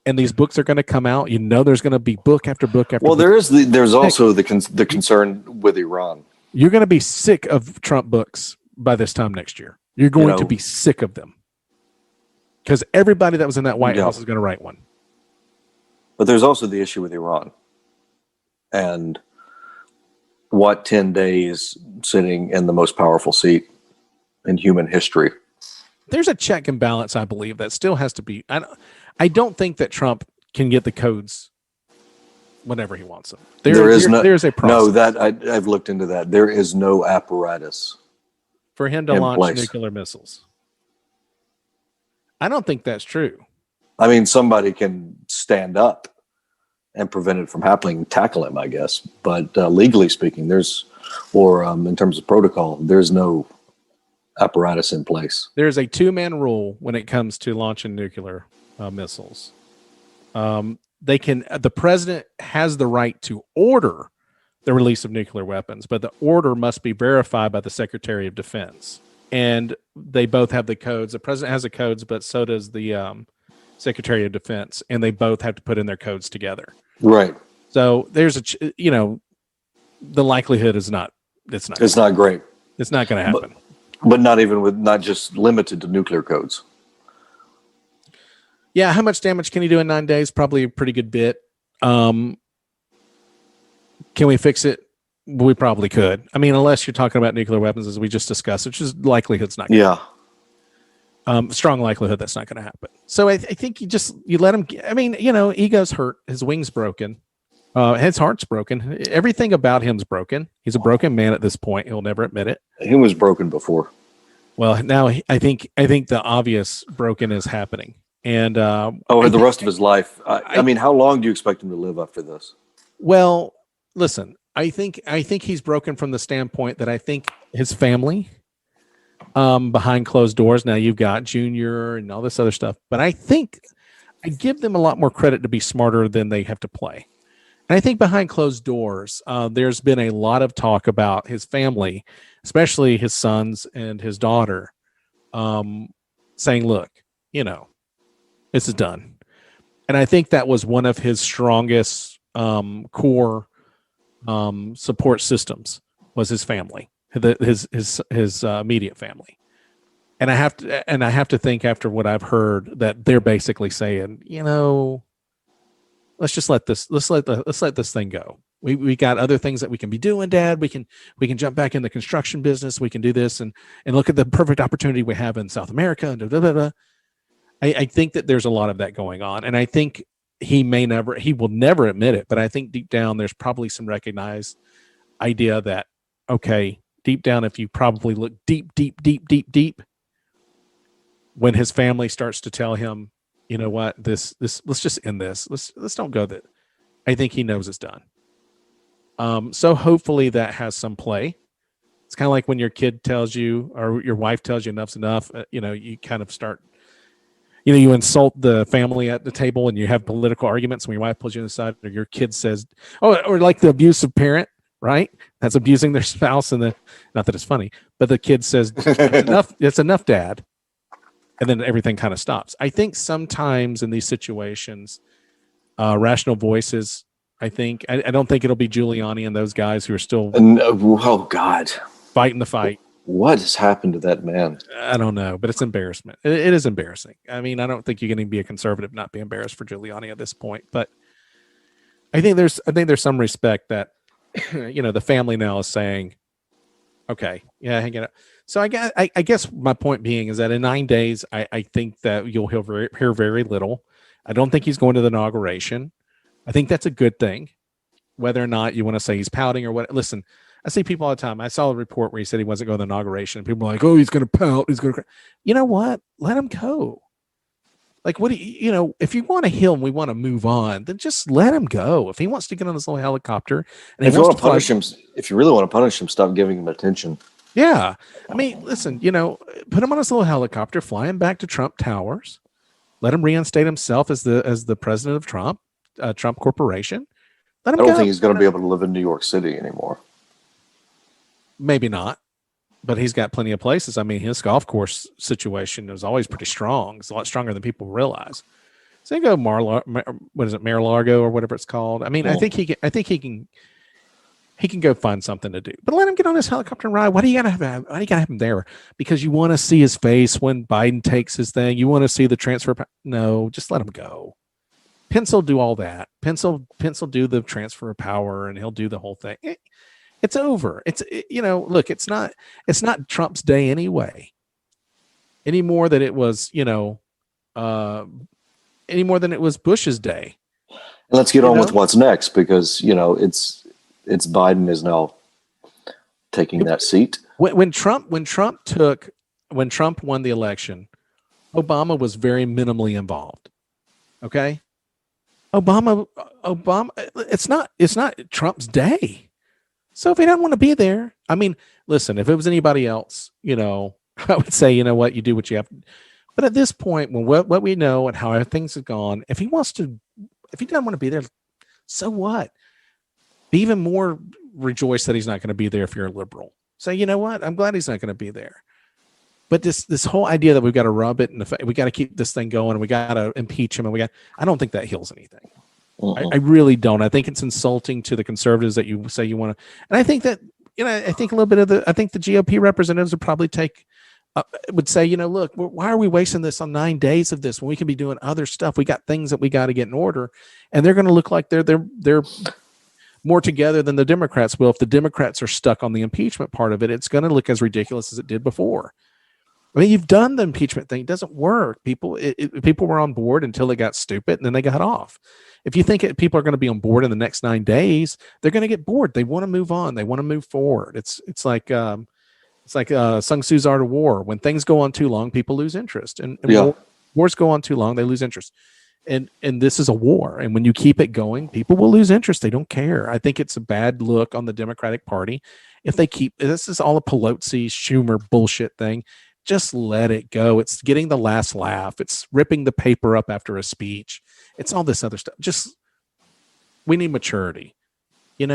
And these books are going to come out. There's going to be book after book after book. Well, there's also the concern with Iran. You're going to be sick of Trump books by this time next year. You're going to be sick of them. Because everybody that was in that White House is going to write one. But there's also the issue with Iran. And what 10 days sitting in the most powerful seat in human history. There's a check and balance, I believe, that still has to be. I don't think that Trump can get the codes whenever he wants them. There's a process. No, that I've looked into that. There is no apparatus for him to launch nuclear missiles. I don't think that's true. I mean, somebody can stand up and prevent it from happening, tackle him, I guess. But legally speaking, in terms of protocol, there's no apparatus in place. There's a 2-man rule when it comes to launching nuclear missiles. The president has the right to order the release of nuclear weapons, but the order must be verified by the Secretary of Defense. And they both have the codes. The president has the codes, but so does the Secretary of Defense, and they both have to put in their codes together. Right. So there's the likelihood is not. It's not great. It's not going to happen. But not just limited to nuclear codes. Yeah, how much damage can you do in 9 days? Probably a pretty good bit. Can we fix it? We probably could. I mean, unless you're talking about nuclear weapons, as we just discussed, which is likelihood's not. Yeah. Strong likelihood that's not going to happen. So I think you let him. I mean, ego's hurt. His wing's broken. His heart's broken. Everything about him's broken. He's a broken man at this point. He'll never admit it. He was broken before. Well, now I think the obvious broken is happening. And the rest of his life. I mean, how long do you expect him to live after this? Well, listen, I think he's broken from the standpoint that I think his family, behind closed doors. Now you've got Junior and all this other stuff, but I think I give them a lot more credit to be smarter than they have to play. And I think behind closed doors, there's been a lot of talk about his family, especially his sons and his daughter, saying, look, this is done. And I think that was one of his strongest core support systems was his family, his immediate family. And I have to think, after what I've heard, that they're basically saying, let's just let this thing go. We got other things that we can be doing, Dad. We can jump back in the construction business. We can do this and look at the perfect opportunity we have in South America. And blah, blah, blah. I think that there's a lot of that going on. And I think he will never admit it, but I think deep down there's probably some recognized idea that, okay, deep down, if you probably look deep, when his family starts to tell him, you know what, this let's just end this. Let's don't go there. I think he knows it's done. So hopefully that has some play. It's kind of like when your kid tells you, or your wife tells you enough's enough, you kind of start, you insult the family at the table and you have political arguments when your wife pulls you aside, or your kid says, or like the abusive parent, right? That's abusing their spouse, and not that it's funny, but the kid says, it's enough, Dad. And then everything kind of stops. I think sometimes in these situations, rational voices, I don't think it'll be Giuliani and those guys who are still fighting the fight. What has happened to that man? I don't know, but it's embarrassment. It is embarrassing. I mean, I don't think you can be a conservative not be embarrassed for Giuliani at this point. But I think there's some respect that the family now is saying, okay, yeah, hang it up. So I guess my point being is that in 9 days, I think that you'll hear very little. I don't think he's going to the inauguration. I think that's a good thing. Whether or not you want to say he's pouting or what, listen. I see people all the time. I saw a report where he said he wasn't going to the inauguration. And people are like, oh, he's going to pout. He's going to cry. You know what? Let him go. Like, what do if you want to heal and we want to move on, then just let him go. If he wants to get on his little helicopter. And if you want to punish him, if you really want to punish him, stop giving him attention. Yeah. I mean, listen, put him on his little helicopter, fly him back to Trump Towers, let him reinstate himself as the president of Trump Corporation. Let him I don't think he's going to be able to live in New York City anymore. Maybe not, but he's got plenty of places. I mean, his golf course situation is always pretty strong. It's a lot stronger than people realize. So you go Mar-a-Lago or whatever it's called. I mean, I think he can go find something to do. But let him get on his helicopter and ride. Why do you gotta have him there? Because you want to see his face when Biden takes his thing. You want to see the transfer. No, just let him go. Pence will do all that. Pence will do the transfer of power, and he'll do the whole thing. It's over. Look, it's not Trump's day anyway. Any more than it was, any more than it was Bush's day. And let's get on with what's next, because it's Biden is now taking that seat. When Trump won the election, Obama was very minimally involved. Okay, Obama. It's not Trump's day. So if he doesn't want to be there, I mean, listen, if it was anybody else, I would say, you do what you have to. But at this point, when what we know and how things have gone, if he doesn't want to be there, so what? Be even more rejoiced that he's not going to be there if you're a liberal. Say, you know what? I'm glad he's not going to be there. But this whole idea that we've got to rub it and we got to keep this thing going and we got to impeach him and I don't think that heals anything. I really don't. I think it's insulting to the conservatives that you say you want to, and I think that, I think a little bit of I think the GOP representatives would probably would say, look, why are we wasting this on 9 days of this when we can be doing other stuff? We got things that we got to get in order, and they're going to look like they're more together than the Democrats will. If the Democrats are stuck on the impeachment part of it, it's going to look as ridiculous as it did before. I mean, you've done the impeachment thing. It doesn't work. People were on board until it got stupid, and then they got off. If you think people are going to be on board in the next 9 days, they're going to get bored. They want to move on. They want to move forward. It's like Sun Tzu's Art of War. When things go on too long, people lose interest, and wars go on too long, they lose interest. And this is a war. And when you keep it going, people will lose interest. They don't care. I think it's a bad look on the Democratic Party if they keep this is all a Pelosi Schumer bullshit thing. Just let it go. It's getting the last laugh. It's ripping the paper up after a speech. It's all this other stuff. We need maturity. We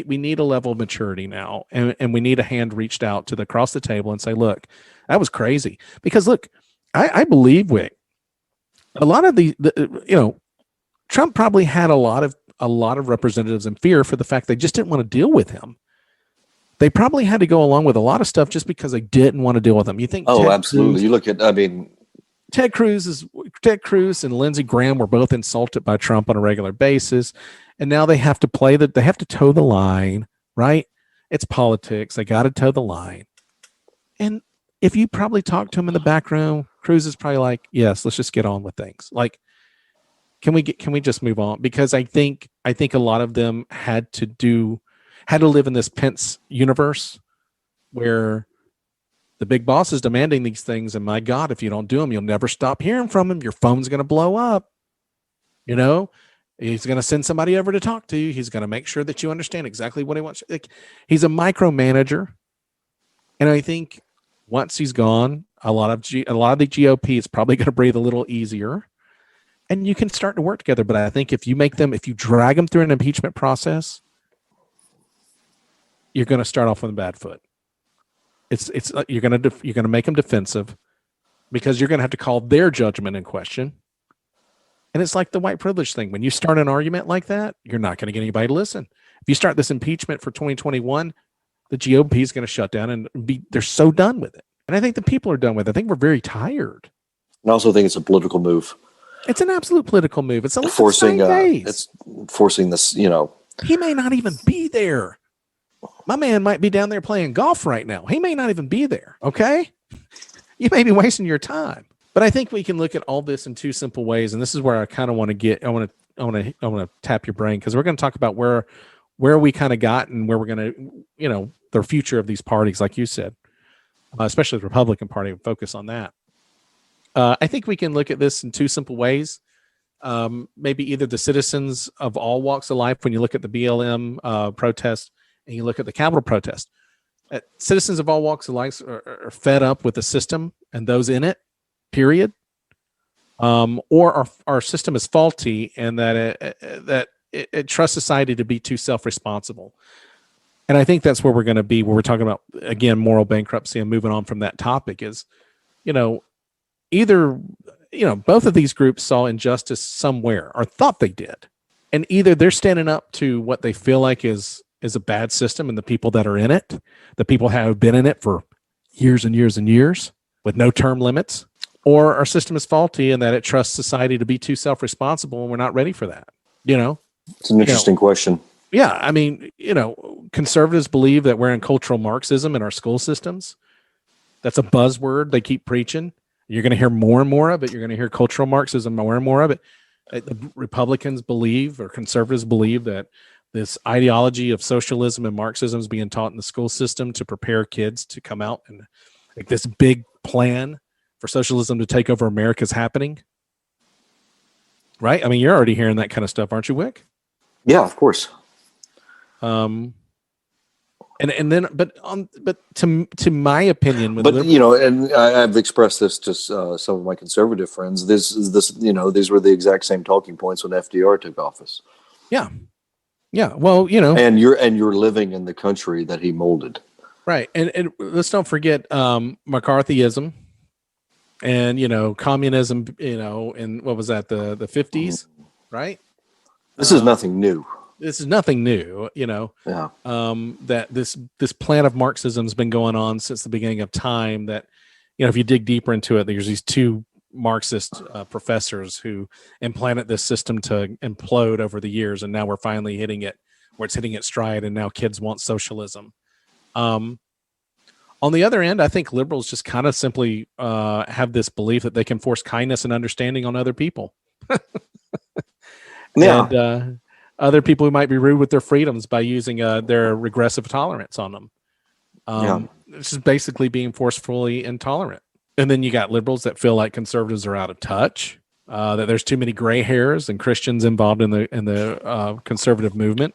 need a level of maturity now. And we need a hand reached out across the table and say, look, that was crazy. Because look, I believe, Wick, a lot of Trump probably had a lot of representatives in fear for the fact they just didn't want to deal with him. They probably had to go along with a lot of stuff just because they didn't want to deal with him. You think? Oh, absolutely. You look at, Ted Cruz and Lindsey Graham were both insulted by Trump on a regular basis, and now they have to they have to toe the line, right? It's politics. They got to toe the line. And if you probably talk to him in the back room, Cruz is probably like, "Yes, let's just get on with things." Like, can we just move on? Because I think a lot of them had to live in this Pence universe where the big boss is demanding these things. And my God, if you don't do them, you'll never stop hearing from him. Your phone's going to blow up. He's going to send somebody over to talk to you. He's going to make sure that you understand exactly what he wants. He's a micromanager. And I think once he's gone, a lot of the GOP is probably going to breathe a little easier and you can start to work together. But I think if you drag them through an impeachment process, you're going to start off on a bad foot. You're going to make them defensive because you're going to have to call their judgment in question. And it's like the white privilege thing. When you start an argument like that, you're not going to get anybody to listen. If you start this impeachment for 2021, the GOP is going to shut down and they're so done with it. And I think the people are done with it. I think we're very tired. I also think it's a political move. It's an absolute political move. It's forcing this, He may not even be there. My man might be down there playing golf right now. He may not even be there. Okay. You may be wasting your time, but I think we can look at all this in two simple ways. And this is where I kind of want to get, I want to tap your brain because we're going to talk about where we kind of got and where we're going to, the future of these parties, like you said, especially the Republican Party, focus on that. I think we can look at this in two simple ways. Maybe either the citizens of all walks of life, when you look at the BLM protest, and you look at the Capitol protest, citizens of all walks of life are fed up with the system and those in it, period. Or our system is faulty and that it trusts society to be too self-responsible. And I think that's where we're going to be, where we're talking about, again, moral bankruptcy and moving on from that topic is, either, both of these groups saw injustice somewhere or thought they did. And either they're standing up to what they feel like is a bad system and the people that are in it, the people have been in it for years and years and years with no term limits, or our system is faulty and that it trusts society to be too self-responsible and we're not ready for that. It's an interesting question. Yeah. I mean, conservatives believe that we're in cultural Marxism in our school systems. That's a buzzword they keep preaching. You're going to hear more and more of it. You're going to hear cultural Marxism, more and more of it. The Republicans believe, or conservatives believe, that this ideology of socialism and Marxism is being taught in the school system to prepare kids to come out, and like this big plan for socialism to take over America is happening. Right? I mean, you're already hearing that kind of stuff, aren't you, Wick? Yeah, of course. And then, but to my opinion, and I've expressed this to some of my conservative friends. These were the exact same talking points when FDR took office. Yeah. Well, and you're living in the country that he molded. Right. And let's don't forget McCarthyism, and communism, and what was that, the 50s, right? This is nothing new. This is nothing new, Yeah. that this plan of Marxism has been going on since the beginning of time. That, if you dig deeper into it, there's these two Marxist professors who implanted this system to implode over the years, and now we're finally hitting it where it's hitting its stride, and now kids want socialism. On the other end, I think liberals just kind of simply have this belief that they can force kindness and understanding on other people. Yeah. And other people who might be rude with their freedoms by using their regressive tolerance on them. It's just basically being forcefully intolerant. And then you got liberals that feel like conservatives are out of touch, that there's too many gray hairs and Christians involved in the conservative movement.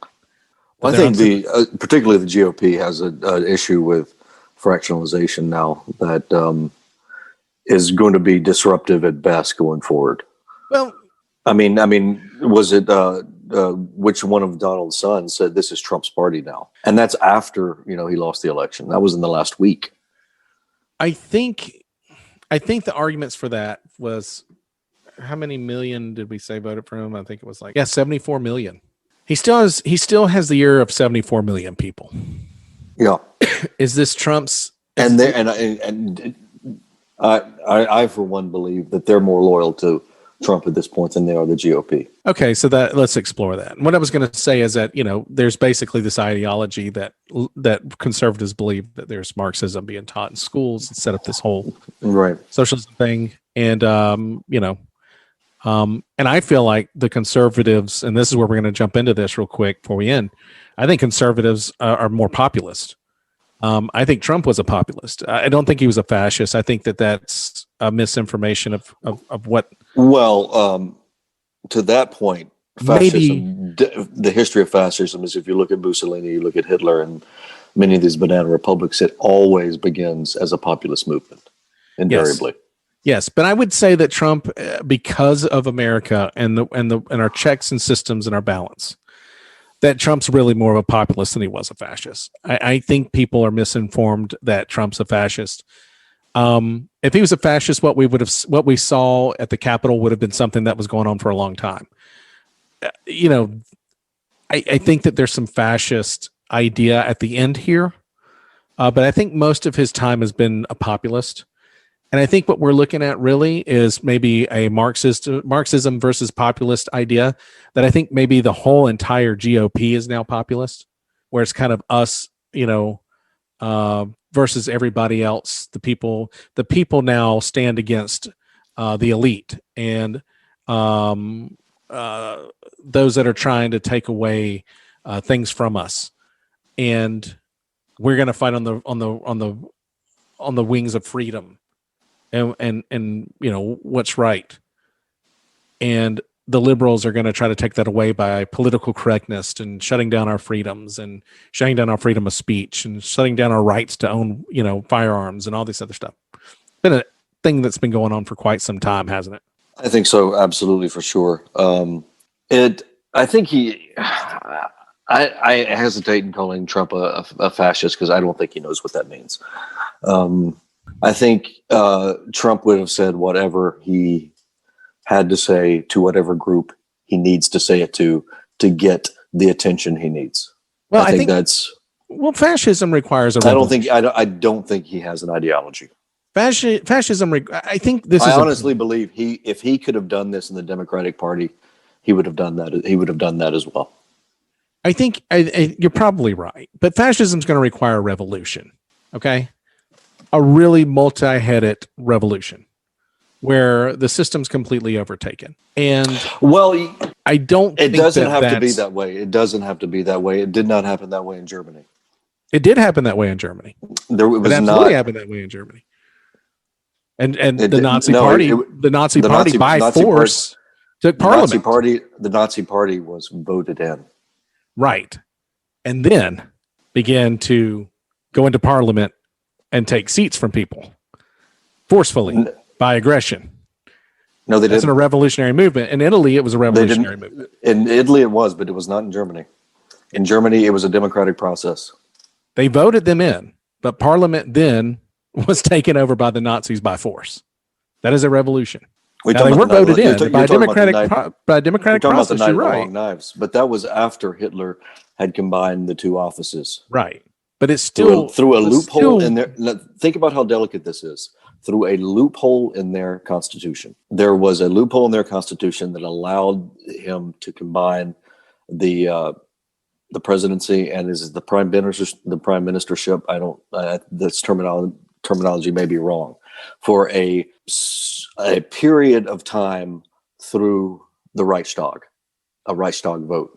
Well, I think particularly the GOP has an issue with fractionalization now that is going to be disruptive at best going forward. Well, I mean, was it which one of Donald's sons said this is Trump's party now? And that's after he lost the election. That was in the last week. I think the arguments for that was, how many million did we say voted for him? I think it was 74 million. He still has the ear of 74 million people. Yeah. Is this Trump's? And I for one believe that they're more loyal to Trump at this point than they are the GOP. Okay, so let's explore that. And what I was going to say is that there's basically this ideology that conservatives believe that there's Marxism being taught in schools and set up this whole socialism thing, and and I feel like the conservatives, and this is where we're going to jump into this real quick before we end. I think conservatives are more populist. I think Trump was a populist. I don't think he was a fascist. I think that's a misinformation of what. Well, to that point, fascism, the history of fascism is, if you look at Mussolini, you look at Hitler, and many of these banana republics, it always begins as a populist movement, invariably. Yes, but I would say that Trump, because of America and our checks and systems and our balance, that Trump's really more of a populist than he was a fascist. I think people are misinformed that Trump's a fascist. If he was a fascist, what we saw at the Capitol would have been something that was going on for a long time. I think that there's some fascist idea at the end here, but I think most of his time has been a populist. And I think what we're looking at really is maybe a Marxism versus populist idea, that I think maybe the whole entire GOP is now populist, where it's kind of us, versus everybody else. The people now stand against the elite and those that are trying to take away things from us, and we're going to fight on the wings of freedom. And what's right, and the liberals are going to try to take that away by political correctness and shutting down our freedoms and shutting down our freedom of speech and shutting down our rights to own firearms and all this other stuff. It's been a thing that's been going on for quite some time, hasn't it? I think so, absolutely, for sure. I think I hesitate in calling Trump a fascist, because I don't think he knows what that means. I think Trump would have said whatever he had to say to whatever group he needs to say it to get the attention he needs. Well, I think that's. Well, fascism requires a. I don't think he has an ideology. Fascism. I think this. I honestly believe if he could have done this in the Democratic Party, he would have done that. He would have done that as well. I think you're probably right, but fascism is going to require a revolution. Okay. A really multi-headed revolution where the system's completely overtaken. And I don't think it doesn't have to be that way. It doesn't have to be that way. It did not happen that way in Germany. It did happen that way in Germany. It absolutely happened that way in Germany. And the Nazi Party by force took parliament. The Nazi Party was voted in. Right. And then began to go into parliament and take seats from people forcefully by aggression. No, they didn't. It's a revolutionary movement. In Italy, it was a revolutionary movement. In Italy, it was, but it was not in Germany. In Germany, it was a democratic process. They voted them in, but parliament then was taken over by the Nazis by force. That is a revolution. We're Now, they talking weren't about the voted night- in by a talking about the democratic night- by a democratic You're talking about the process. Night You're of the right. Long Knives, but that was after Hitler had combined the two offices. Right. But it's still through a loophole still, in their. Think about how delicate this is. Through a loophole in their constitution, there was a loophole in their constitution that allowed him to combine the presidency and is the prime ministership. I don't. This terminology may be wrong. For a period of time through the Reichstag, a Reichstag vote.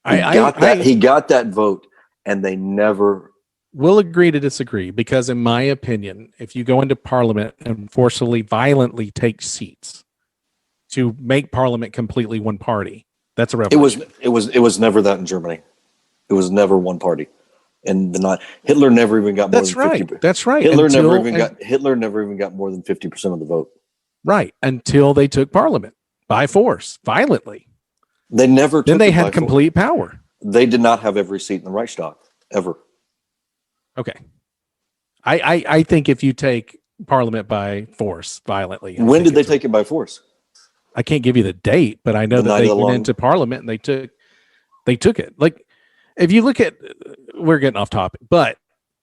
He got that vote, and they never. We'll agree to disagree, because in my opinion, if you go into parliament and forcibly, violently take seats to make parliament completely one party, that's a revolution. It was never that in Germany. It was never one party. And Hitler never even got more than 50%. That's right. Hitler never even got more than 50% of the vote. Right. Until they took parliament by force, violently. They never took Then they had complete power. They did not have every seat in the Reichstag, ever. Okay. I think if you take parliament by force, violently. When did they take it by force? I can't give you the date, but I know that they went into parliament and they took it. Like, if you look at, we're getting off topic, but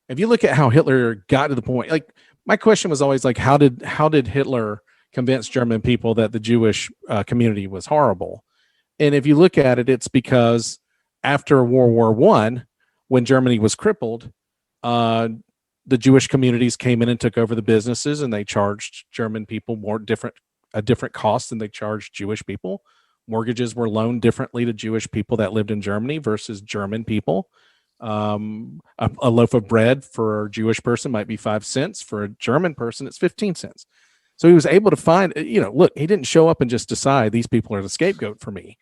if you look at how Hitler got to the point, like, my question was always like, how did Hitler convince German people that the Jewish community was horrible? And if you look at it, it's because after World War I, when Germany was crippled, the Jewish communities came in and took over the businesses, and they charged German people a different cost than they charged Jewish people. Mortgages were loaned differently to Jewish people that lived in Germany versus German people. A loaf of bread for a Jewish person might be 5 cents. For a German person, it's 15 cents. So he was able to find, look, he didn't show up and just decide these people are the scapegoat for me.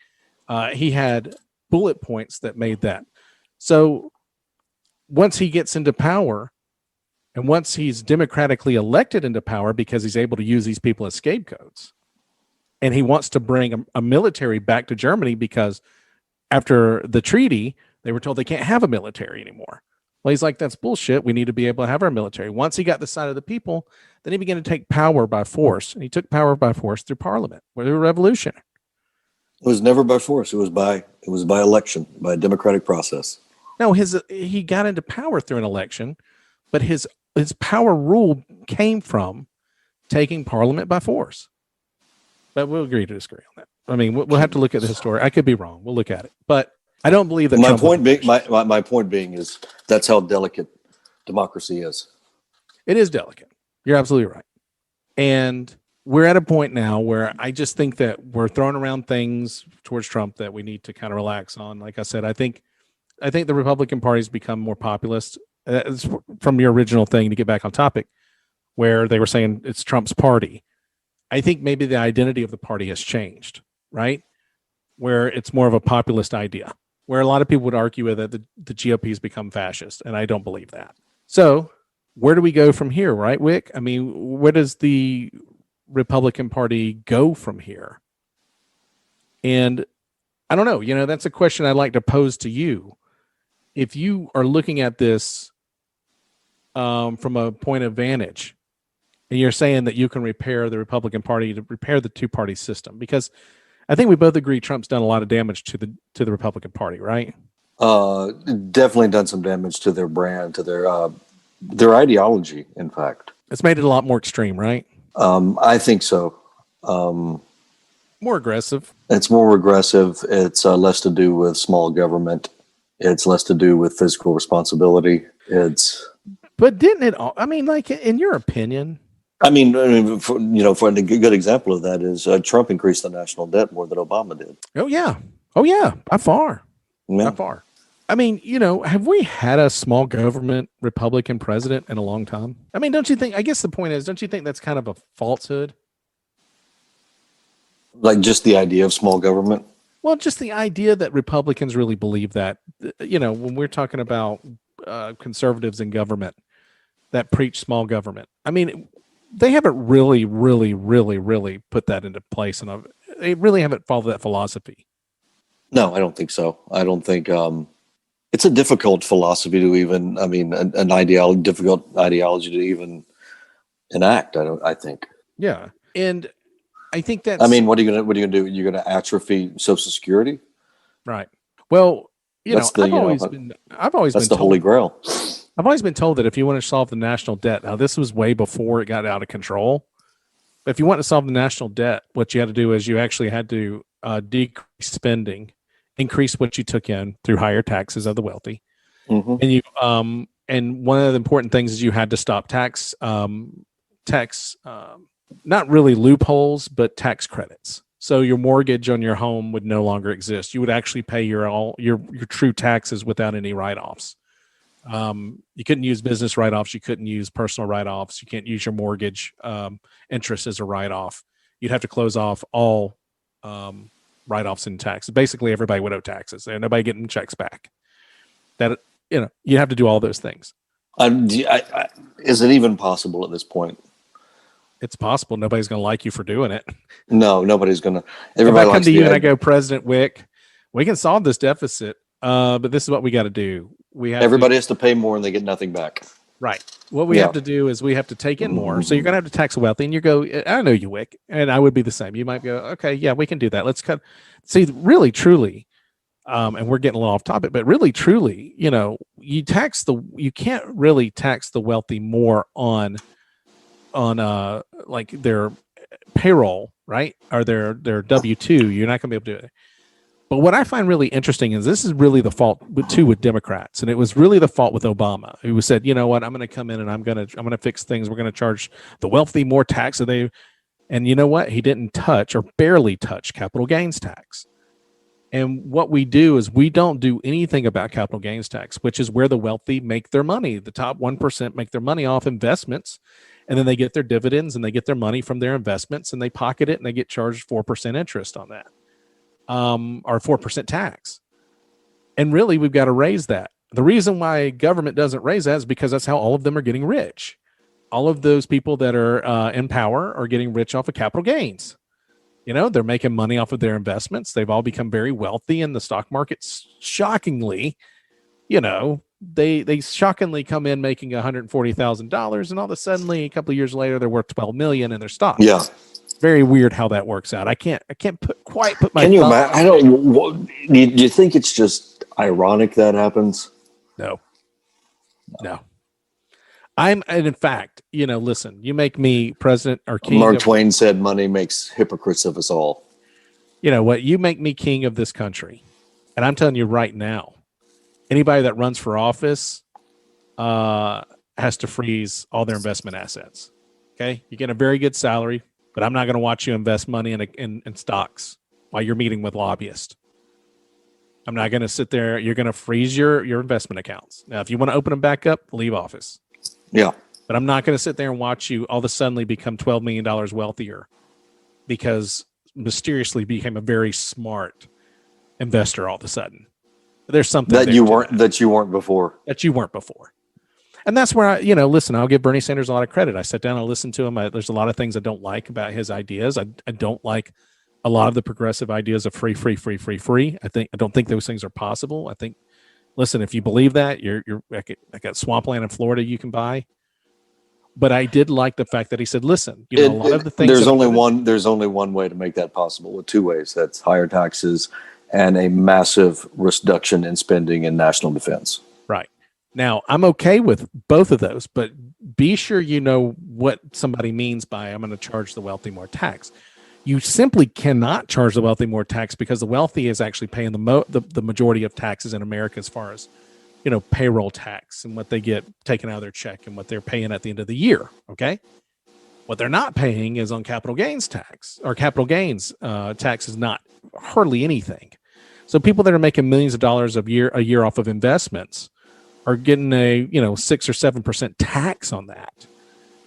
He had bullet points that made that. So once he gets into power, and once he's democratically elected into power, because he's able to use these people as scapegoats, and he wants to bring a military back to Germany, because after the treaty, they were told they can't have a military anymore. Well, he's like, that's bullshit. We need to be able to have our military. Once he got the side of the people, then he began to take power by force. And he took power by force through parliament, through a revolution. It was never by force. It was by election, by a democratic process. No, he got into power through an election, but his power rule came from taking parliament by force. But we'll agree to disagree on that. I mean, we'll have to look at the history. I could be wrong. We'll look at it. But I don't believe that. My point being is that's how delicate democracy is. It is delicate. You're absolutely right. And we're at a point now where I just think that we're throwing around things towards Trump that we need to kind of relax on. Like I said, I think the Republican Party's become more populist. From your original thing, to get back on topic, where they were saying it's Trump's party. I think maybe the identity of the party has changed, right? Where it's more of a populist idea, where a lot of people would argue that the GOP has become fascist, and I don't believe that. So where do we go from here, right, Wick? I mean, where does the Republican Party go from here? And I don't know, that's a question I'd like to pose to you. If you are looking at this from a point of vantage, and you're saying that you can repair the Republican Party, to repair the two-party system, because I think we both agree Trump's done a lot of damage to the Republican Party, right? Definitely done some damage to their brand, to their ideology. In fact, it's made it a lot more extreme, right? I think so. More aggressive. It's more aggressive. It's less to do with small government. It's less to do with fiscal responsibility. But didn't it all? I mean, like, in your opinion. For a good example of that is Trump increased the national debt more than Obama did. Oh yeah, by far. Yeah. By far. I mean, have we had a small government Republican president in a long time? I mean, don't you think? I guess the point is, don't you think that's kind of a falsehood? Like just the idea of small government. Well, just the idea that Republicans really believe that, when we're talking about conservatives in government that preach small government. I mean, they haven't really, really, really, really put that into place, and they really haven't followed that philosophy. No, I don't think so. I don't think it's a difficult philosophy to even. I mean, difficult ideology to even enact. I think. Yeah, And I think that's, I mean, what are you gonna do? You're gonna atrophy Social Security? right. Well, That's I've always that's been the holy told, grail. I've always been told that if you want to solve the national debt, now this was way before it got out of control. But if you want to solve the national debt, what you had to do is you actually had to decrease spending, increase what you took in through higher taxes of the wealthy, Mm-hmm. and you and one of the important things is you had to stop tax not really loopholes, but tax credits. So your mortgage on your home would no longer exist. You would actually pay your true taxes without any write-offs. You couldn't use business write-offs. You couldn't use personal write-offs. You can't use your mortgage interest as a write-off. You'd have to close off all write-offs in taxes. Basically, everybody would owe taxes. And nobody getting checks back. That you have to do all those things. Is it even possible at this point? It's possible. Nobody's going to like you for doing it. No, nobody's gonna. If I come to you and I go, President Wick, we can solve this deficit, but this is what we got to do. Everybody has to pay more and they get nothing back. Right. What we have to do is we have to take in more. So you're going to have to tax the wealthy, and you go, I know you, Wick, and I would be the same. You might go, okay, yeah, we can do that. Let's cut. See, really, truly, and we're getting a little off topic, but really, truly, you can't really tax the wealthy more on like their payroll, right? Or their W-2. You're not going to be able to do it. But what I find really interesting is this is really the fault with Democrats, and it was really the fault with Obama, who said, you know what, I'm going to come in and I'm going to fix things. We're going to charge the wealthy more tax. And you know what? He didn't touch or barely touch capital gains tax. And what we do is we don't do anything about capital gains tax, which is where the wealthy make their money. The top 1% make their money off investments, and then they get their dividends and they get their money from their investments and they pocket it and they get charged 4% interest on that. Or 4% tax. And really, we've got to raise that. The reason why government doesn't raise that is because that's how all of them are getting rich. All of those people that are in power are getting rich off of capital gains. They're making money off of their investments. They've all become very wealthy in the stock market. Shockingly, they shockingly come in making $140,000, and all of a sudden, a couple of years later, they're worth $12 million in their stock. Yeah. Very weird how that works out. I can't quite put my. Can you imagine? I don't. Do you think it's just ironic that happens? No. And in fact, listen. You make me president or king. Mark Twain said, "Money makes hypocrites of us all." You know what? You make me king of this country, and I'm telling you right now, anybody that runs for office has to freeze all their investment assets. Okay, you get a very good salary. But I'm not going to watch you invest money in stocks while you're meeting with lobbyists. I'm not going to sit there. You're going to freeze your investment accounts. Now, if you want to open them back up, leave office. Yeah. But I'm not going to sit there and watch you all of a sudden become $12 million wealthier because mysteriously became a very smart investor all of a sudden. There's something that you weren't before. And that's where listen, I'll give Bernie Sanders a lot of credit. I sat down and listened to him. There's a lot of things I don't like about his ideas. I don't like a lot of the progressive ideas of free. I don't think those things are possible. I think, listen, if you believe that, you're I got swampland in Florida you can buy. But I did like the fact that he said, listen, a lot of the things. There's only one way to make that possible, with two ways. That's higher taxes and a massive reduction in spending in national defense. Right. Now, I'm okay with both of those, but be sure you know what somebody means by I'm going to charge the wealthy more tax. You simply cannot charge the wealthy more tax because the wealthy is actually paying the majority of taxes in America as far as, payroll tax and what they get taken out of their check and what they're paying at the end of the year, okay? What they're not paying is on capital gains tax, or capital gains tax is not hardly anything. So people that are making millions of dollars a year off of investments are getting a 6 or 7% tax on that.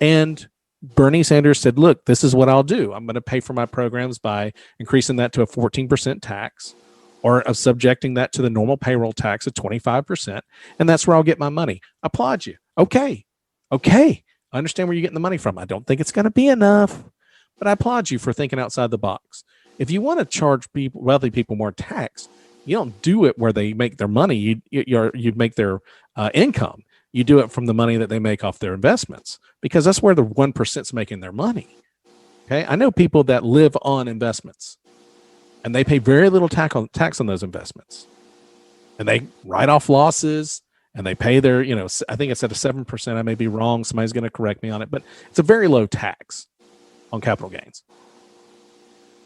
And Bernie Sanders said, look, this is what I'll do. I'm going to pay for my programs by increasing that to a 14% tax, or of subjecting that to the normal payroll tax of 25%. And that's where I'll get my money. I applaud you. Okay. I understand where you're getting the money from. I don't think it's going to be enough, but I applaud you for thinking outside the box. If you want to charge wealthy people more tax, you don't do it where they make their money. You make their income. You do it from the money that they make off their investments, because that's where the 1% is making their money. Okay. I know people that live on investments and they pay very little tax on those investments, and they write off losses and they pay their, I think it's at a 7%. I may be wrong. Somebody's going to correct me on it, but it's a very low tax on capital gains.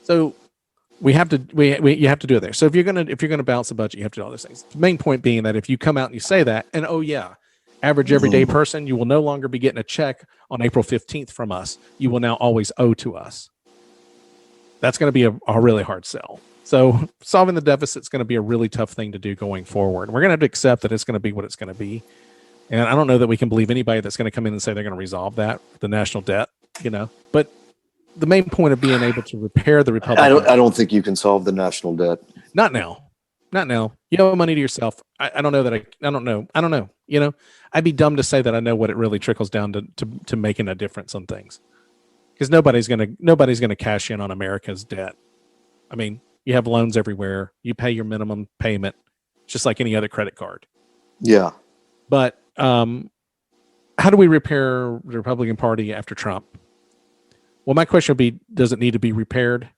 So you have to do it there. So if you're gonna balance the budget, you have to do all those things. The main point being that if you come out and you say that, and average everyday person, you will no longer be getting a check on April 15th from us. You will now always owe to us. That's going to be a really hard sell. So solving the deficit is going to be a really tough thing to do going forward. We're going to have to accept that it's going to be what it's going to be. And I don't know that we can believe anybody that's going to come in and say they're going to resolve that, the national debt, but the main point of being able to repair the republic. I don't think you can solve the national debt. Not now. You owe money to yourself. I don't know that I don't know. I'd be dumb to say that I know what it really trickles down to making a difference on things. Because nobody's gonna cash in on America's debt. I mean, you have loans everywhere. You pay your minimum payment, just like any other credit card. Yeah. But how do we repair the Republican Party after Trump? Well, my question would be, does it need to be repaired?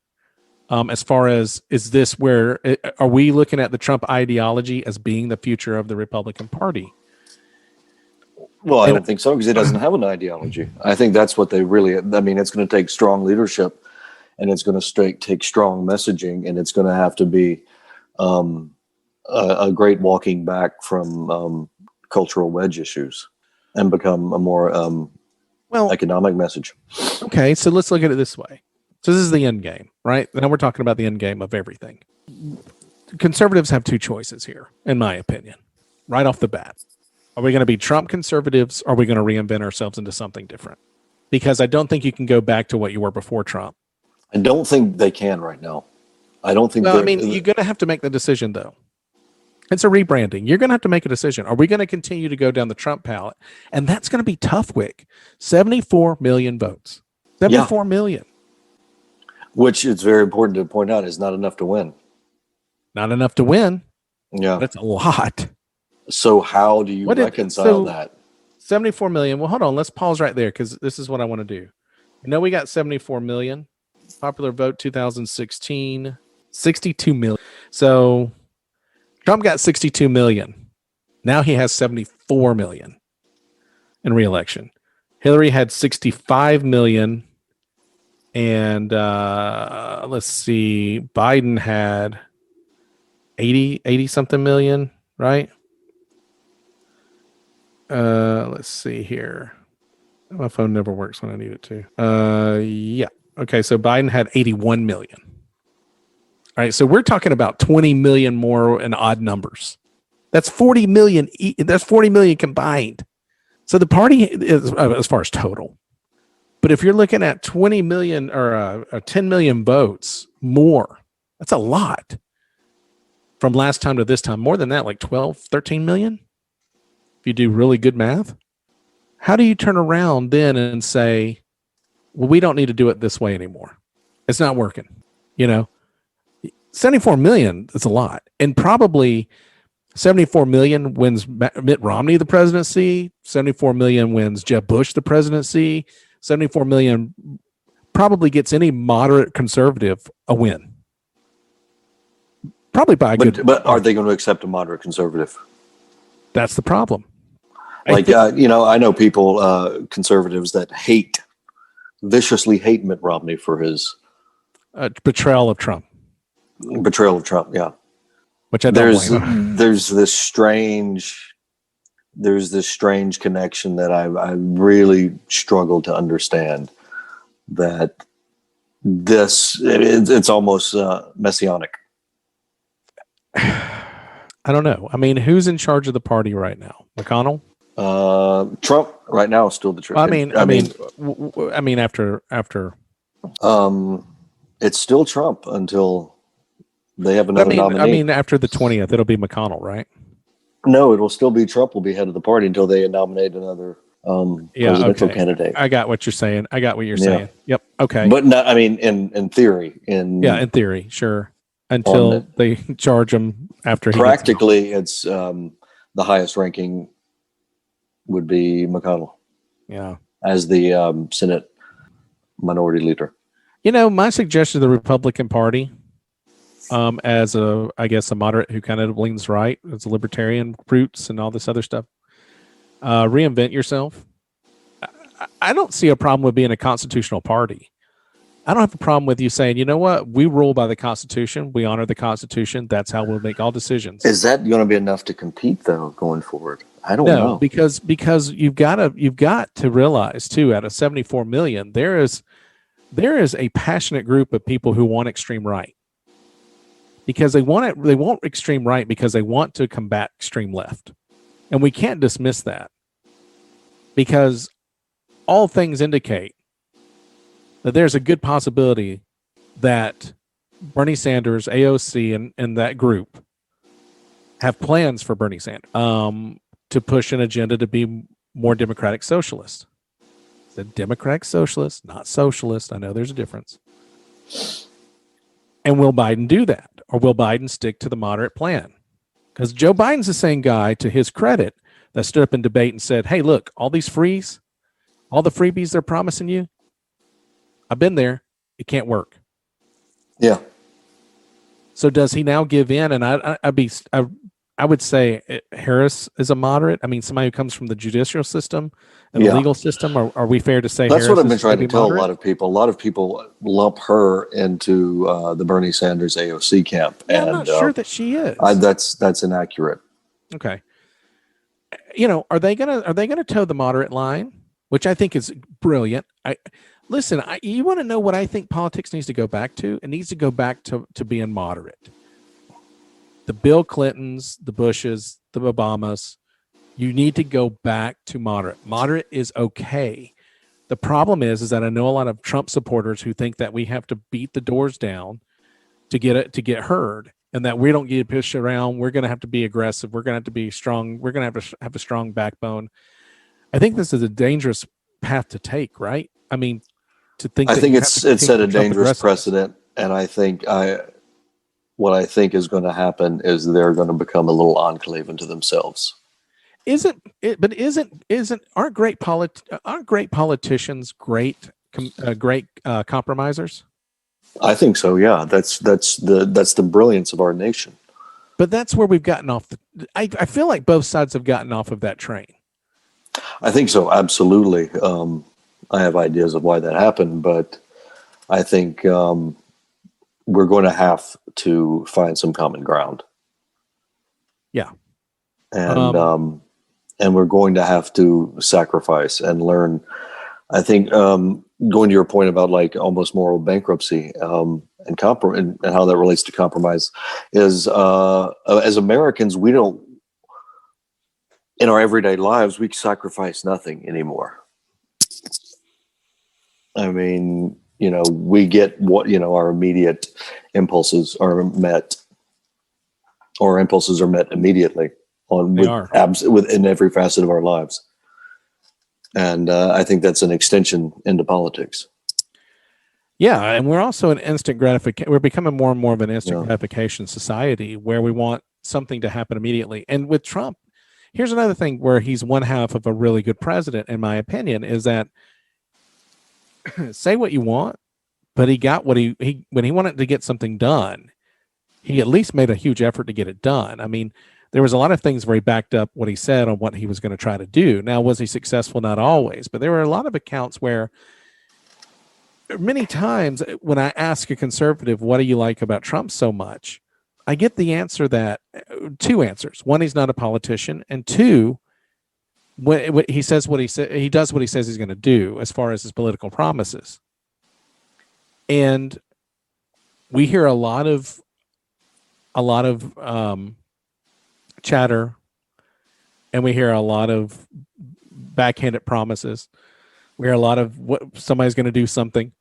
As far as, are we looking at the Trump ideology as being the future of the Republican Party? Well, I don't think so, because it doesn't have an ideology. I think that's what it's going to take strong leadership, and it's going to take strong messaging, and it's going to have to be a great walking back from cultural wedge issues and become a more economic message. Okay, so let's look at it this way. So this is the end game, right? Now we're talking about the end game of everything. Conservatives have two choices here, in my opinion, right off the bat. Are we going to be Trump conservatives, or are we going to reinvent ourselves into something different? Because I don't think you can go back to what you were before Trump. I don't think they can right now. I don't think. Well, you're going to have to make the decision, though. It's a rebranding. You're going to have to make a decision. Are we going to continue to go down the Trump palette? And that's going to be tough, Wick. 74 million votes. 74 million. Which it's very important to point out is not enough to win. Not enough to win. Yeah. That's a lot. So how do you reconcile that? 74 million. Well, hold on. Let's pause right there, because this is what I want to do. We got 74 million. Popular vote 2016, 62 million. So Trump got 62 million. Now he has 74 million in re-election. Hillary had 65 million. And let's see, Biden had 80 something million, right? Let's see here. My phone never works when I need it to. Yeah. Okay, so Biden had 81 million. All right, so we're talking about 20 million more in odd numbers. That's 40 million. That's 40 million combined. So the party is, as far as total. But if you're looking at 20 million or 10 million votes more, that's a lot from last time to this time. More than that, like 12, 13 million. If you do really good math, how do you turn around then and say, well, we don't need to do it this way anymore? It's not working. 74 million is a lot. And probably 74 million wins Mitt Romney the presidency. 74 million wins Jeb Bush the presidency. 74 million probably gets any moderate conservative a win. Probably by a good. But are they going to accept a moderate conservative? That's the problem. I know people, conservatives that viciously hate Mitt Romney for his betrayal of Trump. Yeah. Which I don't blame. There's this strange connection that I really struggle to understand. That it's almost messianic. I don't know. I mean, who's in charge of the party right now? McConnell? Trump right now is still the truth. I mean, after. It's still Trump until they have another nominee. I mean, after the 20th, it'll be McConnell, right? No, it will still be Trump will be head of the party until they nominate another presidential candidate. I got what you're saying. Saying. Yep. Okay. But not, I mean, in theory. In theory, sure. Until they charge him after he practically, it's the highest ranking would be McConnell. Yeah. As the Senate minority leader. My suggestion to the Republican Party, as I guess a moderate who kind of leans right, as a libertarian roots and all this other stuff, reinvent yourself. I don't see a problem with being a constitutional party. I don't have a problem with you saying, you know what, we rule by the Constitution, we honor the Constitution. That's how we'll make all decisions. Is that going to be enough to compete though going forward? I don't No, know. because you've got to realize too, out of 74 million, there is a passionate group of people who want extreme right, because they want extreme right because they want to combat extreme left, and we can't dismiss that, because all things indicate that there's a good possibility that Bernie Sanders, AOC, and that group have plans for Bernie Sanders to push an agenda to be more democratic socialist. The democratic socialist, not socialist. I know there's a difference. And will Biden do that? Or will Biden stick to the moderate plan? Because Joe Biden's the same guy, to his credit, that stood up in debate and said, hey, look, all the freebies they're promising you, I've been there. It can't work. Yeah. So does he now give in? And I would say Harris is a moderate. I mean, somebody who comes from the judicial system and the legal system. Are we fair to say that's Harris what I've been trying to tell moderate? a lot of people? A lot of people lump her into the Bernie Sanders AOC camp. Yeah, and I'm not sure that she is. That's inaccurate. Okay. Are they gonna toe the moderate line, which I think is brilliant? You want to know what I think politics needs to go back to? It needs to go back to being moderate. The Bill Clintons, the Bushes, the Obamas, you need to go back to moderate. Moderate is okay. The problem is that I know a lot of Trump supporters who think that we have to beat the doors down to get heard, and that we don't get pushed around. We're going to have to be aggressive. We're going to have to be strong. We're going to have a strong backbone. I think this is a dangerous path to take, right? I mean, I think it's set a dangerous precedent, and I think what I think is going to happen is they're going to become a little enclave unto themselves. Aren't great politicians great compromisers? I think so. Yeah, that's the brilliance of our nation. But that's where we've gotten off. I feel like both sides have gotten off of that train. I think so. Absolutely. I have ideas of why that happened, but I think we're going to have to find some common ground. Yeah. And we're going to have to sacrifice and learn. I think going to your point about like almost moral bankruptcy and how that relates to compromise is as Americans, we don't, in our everyday lives, we sacrifice nothing anymore. I mean, we get what, our immediate impulses are met, or impulses are met immediately within every facet of our lives. And I think that's an extension into politics. Yeah, and we're also an instant gratification. We're becoming more and more of an instant gratification society where we want something to happen immediately. And with Trump, here's another thing where he's one half of a really good president, in my opinion, is that say what you want, but he got what he when he wanted to get something done, he at least made a huge effort to get it done. I mean, there was a lot of things where he backed up what he said on what he was going to try to do. Now, was he successful? Not always, but there were a lot of accounts where many times when I ask a conservative, what do you like about Trump so much? I get the answer that two answers. One, he's not a politician. And two, when he says what he said, he does what he says he's going to do as far as his political promises. And we hear a lot of chatter, and we hear a lot of backhanded promises. We hear a lot of what somebody's going to do something,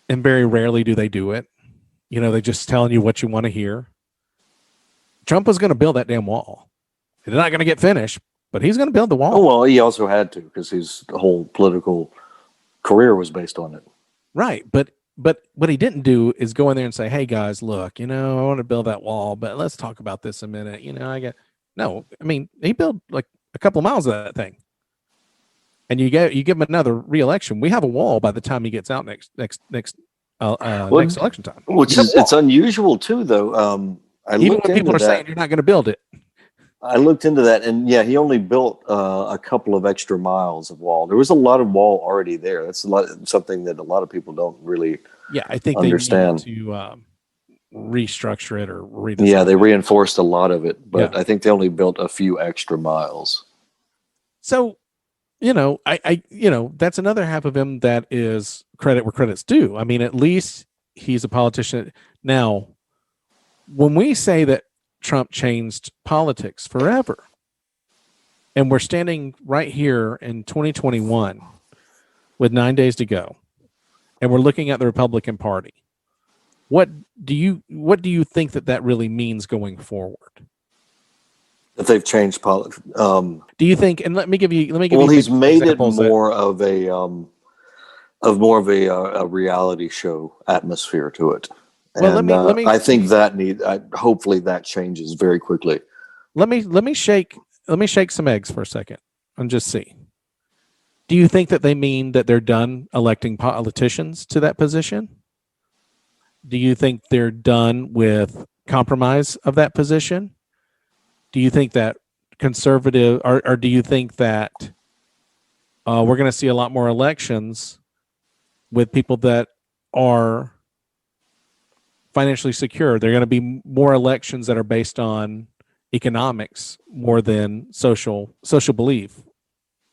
and very rarely do they do it. They're just telling you what you want to hear. Trump was going to build that damn wall. It's not going to get finished, but he's going to build the wall. Oh, well, he also had to, because his whole political career was based on it. Right, but what he didn't do is go in there and say, hey guys, look, I want to build that wall, but let's talk about this a minute. He built like a couple of miles of that thing. and you give him another re-election, we have a wall by the time he gets out next election time. Which is it's unusual too, though. Even when people are saying you're not going to build it. I looked into that, and yeah, he only built a couple of extra miles of wall. There was a lot of wall already there. That's something that a lot of people don't really I think understand. They need to restructure it or redesign. Yeah, they reinforced a lot of it, but I think they only built a few extra miles. So, that's another half of him that is credit where credit's due. I mean, at least he's a politician. Now, when we say that Trump changed politics forever, and we're standing right here in 2021 with 9 days to go, and we're looking at the Republican Party, what do you think that really means going forward? That they've changed politics. Do you think? And let me give you. Well, he's made it more of a reality show atmosphere to it. Well, and, let me. I think that hopefully that changes very quickly. Let me shake some eggs for a second and just see. Do you think that they mean that they're done electing politicians to that position? Do you think they're done with compromise of that position? Do you think that conservative, or do you think that we're going to see a lot more elections with people that are financially secure? They're going to be more elections that are based on economics more than social belief.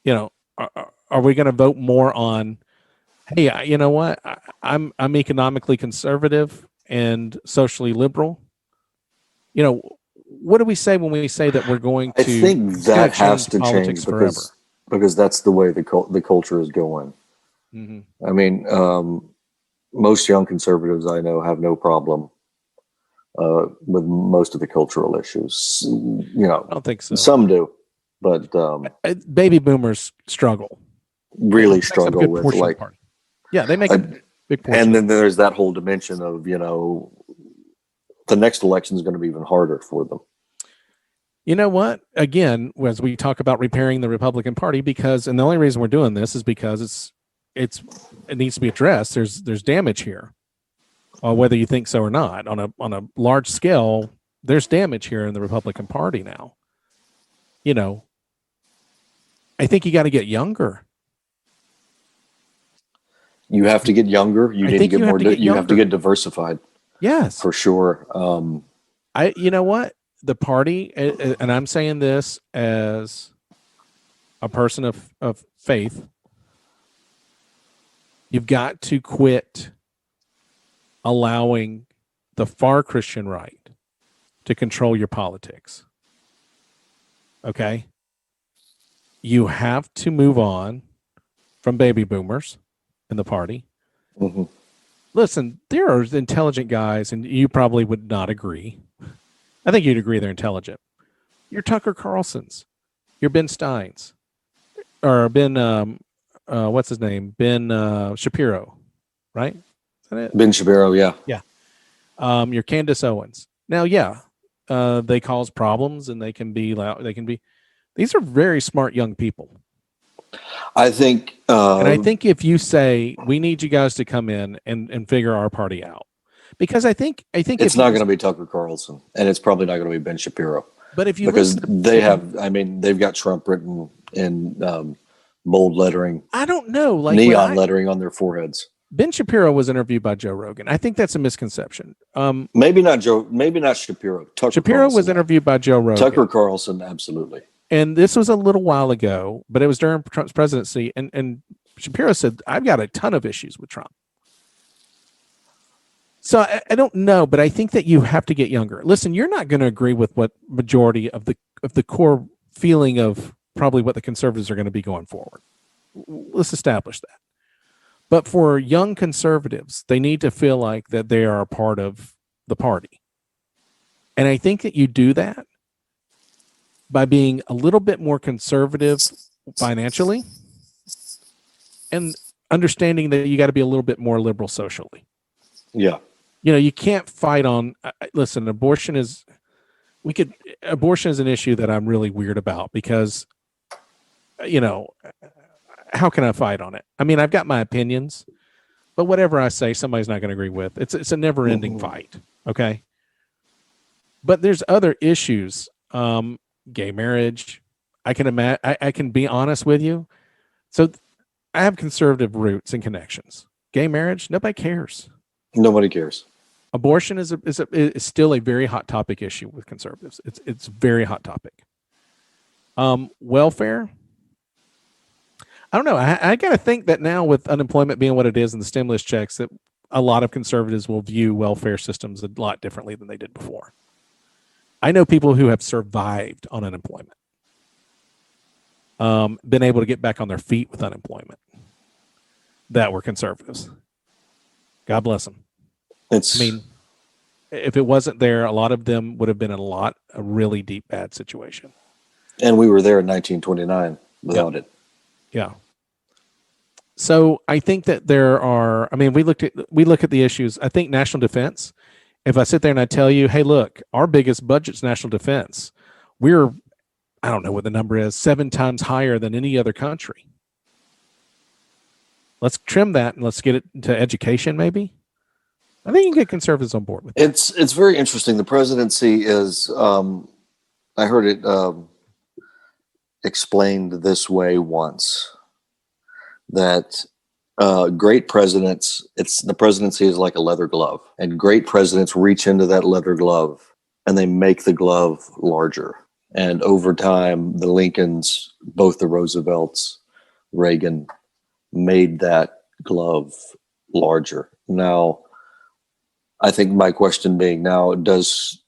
Are we going to vote more on, hey, you know what? I'm economically conservative and socially liberal. What do we say when we say that we're going to? I think that has to change because that's the way the culture is going. Mm-hmm. I mean, most young conservatives I know have no problem with most of the cultural issues. I don't think so. Some do, but baby boomers struggle. Really struggle with they make a big portion. And then there's that whole dimension of the next election is going to be even harder for them. You know what? Again, as we talk about repairing the Republican Party, and the only reason we're doing this is because it needs to be addressed. There's damage here, whether you think so or not. On a large scale, there's damage here in the Republican Party now. I think you got to get younger. You have to get younger. You need to get more. You have to get diversified. Yes, for sure. You know what? The party, and I'm saying this as a person of faith, you've got to quit allowing the far Christian right to control your politics. Okay? You have to move on from baby boomers in the party. Mm-hmm. Listen, there are intelligent guys, and you probably would not agree. I think you'd agree they're intelligent. You're Tucker Carlson's. You're Ben Stein's. Or Ben, what's his name? Ben Shapiro, right? Is that it? Ben Shapiro, yeah. Yeah. You're Candace Owens. Now, they cause problems, and they can be loud. These are very smart young people. I think, and I think if you say we need you guys to come in and figure our party out, because I think it's not going to be Tucker Carlson, and it's probably not going to be Ben Shapiro. But if you they've got Trump written in bold lettering. I don't know, neon lettering on their foreheads. Ben Shapiro was interviewed by Joe Rogan. I think that's a misconception. Maybe not Shapiro. Shapiro Carlson, was interviewed by Joe Rogan. Tucker Carlson, absolutely. And this was a little while ago, but it was during Trump's presidency. And Shapiro said, I've got a ton of issues with Trump. So I don't know, but I think that you have to get younger. Listen, you're not going to agree with what majority of the core feeling of probably what the conservatives are going to be going forward. Let's establish that. But for young conservatives, they need to feel like that they are a part of the party. And I think that you do that by being a little bit more conservative financially and understanding that you got to be a little bit more liberal socially. Yeah. You can't fight on, listen, abortion is an issue that I'm really weird about because, how can I fight on it? I mean, I've got my opinions, but whatever I say, somebody's not going to agree with. It's a never ending fight. Okay. But there's other issues. Gay marriage. I can be honest with you. So I have conservative roots and connections. Gay marriage, nobody cares. Nobody cares. Abortion is still a very hot topic issue with conservatives. It's a very hot topic. Welfare. I don't know. I got to think that now with unemployment being what it is and the stimulus checks, that a lot of conservatives will view welfare systems a lot differently than they did before. I know people who have survived on unemployment, been able to get back on their feet with unemployment, that were conservatives. God bless them. I mean, if it wasn't there, a lot of them would have been in a really deep, bad situation. And we were there in 1929 without it. Yeah. So I think that there are, I mean, we look at the issues. I think national defense, if I sit there and I tell you, hey, look, our biggest budget's national defense, we're, I don't know what the number is, 7 times higher than any other country. Let's trim that and let's get it to education, maybe. I think you can get conservatives on board with that. It's very interesting. The presidency is, I heard it explained this way once, that great presidents, the presidency is like a leather glove, and great presidents reach into that leather glove and they make the glove larger. And over time, the Lincolns, both the Roosevelts, Reagan, made that glove larger. Now, I think my question being now, has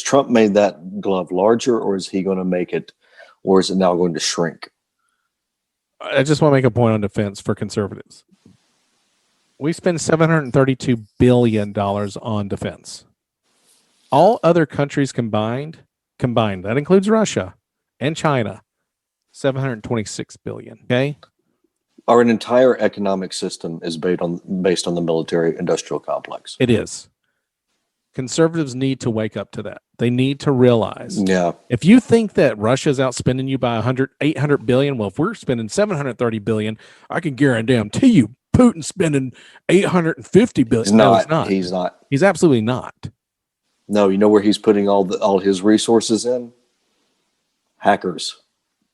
Trump made that glove larger, or is he going to make it, or is it now going to shrink? I just want to make a point on defense for conservatives. We spend $732 billion on defense. All other countries combined, that includes Russia and China, $726 billion. Okay. Our entire economic system is based on the military-industrial complex. It is. Conservatives need to wake up to that. They need to realize. Yeah. If you think that Russia's outspending you by 800 billion, well, if we're spending 730 billion, I can guarantee you Putin's spending 850 billion. He's not. He's not. He's absolutely not. No, you know where he's putting all his resources in? Hackers.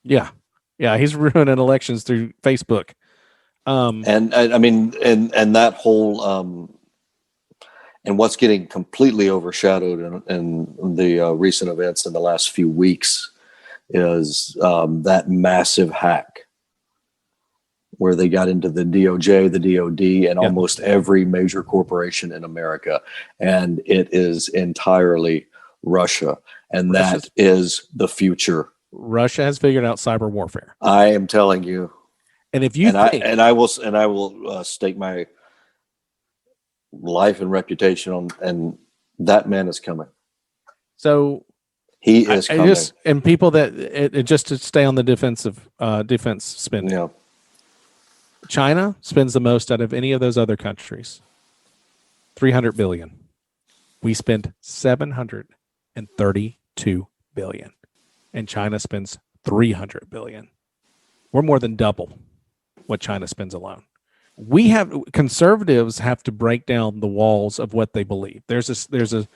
Yeah. Yeah, he's ruining elections through Facebook. And I mean, and that whole and what's getting completely overshadowed in the recent events in the last few weeks is that massive hack where they got into the DOJ, the DOD, and almost every major corporation in America, and it is entirely Russia, and that is the future. Russia has figured out cyber warfare. I am telling you. And if you I will stake my life and reputation on, and that man is coming. So he is coming. And people that just to stay on the defense spending. Yeah. China spends the most out of any of those other countries. 300 billion. We spend 732 billion. And China spends 300 billion. We're more than double what China spends alone. Conservatives have to break down the walls of what they believe. And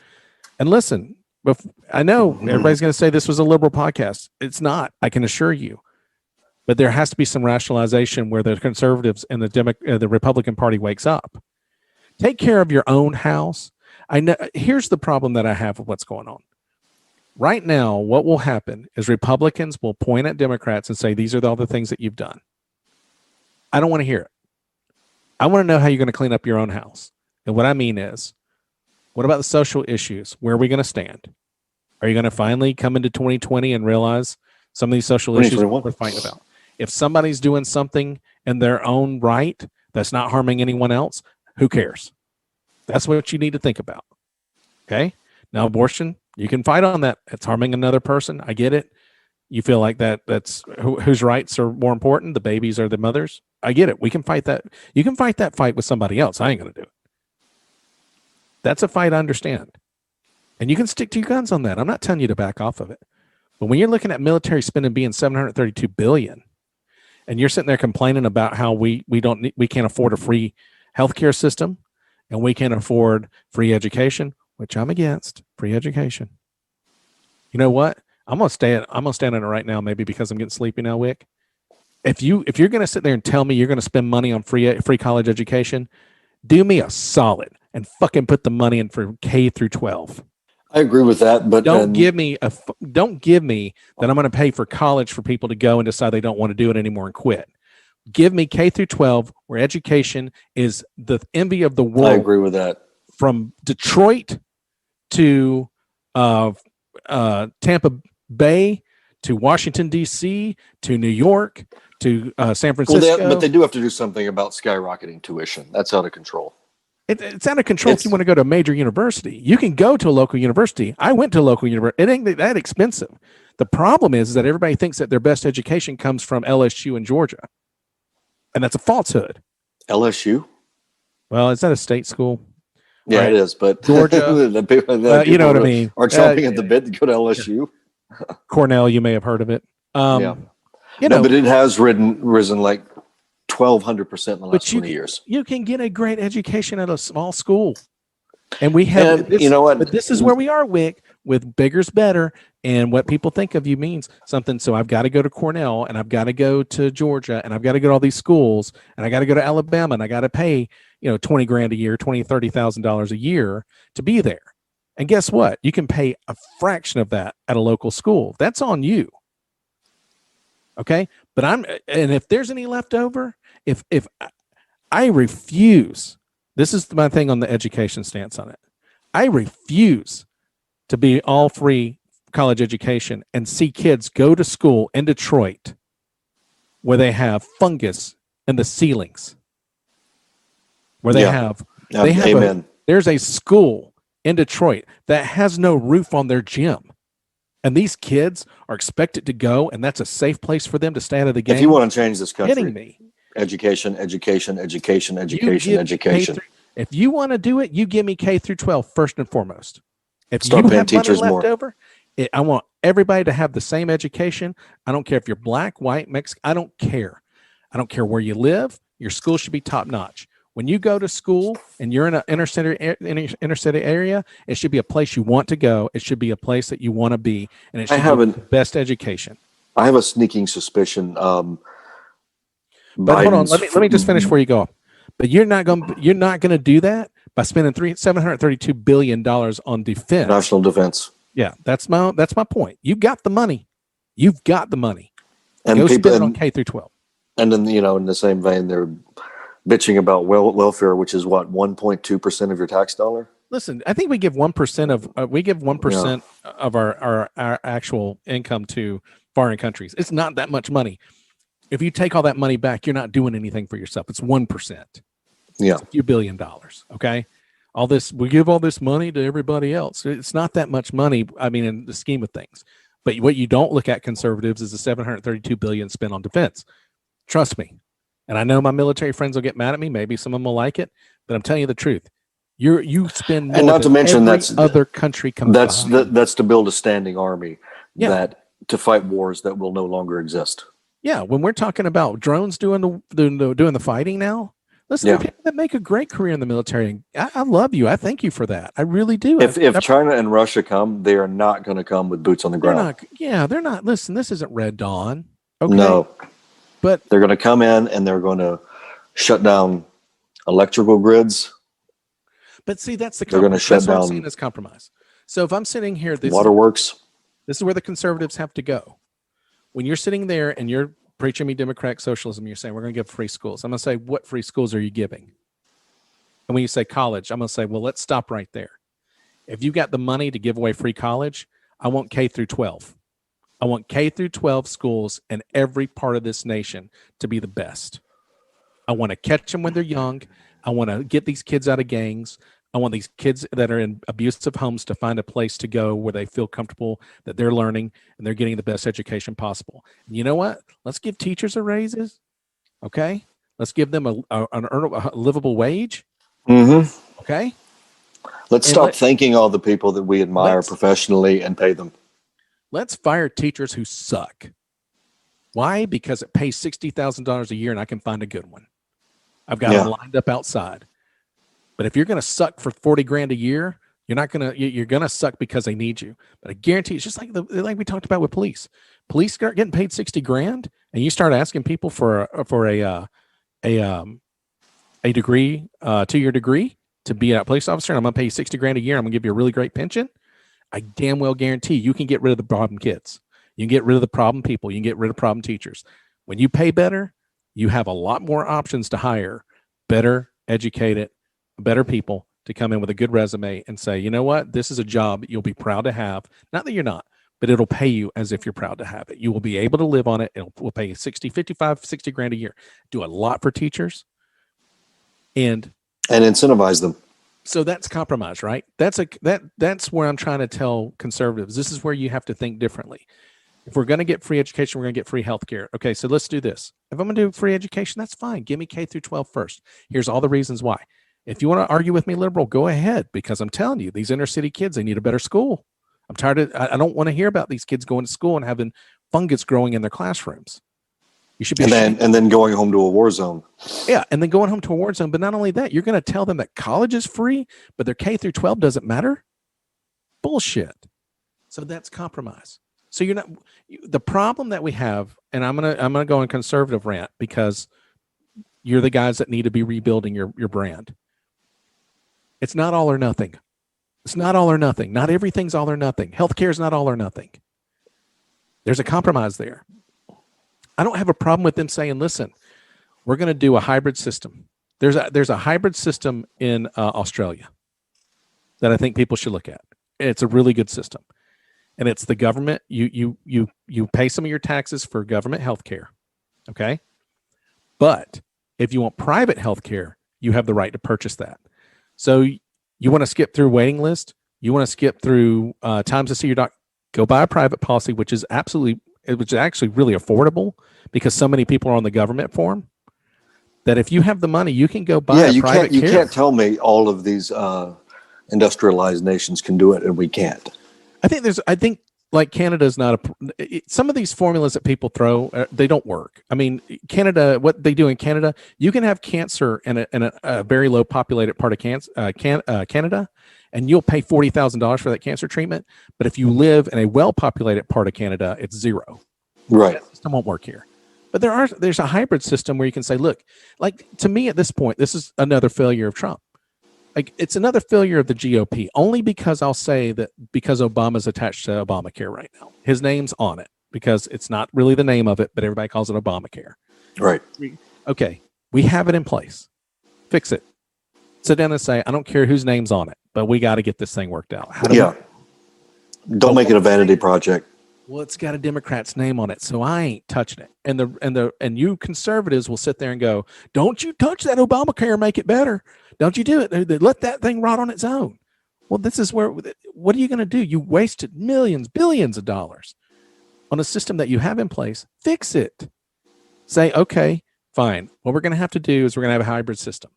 listen, I know everybody's going to say this was a liberal podcast. It's not, I can assure you. But there has to be some rationalization where the conservatives and the Republican Party wakes up. Take care of your own house. I know. Here's the problem that I have with what's going on. Right now, what will happen is Republicans will point at Democrats and say, these are all the things that you've done. I don't want to hear it. I want to know how you're going to clean up your own house. And what I mean is, what about the social issues? Where are we going to stand? Are you going to finally come into 2020 and realize some of these social issues we're fighting about? If somebody's doing something in their own right that's not harming anyone else, who cares? That's what you need to think about. Okay? Now, abortion, you can fight on that. It's harming another person. I get it. You feel like that's whose rights are more important, the babies or the mothers? I get it. We can fight that. You can fight that fight with somebody else. I ain't going to do it. That's a fight I understand. And you can stick to your guns on that. I'm not telling you to back off of it. But when you're looking at military spending being $732 billion, and you're sitting there complaining about how we can't afford a free healthcare system, and we can't afford free education, which I'm against free education. You know what? I'm gonna stand on it right now, maybe because I'm getting sleepy now, Wick. If you're gonna sit there and tell me you're gonna spend money on free college education, do me a solid and fucking put the money in for K through 12. I agree with that, but don't give me that I'm going to pay for college for people to go and decide they don't want to do it anymore and quit. Give me K through 12, where education is the envy of the world. I agree with that. From Detroit to Tampa Bay to Washington, D.C. to New York to San Francisco. But they do have to do something about skyrocketing tuition. That's out of control. It's out of control if you want to go to a major university. You can go to a local university. I went to a local university. It ain't that expensive. The problem is that everybody thinks that their best education comes from LSU in Georgia. And that's a falsehood. LSU? Well, is that a state school? Yeah, right. It is. But Georgia, you know what I mean? Are chomping at the bit to go to LSU. Cornell, you may have heard of it. Yeah. But it has risen like 1,200% in the last 20 years. You can get a great education at a small school. And we have, you know what? But this is where we are, Wick, with bigger's better. And what people think of you means something. So I've got to go to Cornell, and I've got to go to Georgia, and I've got to go to all these schools, and I got to go to Alabama, and I got to pay, $20,000 a year, $30,000 a year to be there. And guess what? You can pay a fraction of that at a local school. That's on you. Okay. But if there's any left over, if I refuse, this is my thing on the education stance on it. I refuse to be all free college education and see kids go to school in Detroit where they have fungus in the ceilings, where there's a school in Detroit that has no roof on their gym. And these kids are expected to go, and that's a safe place for them to stay out of the game. If you want to change this country, kidding me. Education. If you want to do it, you give me K through 12 first and foremost. If Start you paying have teachers money left more. over, I want everybody to have the same education. I don't care if you're black, white, Mexican. I don't care. I don't care where you live. Your school should be top notch. When you go to school and you're in an inner city area, it should be a place you want to go. It should be a place that you want to be, and it should be the best education. I have a sneaking suspicion. But hold on, let me just finish before you go. But you're not going to do that by spending $732 billion on defense. National defense. Yeah, that's my point. You got the money. You've got the money. And go people spend it on K through 12. And then in the same vein, they're bitching about welfare, which is what 1.2% of your tax dollar. Listen, I think we give 1% of our actual income to foreign countries. It's not that much money. If you take all that money back, you're not doing anything for yourself. It's 1%. Yeah, it's a few $1 billion. Okay, we give all this money to everybody else. It's not that much money. I mean, in the scheme of things. But what you don't look at, conservatives, is the $732 billion spent on defense. Trust me. And I know my military friends will get mad at me. Maybe some of them will like it, but I'm telling you the truth. You spend more, and not to mention that's other country combined. That's to build a standing army that to fight wars that will no longer exist. Yeah, when we're talking about drones doing the fighting now, listen, there are people that make a great career in the military. I love you. I thank you for that. I really do. If China and Russia come, they are not going to come with boots on the ground. They're not. Listen, this isn't Red Dawn. Okay? No. But they're going to come in and they're going to shut down electrical grids. But see, that's the they're going to shut down. I'm seeing this compromise. So if I'm sitting here, waterworks. This is where the conservatives have to go. When you're sitting there and you're preaching me democratic socialism, you're saying we're going to give free schools. I'm going to say, what free schools are you giving? And when you say college, I'm going to say, well, let's stop right there. If you got the money to give away free college, I want K through 12. I want K through 12 schools in every part of this nation to be the best. I want to catch them when they're young. I want to get these kids out of gangs. I want these kids that are in abusive homes to find a place to go where they feel comfortable, that they're learning and they're getting the best education possible. And you know what? Let's give teachers a raises. Okay. Let's give them a livable wage. Mm-hmm. Okay. Let's stop thanking all the people that we admire professionally and pay them. Let's fire teachers who suck. Why? Because it pays $60,000 a year and I can find a good one. I've got them lined up outside. But if you're going to suck for 40 grand a year, you're going to suck because they need you. But I guarantee it's just like we talked about with police. Police start getting paid 60 grand and you start asking people for a degree, 2-year degree to be a police officer. And I'm going to pay you 60 grand a year. I'm going to give you a really great pension. I damn well guarantee you can get rid of the problem kids. You can get rid of the problem people. You can get rid of problem teachers. When you pay better, you have a lot more options to hire better educated, better people to come in with a good resume and say, you know what, this is a job you'll be proud to have. Not that you're not, but it'll pay you as if you're proud to have it. You will be able to live on it. Will pay you 60, 55, 60 grand a year. Do a lot for teachers and incentivize them. So that's compromise, right? That's where I'm trying to tell conservatives. This is where you have to think differently. If we're going to get free education, we're going to get free healthcare. Okay, so let's do this. If I'm going to do free education, that's fine. Give me K through 12 first. Here's all the reasons why. If you want to argue with me, liberal, go ahead, because I'm telling you, these inner city kids, they need a better school. I'm tired I don't want to hear about these kids going to school and having fungus growing in their classrooms. You should be and then going home to a war zone. Yeah, and then going home to a war zone. But not only that, you're going to tell them that college is free, but their K through 12 doesn't matter? Bullshit. So that's compromise. So the problem that we have, and I'm gonna go on conservative rant because you're the guys that need to be rebuilding your brand. It's not all or nothing. It's not all or nothing. Not everything's all or nothing. Healthcare is not all or nothing. There's a compromise there. I don't have a problem with them saying, listen, we're going to do a hybrid system. There's a hybrid system in Australia that I think people should look at. It's a really good system. And it's the government. You pay some of your taxes for government health care. Okay. But if you want private health care, you have the right to purchase that. So you want to skip through waiting list. You want to skip through times to see your doctor. Go buy a private policy, which is actually really affordable because so many people are on the government form that if you have the money, you can go buy a private care. You can't tell me all of these industrialized nations can do it and we can't. I think like Canada's not some of these formulas that people throw, they don't work. I mean, Canada, what they do in Canada, you can have cancer in a very low populated part of Canada, and you'll pay $40,000 for that cancer treatment. But if you live in a well-populated part of Canada, it's zero. Right. That system won't work here. But there's a hybrid system where you can say, look, like to me at this point, this is another failure of Trump. Like it's another failure of the GOP, only because I'll say that because Obama's attached to Obamacare right now. His name's on it because it's not really the name of it, but everybody calls it Obamacare. Right. Okay. We have it in place. Fix it. Sit down and say, I don't care whose name's on it, but we got to get this thing worked out. Don't make it a vanity project. Well, it's got a Democrat's name on it, so I ain't touching it. And you conservatives will sit there and go, don't you touch that Obamacare, make it better. Don't you do it. Let that thing rot on its own. Well, this is what are you going to do? You wasted millions, billions of dollars on a system that you have in place. Fix it. Say, okay, fine. What we're going to have to do is we're going to have a hybrid system.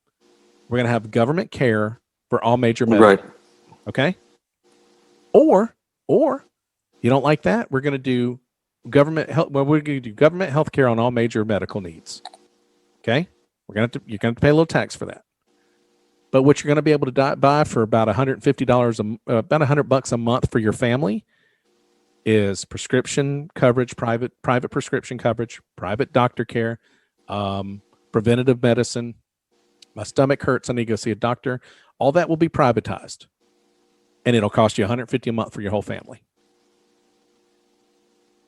We're going to have government care for all major medical. Right. Okay. Or you don't like that? We're going to do government health. Well, we're going to do government health care on all major medical needs. Okay. You're going to have to pay a little tax for that. But what you're going to be able to buy for about $150, about $100 a month for your family is prescription coverage, private prescription coverage, private doctor care, preventative medicine. My stomach hurts. I need to go see a doctor. All that will be privatized, and it'll cost you $150 a month for your whole family.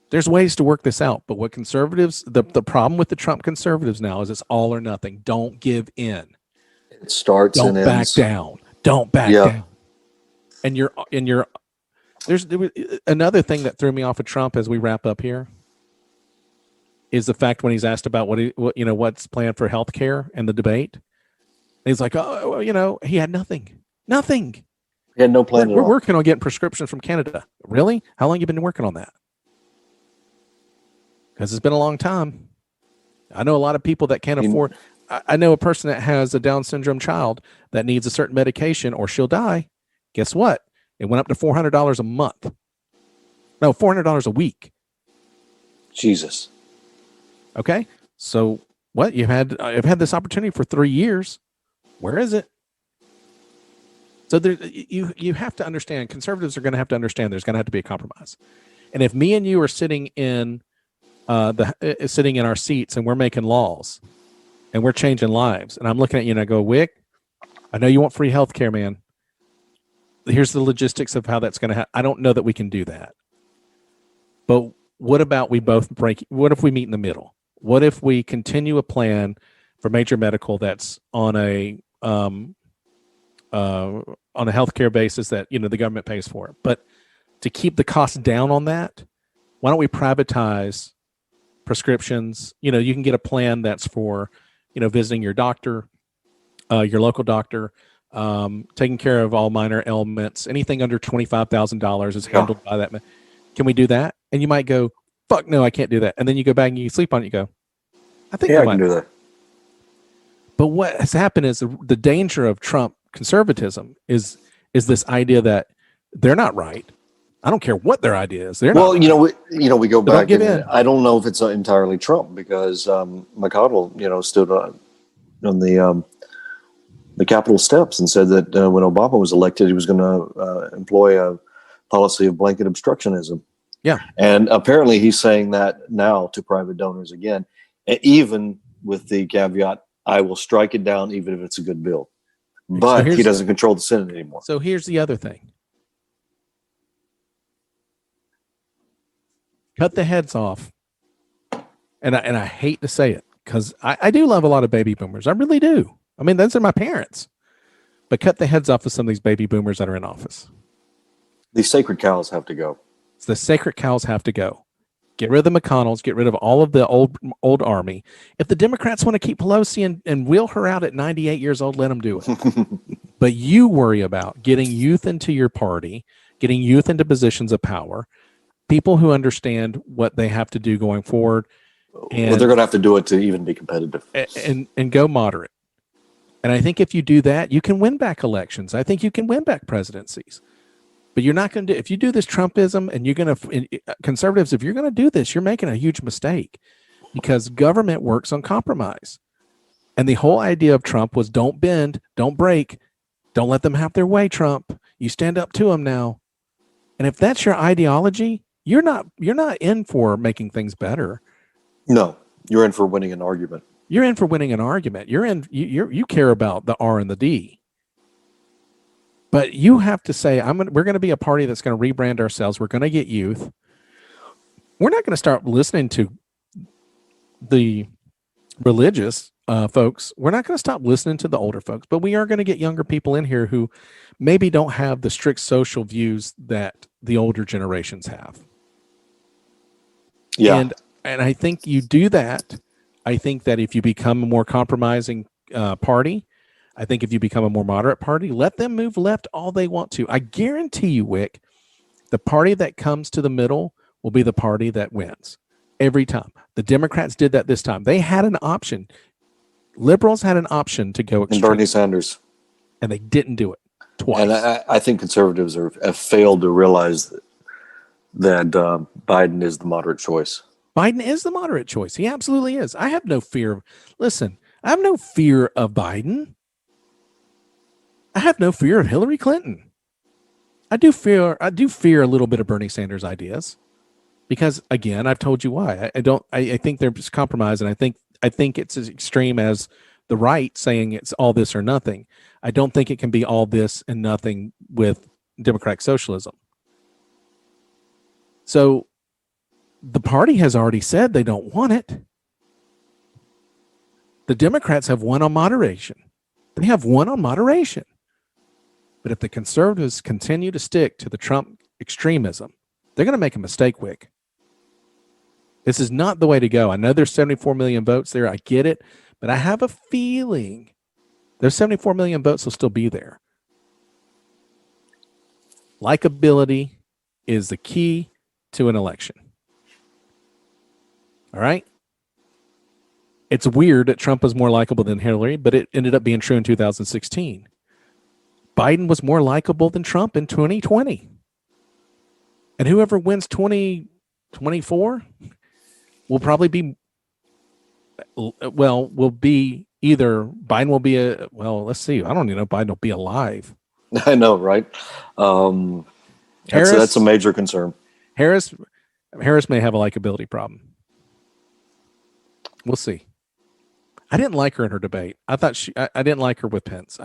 There's ways to work this out, but what conservatives, the problem with the Trump conservatives now is it's all or nothing. Don't give in. It starts and ends. Don't back down. Don't back down. And there's another thing that threw me off of Trump as we wrap up here is the fact when he's asked about what's planned for healthcare and the debate. He's like, he had nothing. Nothing. He had no plan at all. We're working on getting prescriptions from Canada. Really? How long have you been working on that? Because it's been a long time. I know a lot of people that can't afford. I know a person that has a Down syndrome child that needs a certain medication or she'll die. Guess what? It went up to $400 a month. No, $400 a week. Jesus. Okay. So what I've had this opportunity for 3 years. Where is it? So you have to understand, conservatives are going to have to understand there's going to have to be a compromise. And if me and you are sitting in sitting in our seats and we're making laws and we're changing lives, and I'm looking at you and I go, Wick, I know you want free healthcare, man. Here's the logistics of how that's going to happen. I don't know that we can do that. But what about we both break? What if we meet in the middle? What if we continue a plan for major medical that's on a healthcare basis that the government pays for it, but to keep the cost down on that, why don't we privatize prescriptions? You can get a plan that's for visiting your doctor, your local doctor, taking care of all minor ailments. Anything under $25,000 is handled by that. Can we do that? And you might go, fuck no, I can't do that. And then you go back and you sleep on it. You go, I think I can do that. But what has happened is the danger of Trump conservatism is this idea that they're not right. I don't care what their idea is. They're not right. We go back. I don't know if it's entirely Trump, because McConnell, stood on the Capitol steps and said that when Obama was elected, he was going to employ a policy of blanket obstructionism. Yeah. And apparently he's saying that now to private donors again, even with the caveat, I will strike it down even if it's a good bill. But he doesn't control the Senate anymore. So here's the other thing. Cut the heads off. And I hate to say it, because I do love a lot of baby boomers. I really do. I mean, those are my parents. But cut the heads off of some of these baby boomers that are in office. These sacred cows have to go. The sacred cows have to go. Get rid of the McConnells. Get rid of all of the old army. If the Democrats want to keep Pelosi and wheel her out at 98 years old, let them do it. But you worry about getting youth into your party, getting youth into positions of power, people who understand what they have to do going forward. And they're going to have to do it to even be competitive. And go moderate. And I think if you do that, you can win back elections. I think you can win back presidencies. But you're not going to do, if you do this Trumpism and you're going to, conservatives, if you're going to do this, you're making a huge mistake, because government works on compromise. And the whole idea of Trump was don't bend, don't break, don't let them have their way, Trump. You stand up to them now. And if that's your ideology, you're not in for making things better. No, you're in for winning an argument. You're in for winning an argument. You care about the R and the D. But you have to say, we're going to be a party that's going to rebrand ourselves. We're going to get youth. We're not going to start listening to the religious folks. We're not going to stop listening to the older folks, but we are going to get younger people in here who maybe don't have the strict social views that the older generations have. Yeah. And I think you do that. I think that if you become a more compromising party, I think if you become a more moderate party, let them move left all they want to. I guarantee you, Wick, the party that comes to the middle will be the party that wins every time. The Democrats did that this time. They had an option. Liberals had an option to go extreme. And Bernie Sanders. And they didn't do it twice. And I think conservatives have failed to realize that Biden is the moderate choice. Biden is the moderate choice. He absolutely is. I have no fear. Listen, I have no fear of Biden. I have no fear of Hillary Clinton. I do fear a little bit of Bernie Sanders' ideas, because again, I've told you why. I think there's compromise, and I think it's as extreme as the right saying it's all this or nothing. I don't think it can be all this and nothing with democratic socialism. So the party has already said they don't want it. The Democrats have won on moderation. They have won on moderation. But if the conservatives continue to stick to the Trump extremism, they're going to make a mistake, Wick. This is not the way to go. I know there's 74 million votes there. I get it. But I have a feeling those 74 million votes will still be there. Likability is the key to an election. All right? It's weird that Trump was more likable than Hillary, but it ended up being true in 2016. Biden was more likable than Trump in 2020. And whoever wins 2024 will probably be well, will be either Biden will be let's see. I don't even know if Biden will be alive. I know, right? That's a major concern. Harris may have a likability problem. We'll see. I didn't like her in her debate. I thought I didn't like her with Pence.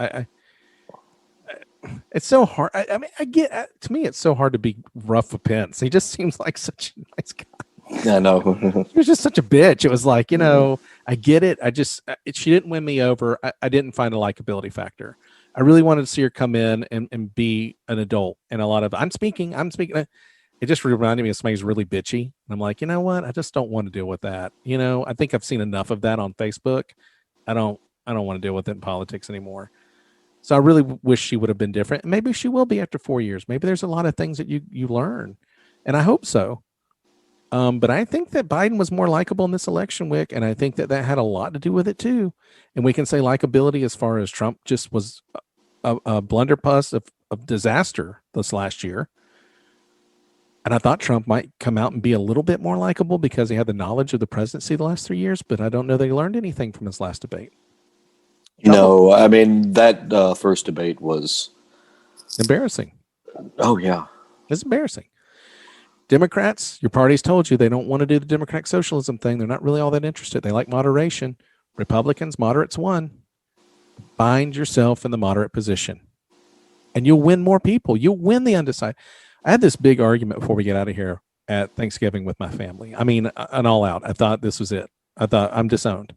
It's so hard. I mean, to me, it's so hard to be rough with Pence. He just seems like such a nice guy. I know. He was just such a bitch. It was like, I get it. She didn't win me over. I didn't find a likability factor. I really wanted to see her come in and be an adult. And a lot of, I'm speaking. It just reminded me of somebody who's really bitchy. And I'm like, you know what? I just don't want to deal with that. I think I've seen enough of that on Facebook. I don't want to deal with it in politics anymore. So I really wish she would have been different. And maybe she will be after 4 years. Maybe there's a lot of things that you learn. And I hope so. But I think that Biden was more likable in this election, Wick. And I think that had a lot to do with it too. And we can say likability as far as Trump just was a blunderbuss of disaster this last year. And I thought Trump might come out and be a little bit more likable because he had the knowledge of the presidency the last 3 years, but I don't know that he learned anything from his last debate. No, I mean, that first debate was embarrassing. Oh, yeah. It's embarrassing. Democrats, your party's told you they don't want to do the democratic socialism thing. They're not really all that interested. They like moderation. Republicans, moderates won. Bind yourself in the moderate position, and you'll win more people. You'll win the undecided. I had this big argument before we get out of here at Thanksgiving with my family. I mean, an all out. I thought this was it. I thought I'm disowned.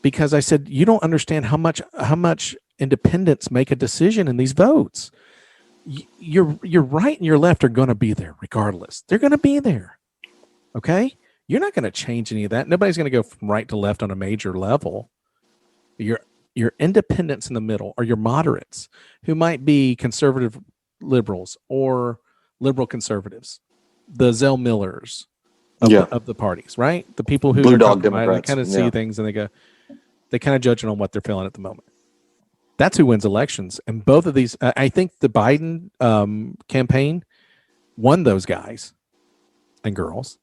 Because I said, you don't understand how much independents make a decision in these votes. Your right and your left are going to be there regardless. They're going to be there. Okay? You're not going to change any of that. Nobody's going to go from right to left on a major level. Your independents in the middle are your moderates who might be conservative liberals or liberal conservatives, the Zell Millers of the parties, right? The people who blue dog Democrats kind of see things and they kind of judge it on what they're feeling at the moment. That's who wins elections. And both of these, I think the Biden campaign won those guys and girls,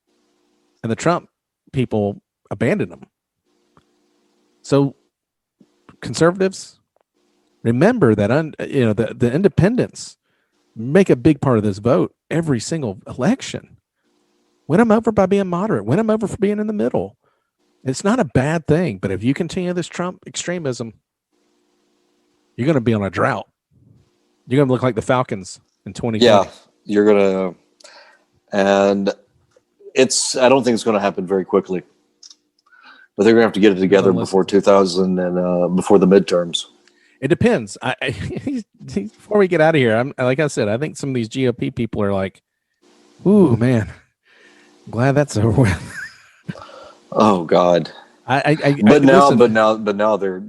and the Trump people abandoned them. So conservatives, remember that the independents make a big part of this vote every single election. Win them over by being moderate. Win them over for being in the middle. It's not a bad thing, but if you continue this Trump extremism, you're going to be on a drought. You're going to look like the Falcons in 2020. Yeah, you're going to, and I don't think it's going to happen very quickly, but they're going to have to get it together before 2000 and before the midterms. It depends. Before we get out of here, like I said, I think some of these GOP people are like, "Ooh, man, I'm glad that's over with." Oh God! But now they're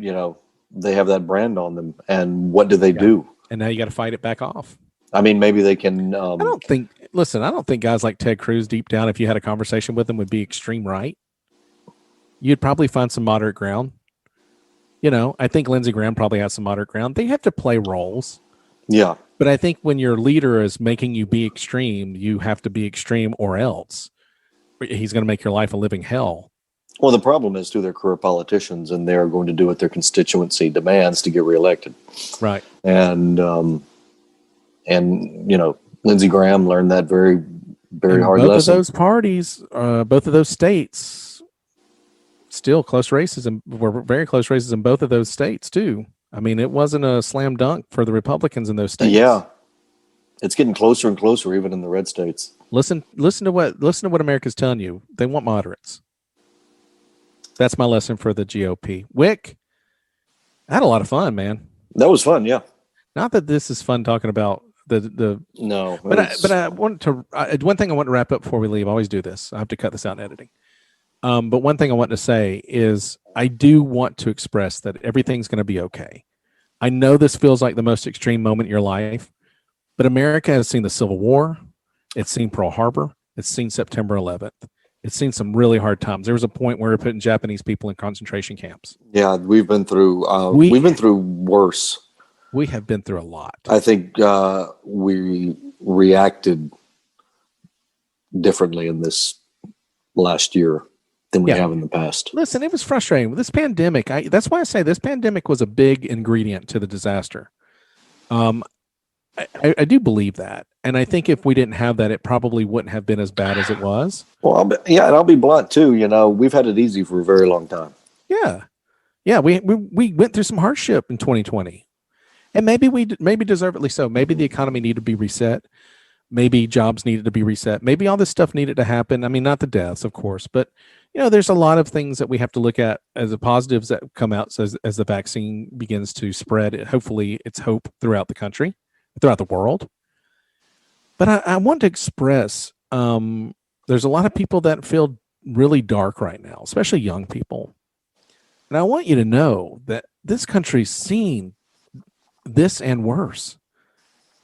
they have that brand on them, and what do they do? And now you got to fight it back off. I mean, maybe they can. I don't think guys like Ted Cruz deep down, if you had a conversation with them, would be extreme right. You'd probably find some moderate ground. I think Lindsey Graham probably has some moderate ground. They have to play roles. Yeah. But I think when your leader is making you be extreme, you have to be extreme or else he's going to make your life a living hell. Well, the problem is, too, they're career politicians, and they're going to do what their constituency demands to get reelected. Right. And Lindsey Graham learned that very, very hard lesson. Both of those parties, both of those states, still close races, and were very close races in both of those states too. I mean, it wasn't a slam dunk for the Republicans in those states. Yeah, it's getting closer and closer, even in the red states. Listen to what America's telling you. They want moderates. That's my lesson for the GOP. Wick, I had a lot of fun, man. That was fun, yeah. Not that this is fun talking about the no, but I want to. One thing I want to wrap up before we leave. I always do this. I have to cut this out in editing. But one thing I want to say is I do want to express that everything's going to be okay. I know this feels like the most extreme moment in your life, but America has seen the Civil War. It's seen Pearl Harbor. It's seen September 11th. It's seen some really hard times. There was a point where we were putting Japanese people in concentration camps. Yeah, we've been through we've been through worse. We have been through a lot. I think we reacted differently in this last year. than we have in the past. Listen, it was frustrating with this pandemic. That's why I say this pandemic was a big ingredient to the disaster. I do believe that, and I think if we didn't have that, it probably wouldn't have been as bad as it was. Well, and I'll be blunt too. We've had it easy for a very long time. Yeah. We went through some hardship in 2020, and maybe deservedly so. Maybe the economy needed to be reset. Maybe jobs needed to be reset. Maybe all this stuff needed to happen. I mean, not the deaths, of course, but there's a lot of things that we have to look at as the positives that come out as the vaccine begins to spread. Hopefully, it's hope throughout the country, throughout the world. But I want to express there's a lot of people that feel really dark right now, especially young people. And I want you to know that this country's seen this and worse.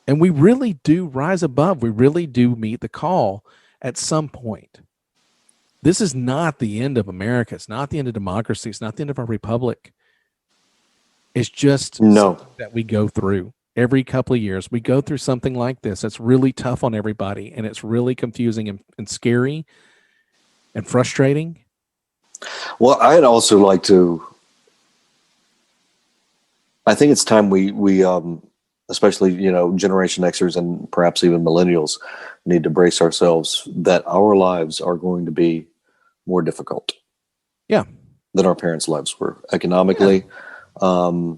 And we really do rise above. We really do meet the call at some point. This is not the end of America. It's not the end of democracy. It's not the end of our republic. It's just something that we go through every couple of years. We go through something like this. It's really tough on everybody, and it's really confusing and scary and frustrating. Well, I'd also like to. I think it's time we especially Generation Xers and perhaps even millennials need to brace ourselves that our lives are going to be more difficult. Yeah. Than our parents' lives were economically. Yeah.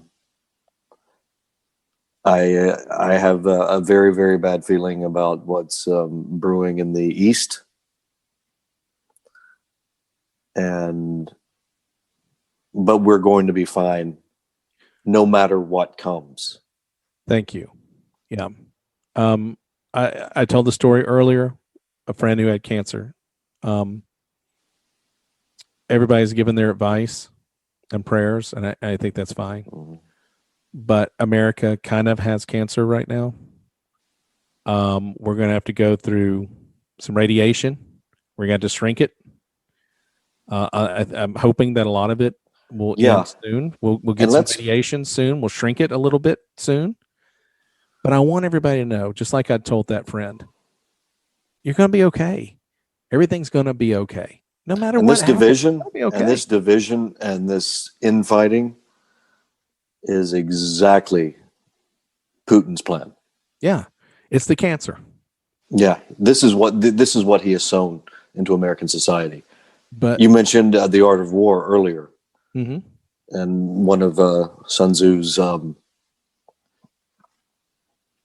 I have a very, very bad feeling about what's brewing in the East. But we're going to be fine no matter what comes. Thank you. Yeah. I told the story earlier, a friend who had cancer. Everybody's given their advice and prayers, and I think that's fine. Mm-hmm. But America kind of has cancer right now. We're going to have to go through some radiation. We're going to have to shrink it. I'm hoping that a lot of it will end soon. We'll get some radiation soon. We'll shrink it a little bit soon. But I want everybody to know, just like I told that friend, you're going to be okay. Everything's going to be okay. No matter what this division, okay. And this division and this infighting is exactly Putin's plan. Yeah, it's the cancer. Yeah, this is what he has sown into American society. But you mentioned The Art of War earlier, mm-hmm. and one of Sun Tzu's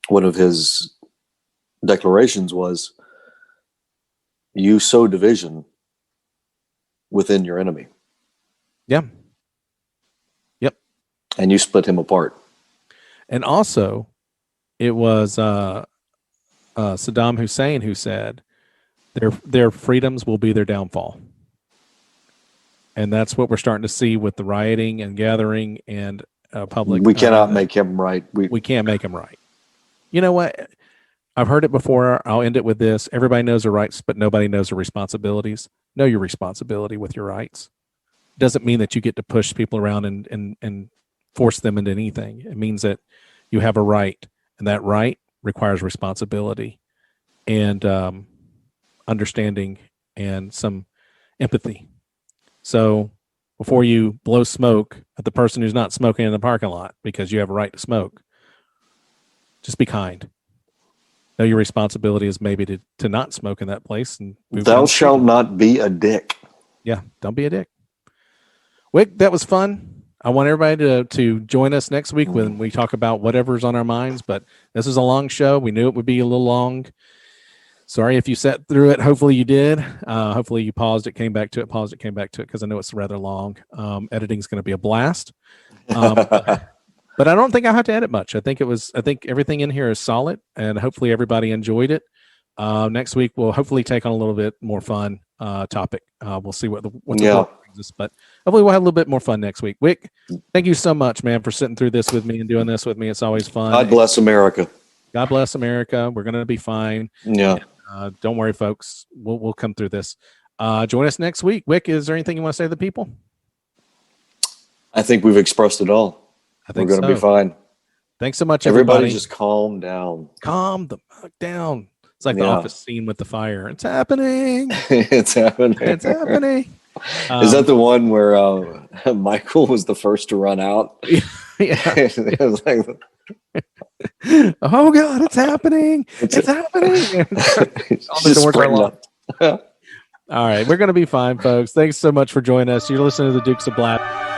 one of his declarations was, "You sow division within your enemy." Yeah. Yep. And you split him apart. And also, it was Saddam Hussein who said, "Their freedoms will be their downfall." And that's what we're starting to see with the rioting and gathering and public. We cannot make him right. We can't make him right. You know what? I've heard it before. I'll end it with this. Everybody knows their rights, but nobody knows their responsibilities. Know your responsibility with your rights. Doesn't mean that you get to push people around and force them into anything. It means that you have a right, and that right requires responsibility and understanding and some empathy. So before you blow smoke at the person who's not smoking in the parking lot because you have a right to smoke, just be kind. Know your responsibility is maybe to not smoke in that place. And thou shalt not be a dick. Yeah, don't be a dick. Wick, that was fun. I want everybody to join us next week when we talk about whatever's on our minds. But this is a long show. We knew it would be a little long. Sorry if you sat through it. Hopefully you did. Hopefully you paused it, came back to it, came back to it, because I know it's rather long. Editing is going to be a blast. But I don't think I have to edit much. I think everything in here is solid, and hopefully everybody enjoyed it. Next week we'll hopefully take on a little bit more fun topic. We'll see what the brings us, but hopefully we'll have a little bit more fun next week. Wick, thank you so much, man, for sitting through this with me and doing this with me. It's always fun. God bless America. God bless America. We're going to be fine. Yeah. And, don't worry, folks. We'll come through this. Join us next week. Wick, is there anything you want to say to the people? I think we've expressed it all. We're going to be fine. Thanks so much, everybody. Just calm down. Calm the fuck down. It's like the Office scene with the fire. It's happening. It's happening. It's happening. Is that the one where Michael was the first to run out? Yeah. It was like, Oh God, it's happening! It's happening! All the doors are locked. All right, we're going to be fine, folks. Thanks so much for joining us. You're listening to the Dukes of Blather.